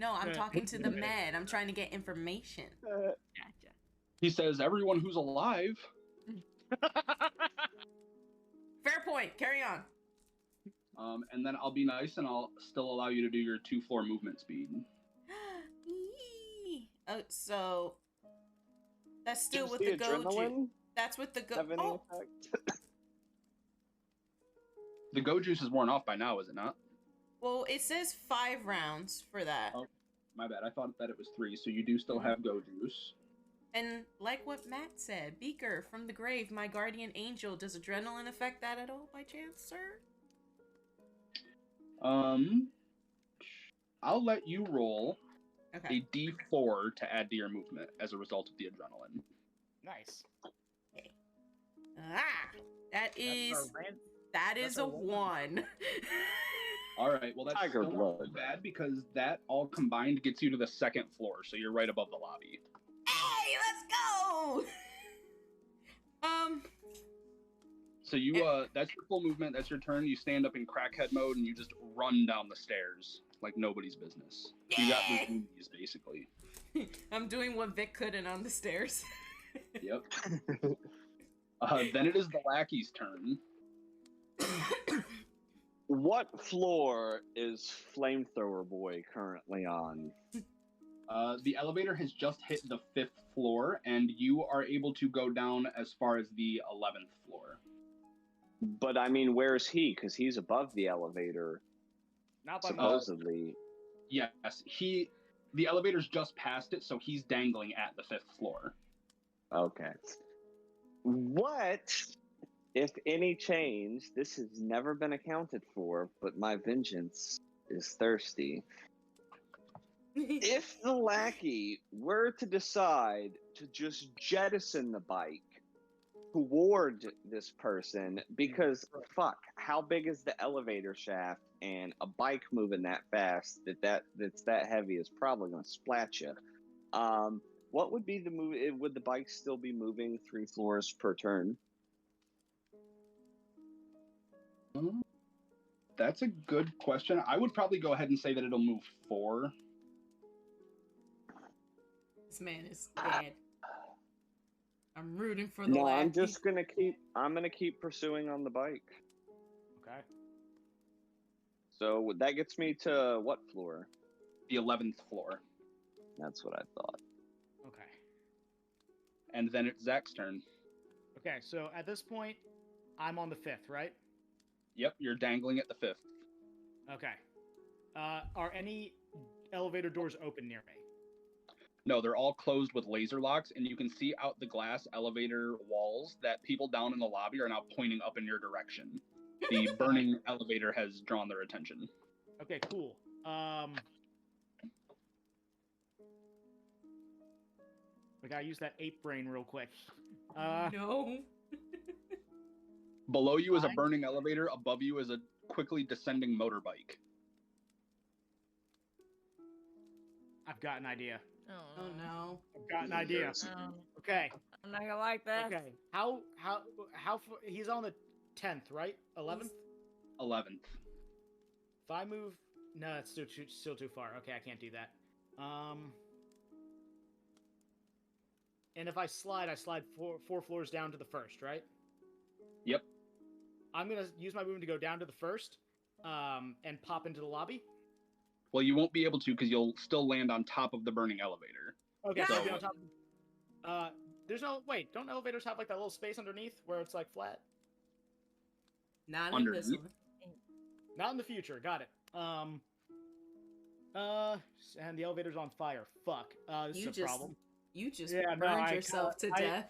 No, I'm talking to the med. I'm trying to get information. Gotcha. He says, "Everyone who's alive." Fair point. Carry on. And then I'll be nice and I'll still allow you to do your 2-floor movement speed. Oh, so that's still Does with the the goju. adrenaline That's with the go. have any Oh, effect? The go juice is worn off by now, is it not? well, it says 5 rounds for that. Oh. My bad. I thought that it was 3, so you do still have go juice. And like what Matt said, Beaker from the grave, my guardian angel. Does adrenaline affect that at all by chance, sir? I'll let you roll Okay. a d4 to add to your movement as a result of the adrenaline. Nice. Ah, that is That's a a 1. All right, well that's Tiger still not blood. too bad because that all combined gets you to the 2nd floor, so you're right above the lobby. Hey, let's go. So you that's your full movement. That's your turn. You stand up in crackhead mode and you just run down the stairs like nobody's business. You got Yeah. the movies basically. I'm doing what Vic couldn't on the stairs. Yep. Then it is the lackey's turn. What floor is Flamethrower Boy currently on? The elevator has just hit the 5th floor, and you are able to go down as far as the 11th floor. But I mean, where's he? Because he's above the elevator, Not by supposedly. Yes, the elevator's just past it, so he's dangling at the 5th floor. Okay. What, if any change, this has never been accounted for, but my vengeance is thirsty. If the lackey were to decide to just jettison the bike toward this person, because fuck, how big is the elevator shaft, and a bike moving that fast that's that heavy is probably going to splat you. What would be the move? Would the bike still be moving 3 floors per turn? That's a good question. I would probably go ahead and say that it'll move 4. This man is dead. I'm rooting for the No, I'm lackey. just gonna keep. I'm gonna keep pursuing on the bike. Okay. So that gets me to what floor? The 11th floor. That's what I thought. Okay. And then it's Zach's turn. Okay, so at this point, I'm on the 5th, right? Yep, you're dangling at the 5th. Okay. Are any elevator doors open near me? No, they're all closed with laser locks, and you can see out the glass elevator walls that people down in the lobby are now pointing up in your direction. The burning elevator has drawn their attention. Okay, cool. We gotta use that ape brain real quick. No. Below you is a Fine. burning elevator. Above you is a quickly descending motorbike. I've got an idea. Oh no. I've got an idea. Oh, Okay. I'm not gonna like that. Okay. How he's on the 10th, right? 11th? 11th. If I move, no, that's still too far. Okay, I can't do that. And if I slide four floors down to the 1st, right? Yep. I'm gonna use my movement to go down to the 1st, and pop into the lobby. Well, you won't be able to because you'll still land on top of the burning elevator. Okay, So- so I'll be on top. There's no wait. Don't elevators have like that little space underneath where it's like flat? Not in this Underneath? one. Not in the future. Got it. And the elevator's on fire. Fuck. This You is a problem. You just Yeah, no, burned I yourself to kinda-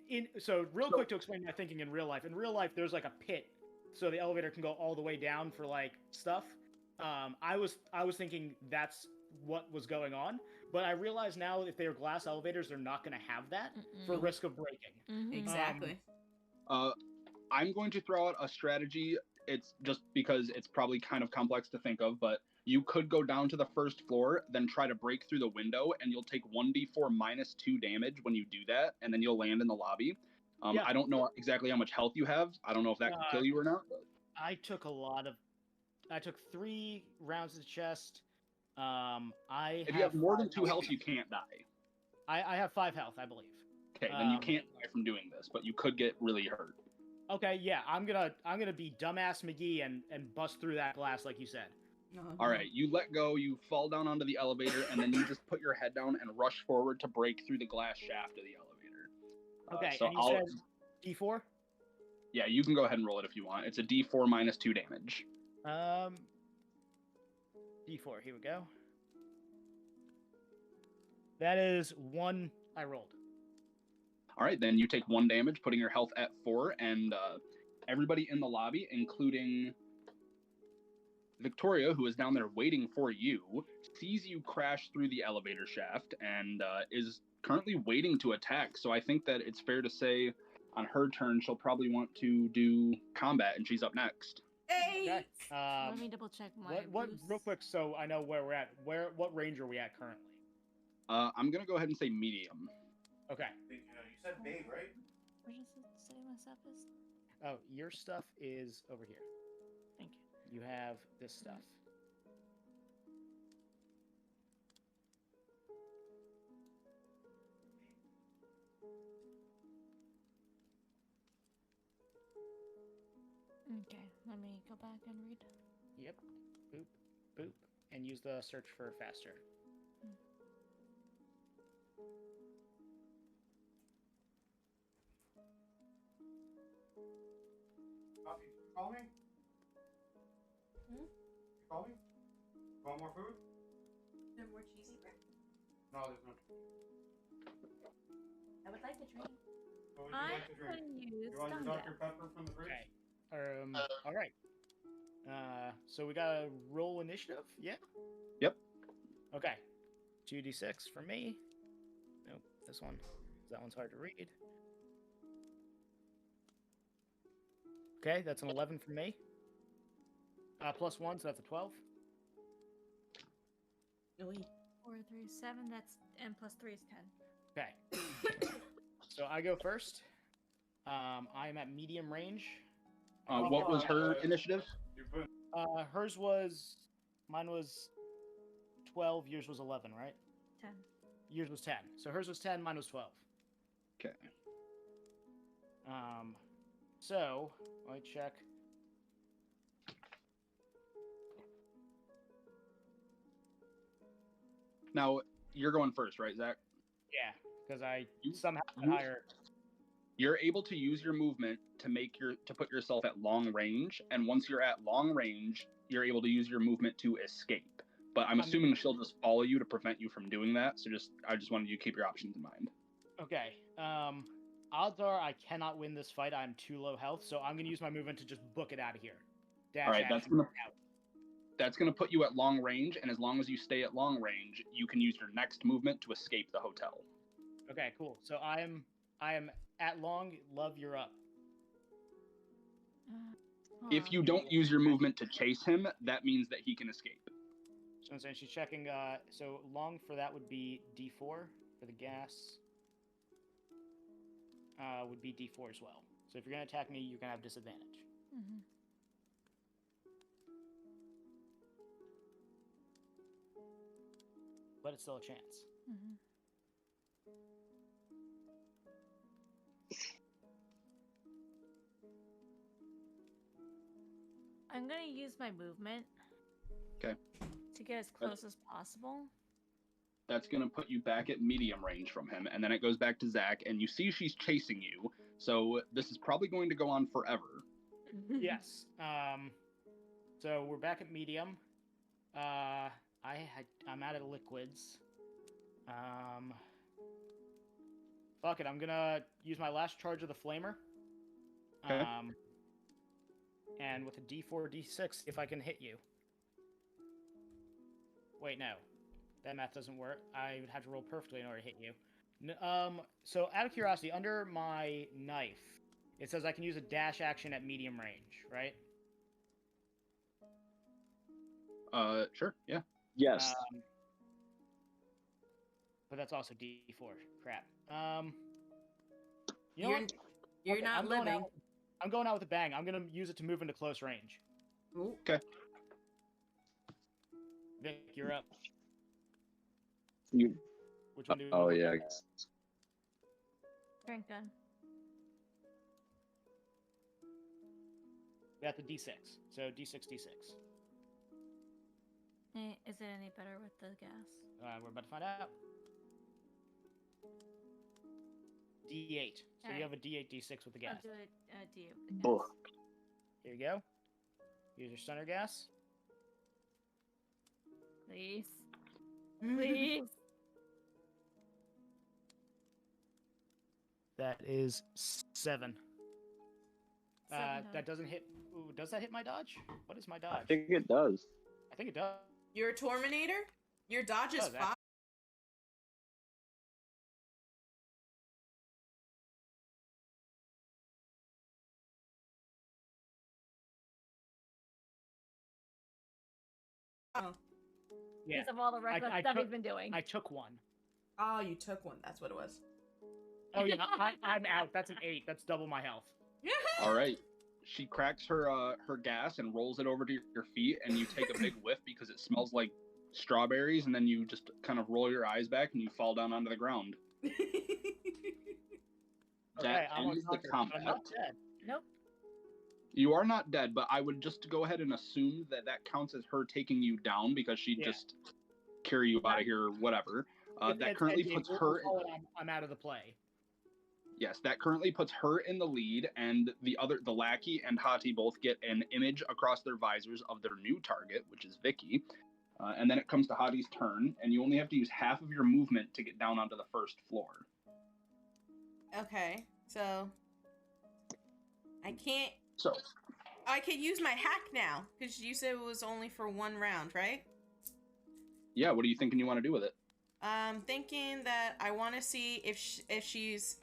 death. So real quick to explain my thinking in real life. In real life, there's like a pit, so the elevator can go all the way down for like stuff. I was thinking that's what was going on, but I realize now if they are glass elevators, they're not going to have that for risk of breaking. Exactly. I'm going to throw out a strategy. It's just because it's probably kind of complex to think of, but you could go down to the 1st floor, then try to break through the window, and you'll take 1d4 minus 2 damage when you do that, and then you'll land in the lobby. Yeah. I don't know exactly how much health you have. I don't know if that could kill you or not. But... I took 3 rounds to the chest. If you have more than 2 health, you can't die. I have 5 health, I believe. Okay, then you can't die from doing this, but you could get really hurt. Okay, yeah, I'm gonna be dumbass McGee and bust through that glass like you said. All right, you let go, you fall down onto the elevator, and then you just put your head down and rush forward to break through the glass shaft of the elevator. Okay, So and you said D4? Yeah, you can go ahead and roll it if you want. It's a D4 minus 2 damage. D4, here we go. That is 1 I rolled. All right, then you take 1 damage, putting your health at 4, and everybody in the lobby, including Victoria, who is down there waiting for you, sees you crash through the elevator shaft and is currently waiting to attack. So I think that it's fair to say on her turn, she'll probably want to do combat, and she's up next. Hey! Okay. Let me double check my What boosts. real quick, so I know where we're at. What range are we at currently? I'm going to go ahead and say medium. Okay. You said big, right? Where does it say my stuff is? Oh, your stuff is over here. Thank you. You have this stuff. Okay, let me go back and read. Yep. Boop, boop, and use the search for faster. You call me? Hmm? You call me? Want more food? No more cheesy bread? No, there's no. I would like to drink. What would you I like to drink? can use You want your Gumdrop. Dr. Pepper from the fridge? Okay. All right. So we gotta roll initiative. Yeah. Yep. Okay. 2d6 for me. Nope. This one. That one's hard to read. Okay, that's an 11 for me. Plus 1, so that's a 12. No, wait. 4, 3, 7. That's and plus 3 is 10. Okay. So I go first. I'm at medium range. What was her initiative? You put Mine was 12, yours was 11, right? 10. Yours was 10. So hers was 10, mine was 12. Okay. So let me check. Now you're going first, right, Zach? Yeah, because I You- somehow got you- higher. You're able to use your movement to put yourself at long range, and once you're at long range, you're able to use your movement to escape. But I'm assuming she'll just follow you to prevent you from doing that. So I just wanted you to keep your options in mind. Okay. Odds are I cannot win this fight. I'm too low health, so I'm gonna use my movement to just book it out of here. Dash All right, that's action gonna out. that's gonna put you at long range, and as long as you stay at long range, you can use your next movement to escape the hotel. Okay, cool. So I am at long. Love, you're up. Hold If on. you don't use your movement to chase him, that means that he can escape. So I'm saying she's checking. So long for that would be D4 for the gas. Would be D4 as well. So if you're gonna attack me, you're gonna have disadvantage. Mhm. But it's still a chance. Mhm. I'm gonna use my movement. 'Kay. To get as close as possible. That's going to put you back at medium range from him, and then it goes back to Zach, and you see she's chasing you, so this is probably going to go on forever. Yes. So we're back at medium. I'm out of liquids. Fuck it. I'm gonna use my last charge of the flamer. Okay. And with a D4, D6, if I can hit you. Wait, no. That math doesn't work. I would have to roll perfectly in order to hit you. So out of curiosity, under my knife, it says I can use a dash action at medium range, right? Sure, yeah. Yes. But that's also D4. Crap. You know You're, what? you're Okay, not living. I'm going out with a bang. I'm gonna use it to move into close range. Ooh. Vic, you're up. You. Which one do you Oh want? yeah. Drink gun. We got the D6. So D6, D6. Is it any better with the gas? We're about to find out. D8. So you Alright. have a D8, D6 with the gas. I'll do it. Do you? with the gas. Buh. Here you go. Use your stunner gas. Please. Please. That is 7. Seven That doesn't hit. Ooh, does that hit my dodge? What is my dodge? I think it does. I think it does. You're a Torminator? Your dodge is Oh, that- 5. Oh. Yeah. Because of all the reckless I stuff took- he's been doing. I took 1. Oh, you took one. That's what it was. Oh yeah, I'm out. That's an 8. That's double my health. All right. She cracks her gas and rolls it over to your feet, and you take a big whiff because it smells like strawberries, and then you just kind of roll your eyes back and you fall down onto the ground. That I'm ends the unconscious, but combat. I'm not dead. Nope. You are not dead, but I would just go ahead and assume that that counts as her taking you down because she Yeah. just carry you out of here or whatever. That It's currently endgame. puts We'll her. call it I'm out of the play. Yes, that currently puts her in the lead, and the lackey and Hati both get an image across their visors of their new target, which is Vicky. And then it comes to Hati's turn, and you only have to use half of your movement to get down onto the first floor. Okay, so I can't. So, I can use my hack now because you said it was only for 1 round, right? yeah, what are you thinking you want to do with it? I'm thinking that I want to see if she's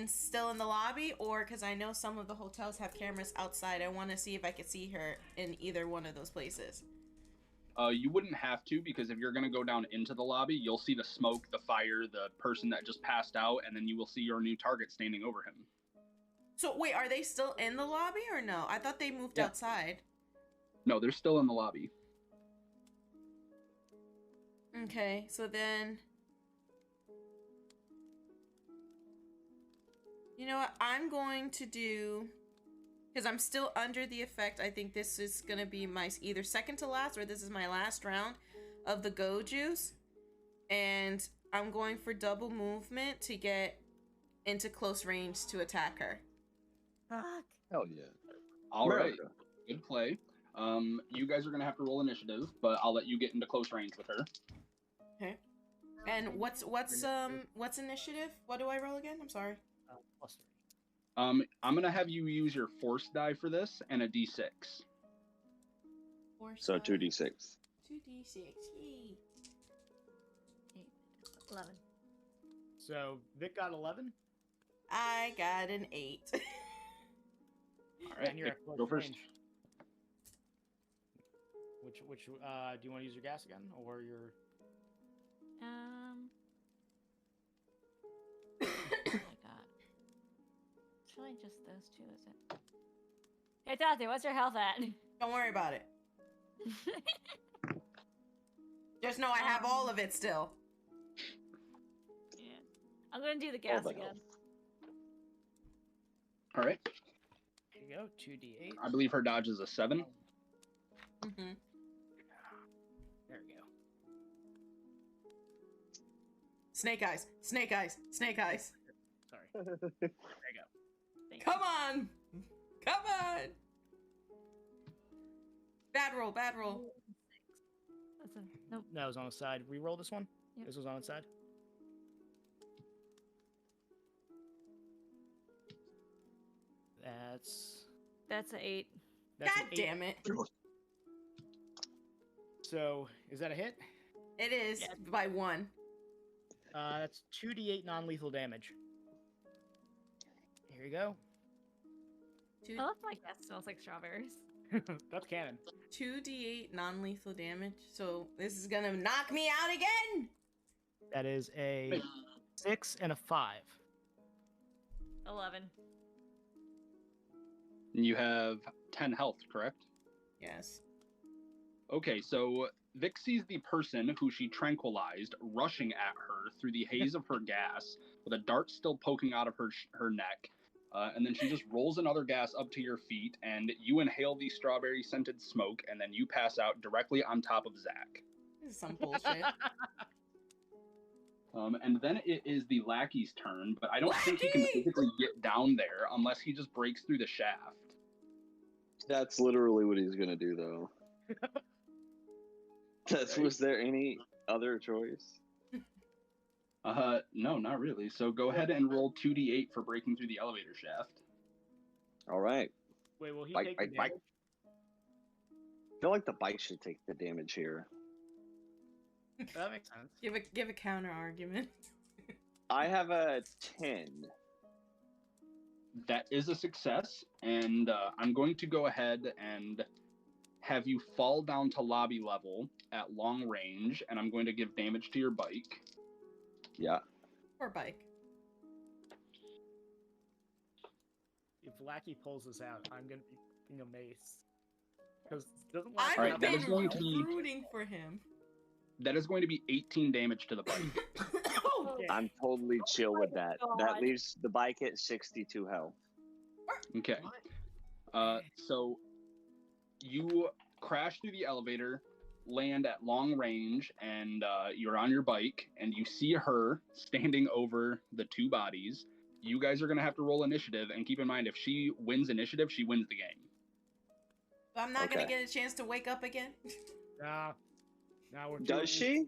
still in the lobby, or because I know some of the hotels have cameras outside. I want to see if I could see her in either one of those places. You wouldn't have to, because if you're going to go down into the lobby, you'll see the smoke, the fire, the person that just passed out, and then you will see your new target standing over him. So wait, are they still in the lobby or no? I thought they moved Yeah. outside. No, they're still in the lobby. Okay, so then You know what? I'm going to do, because I'm still under the effect. I think this is gonna be my either second to last or this is my last round of the go juice, and I'm going for double movement to get into close range to attack her. Fuck. Hell yeah. All right, America. good play. You guys are gonna have to roll initiative, but I'll let you get into close range with her. Okay. And what's initiative? What do I roll again? I'm sorry. +3. I'm gonna have you use your force die for this and a d6. So 2d6. 2d6. Yay. 11. So Vic got 11. I got an 8. All right, And you're at close go first. range. Which do you want to use your gas again, or your? Oh my god. It's really just those two, is it? Hey Tati, what's your health at? Don't worry about it. Just know I have all of it still. Yeah. I'm gonna do the gas the again. All right. There you go. 2d8. I believe her dodge is a 7. Mm-hmm. There we go. Snake eyes. Snake eyes. Snake eyes. Sorry. There you go. Thank Come on. Come on. Bad roll. Bad roll. you. That's a nope. That was on the side. Reroll this one. Yep. This was on its side. That's an 8. That's God an 8. damn it. So is that a hit? It is Yeah. by 1. That's 2d8 non-lethal damage. Here you go. Two, I love my gas smells like strawberries. That's canon. 2d8 non-lethal damage. So this is gonna knock me out again. That is a 6 and a 5. 11. You have 10 health, correct? Yes. Okay, so Vic sees the person who she tranquilized rushing at her through the haze of her gas, with a dart still poking out of her neck. And then she just rolls another gas up to your feet, and you inhale the strawberry-scented smoke, and then you pass out directly on top of Zach. This is some bullshit. And then it is the lackey's turn, but I don't think he can Lackey! physically get down there unless he just breaks through the shaft. That's literally what he's gonna do, though. Was there any other choice? No, not really. So go ahead and roll 2d8 for breaking through the elevator shaft. All right. Wait, will he Bike, take bike, the bike. damage? I feel like the bike should take the damage here. That makes sense. Give a counter argument. I have a 10. That is a success, and I'm going to go ahead and have you fall down to lobby level at long range, and I'm going to give damage to your bike. Yeah. Or bike. If Lackey pulls this out, I'm gonna be fucking amazed. Because doesn't I've Alright, that is been going to be- rooting for him. That is going to be 18 damage to the bike. Oh, I'm totally chill with that. God. That leaves the bike at 62 health. Okay. So you crash through the elevator, land at long range, and you're on your bike, and you see her standing over the two bodies. You guys are going to have to roll initiative, and keep in mind, if she wins initiative, she wins the game. I'm not gonna Okay. get a chance to wake up again. Nah. Now we're Does she?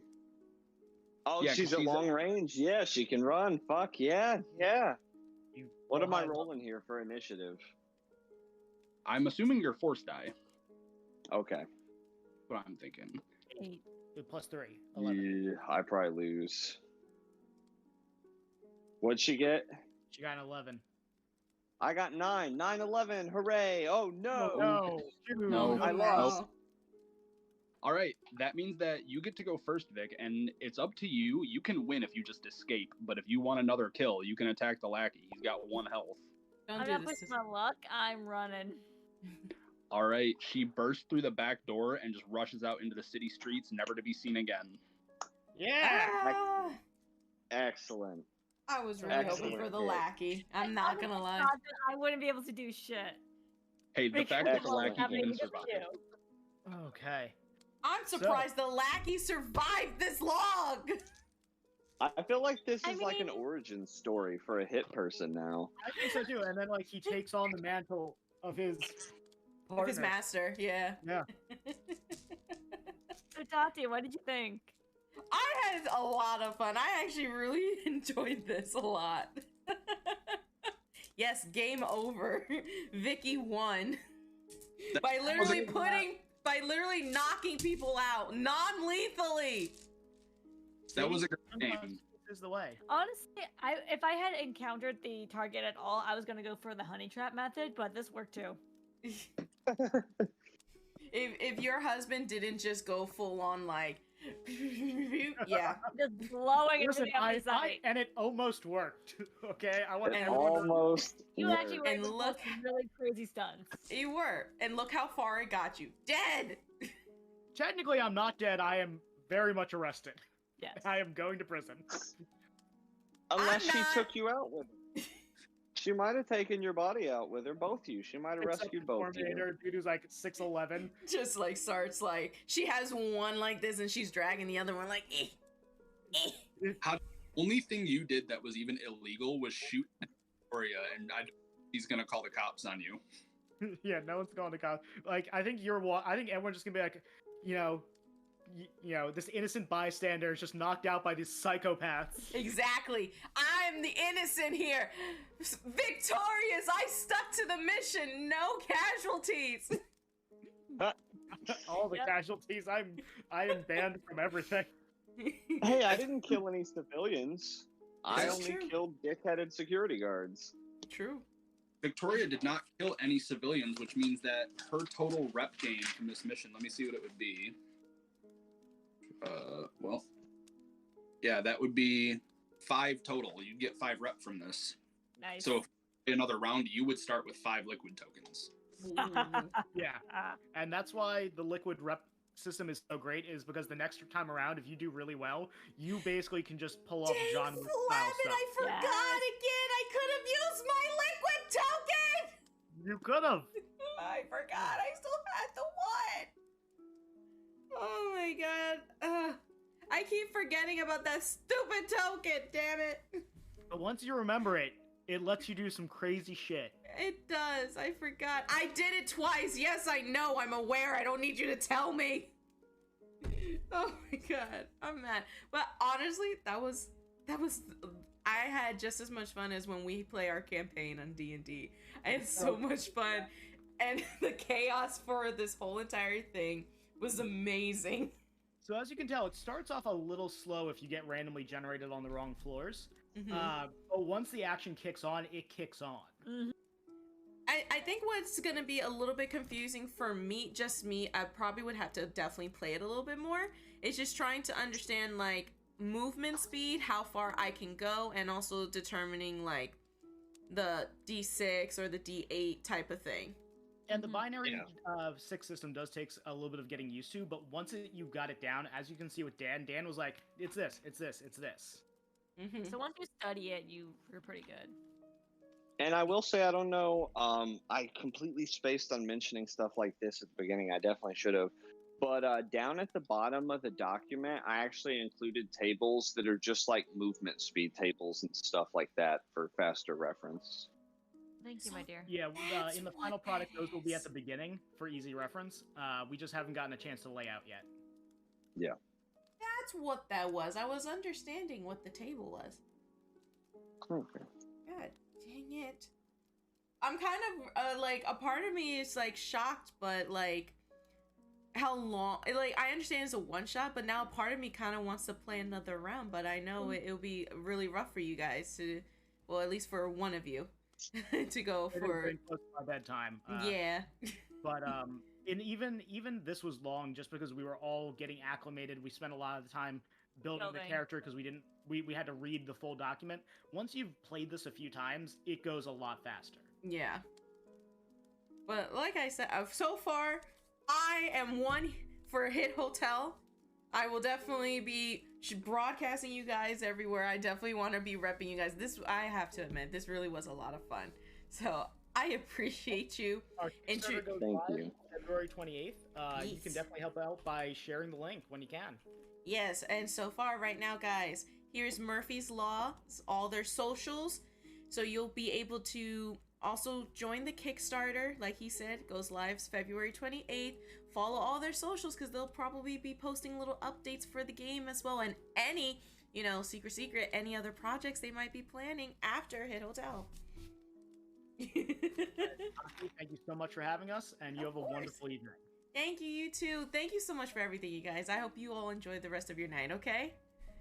Oh, Yeah, she's 'cause at she's long range. Yeah, she can run. Fuck yeah, yeah. You What am I high- rolling here for initiative? I'm assuming your force die. Okay. That's what I'm thinking. 8. With +3. 11. Yeah, I probably lose. What'd she get? She got an 11. I got 9. 9, 11. Hooray. Oh, no. No. No. I lost. No. All right, that means that you get to go first, Vic, and it's up to you. You can win if you just escape, but if you want another kill, you can attack the lackey. He's got 1 health. Don't I'm do not this. pushing my luck. I'm running. All right, she bursts through the back door and just rushes out into the city streets, never to be seen again. Yeah. Ah! Excellent. I was really hoping Excellent for the pick. lackey. I'm not gonna lie. Thought that I wouldn't be able to do shit. Hey, the fact that the Excellent. lackey Having even to survived. do. Okay. I'm surprised the lackey survived this long. I feel like this I is like an mean- origin story for a hit person now. I think so too. And then like he takes on the mantle of his Of partner. his master, yeah. Yeah. So Tati, what did you think? I had a lot of fun. I actually really enjoyed this a lot. Yes, game over. Vicky won. By literally knocking people out non-lethally. That was a good Sometimes game. this is the way. Honestly, if I had encountered the target at all, I was gonna go for the honey trap method, but this worked too. If your husband didn't just go full on like yeah. Just blowing Listen, everything up his sight. and it almost worked. Okay, I want It everyone to almost You actually worked. were And able to look- pull some really crazy stunts. You were. And look how far it got you. Dead! Technically, I'm not dead. I am very much arrested. Yes. I am going to prison. Unless I'm she not- took you out with her. She might have taken your body out with her, both of you. She might have Except rescued the both of you. Terminator dude who's like 6'11". Just like starts like she has one like this and she's dragging the other one like Only thing you did that was even illegal was shoot at Victoria, and he's gonna call the cops on you. Yeah, no one's going to cop. Like, I think I think everyone's just gonna be like, you know, this innocent bystander is just knocked out by these psychopaths. Exactly. I'm the innocent here. Victorious. I stuck to the mission. No casualties. All the Yep. casualties. I am banned from everything. Hey, I didn't kill any civilians. I That's only true. killed dick-headed security guards. True. Victoria did not kill any civilians, which means that her total rep gain from this mission, let me see what it would be. Well, yeah, that would be 5 total. You'd get 5 rep from this. Nice. So if another round, you would start with 5 liquid tokens. Ooh. Yeah, and that's why the liquid rep system is so great. Is because the next time around, if you do really well, you basically can just pull off Dang, John Wick style Flavin, stuff. I forgot again. I could have used my liquid token. You could have. I forgot. I still had the one. Oh my god. I keep forgetting about that stupid token. Damn it. But once you remember it, it lets you do some crazy shit. It does. I forgot. I did it twice. Yes, I know. I'm aware. I don't need you to tell me. Oh my god. I'm mad. But honestly, that was I had just as much fun as when we play our campaign on D&D. I had so much fun. And the chaos for this whole entire thing was amazing. So as you can tell, it starts off a little slow if you get randomly generated on the wrong floors. Mhm. But once the action kicks on, it kicks on. Mhm. I think what's gonna be a little bit confusing for me, just me, I probably would have to definitely play it a little bit more. It's just trying to understand like movement speed, how far I can go, and also determining like the D6 or the D8 type of thing. And the Mhm. binary 6 system does take a little bit of getting used to, but once you got it down, as you can see with Dan was like, it's this, it's this, it's this. Mm-hmm. So once you study it, you're pretty good. And I will say, I don't know, I completely spaced on mentioning stuff like this at the beginning. I definitely should have. But down at the bottom of the document, I actually included tables that are just like movement speed tables and stuff like that for faster reference. Thank you, my dear. Yeah, That's in the what final product, that those will be at is. the beginning for easy reference. We just haven't gotten a chance to lay out yet. That's what that was. I was understanding what the table was. Okay. God dang it. I'm kind of like a part of me is like shocked, but like how long, like I understand it's a one shot, but now a part of me kind of wants to play another round, but I know it'll be really rough for you guys to, well, at least for one of you to go It is for, getting close to my bedtime. yeah. But and even this was long just because we were all getting acclimated. We spent a lot of the time building the Building. character because we had to read the full document. Once you've played this a few times, it goes a lot faster. Yeah. But like I said, so far, I am one for Hit Hotel. I will definitely be broadcasting you guys everywhere. I definitely want to be repping you guys. This, I have to admit, this really was a lot of fun. So I appreciate you. Our Intro- Kickstarter goes Thank live you. February 28th. You Yes. can definitely help out by sharing the link when you can. Yes, and so far right now, guys, here's Murphy's Law, all their socials. So you'll be able to also join the Kickstarter. Like he said, it goes live February 28th. Follow all their socials because they'll probably be posting little updates for the game as well. And any, secret, any other projects they might be planning after Hit Hotel. Thank you so much for having us, and you Of have a course. wonderful evening. Thank you, you too. Thank you so much for everything, you guys. I hope you all enjoy the rest of your night, okay?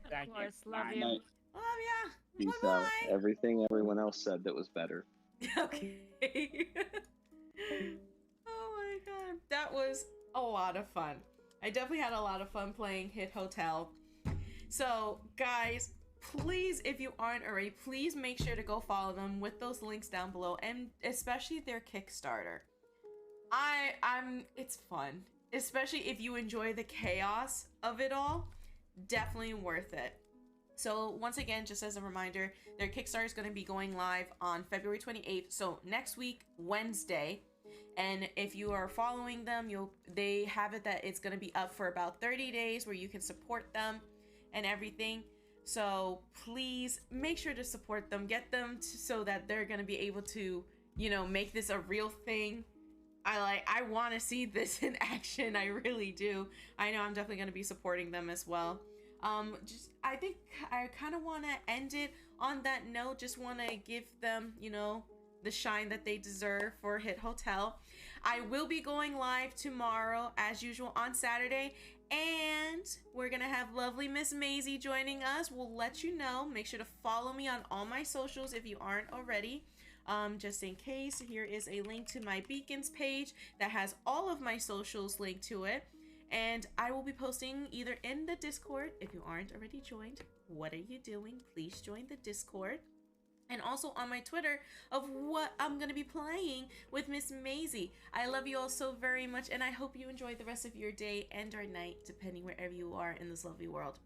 Thank Of you. course, love Night. you. Night. Love ya. Peace Bye-bye. out. Everything everyone else said that was better. Okay. Oh my god. That was a lot of fun. I definitely had a lot of fun playing Hit Hotel. So, guys, please, if you aren't already, please make sure to go follow them with those links down below, and especially their Kickstarter. It's fun. Especially if you enjoy the chaos of it all. Definitely worth it. So once again, just as a reminder, their Kickstarter is going to be going live on February 28th. So next week, Wednesday. And if you are following them, they have it that it's going to be up for about 30 days where you can support them and everything. So please make sure to support them. Get them so that they're going to be able to, make this a real thing. I want to see this in action. I really do. I know I'm definitely going to be supporting them as well. I think I kind of want to end it on that note. Just want to give them, the shine that they deserve for Hit Hotel. I will be going live tomorrow, as usual, on Saturday. And we're going to have lovely Miss Maisie joining us. We'll let you know. Make sure to follow me on all my socials if you aren't already. Just in case, here is a link to my Beacons page that has all of my socials linked to it. And I will be posting either in the Discord, if you aren't already joined. What are you doing? Please join the Discord. And also on my Twitter of what I'm going to be playing with Miss Maisie. I love you all so very much, and I hope you enjoy the rest of your day and or night, depending wherever you are in this lovely world.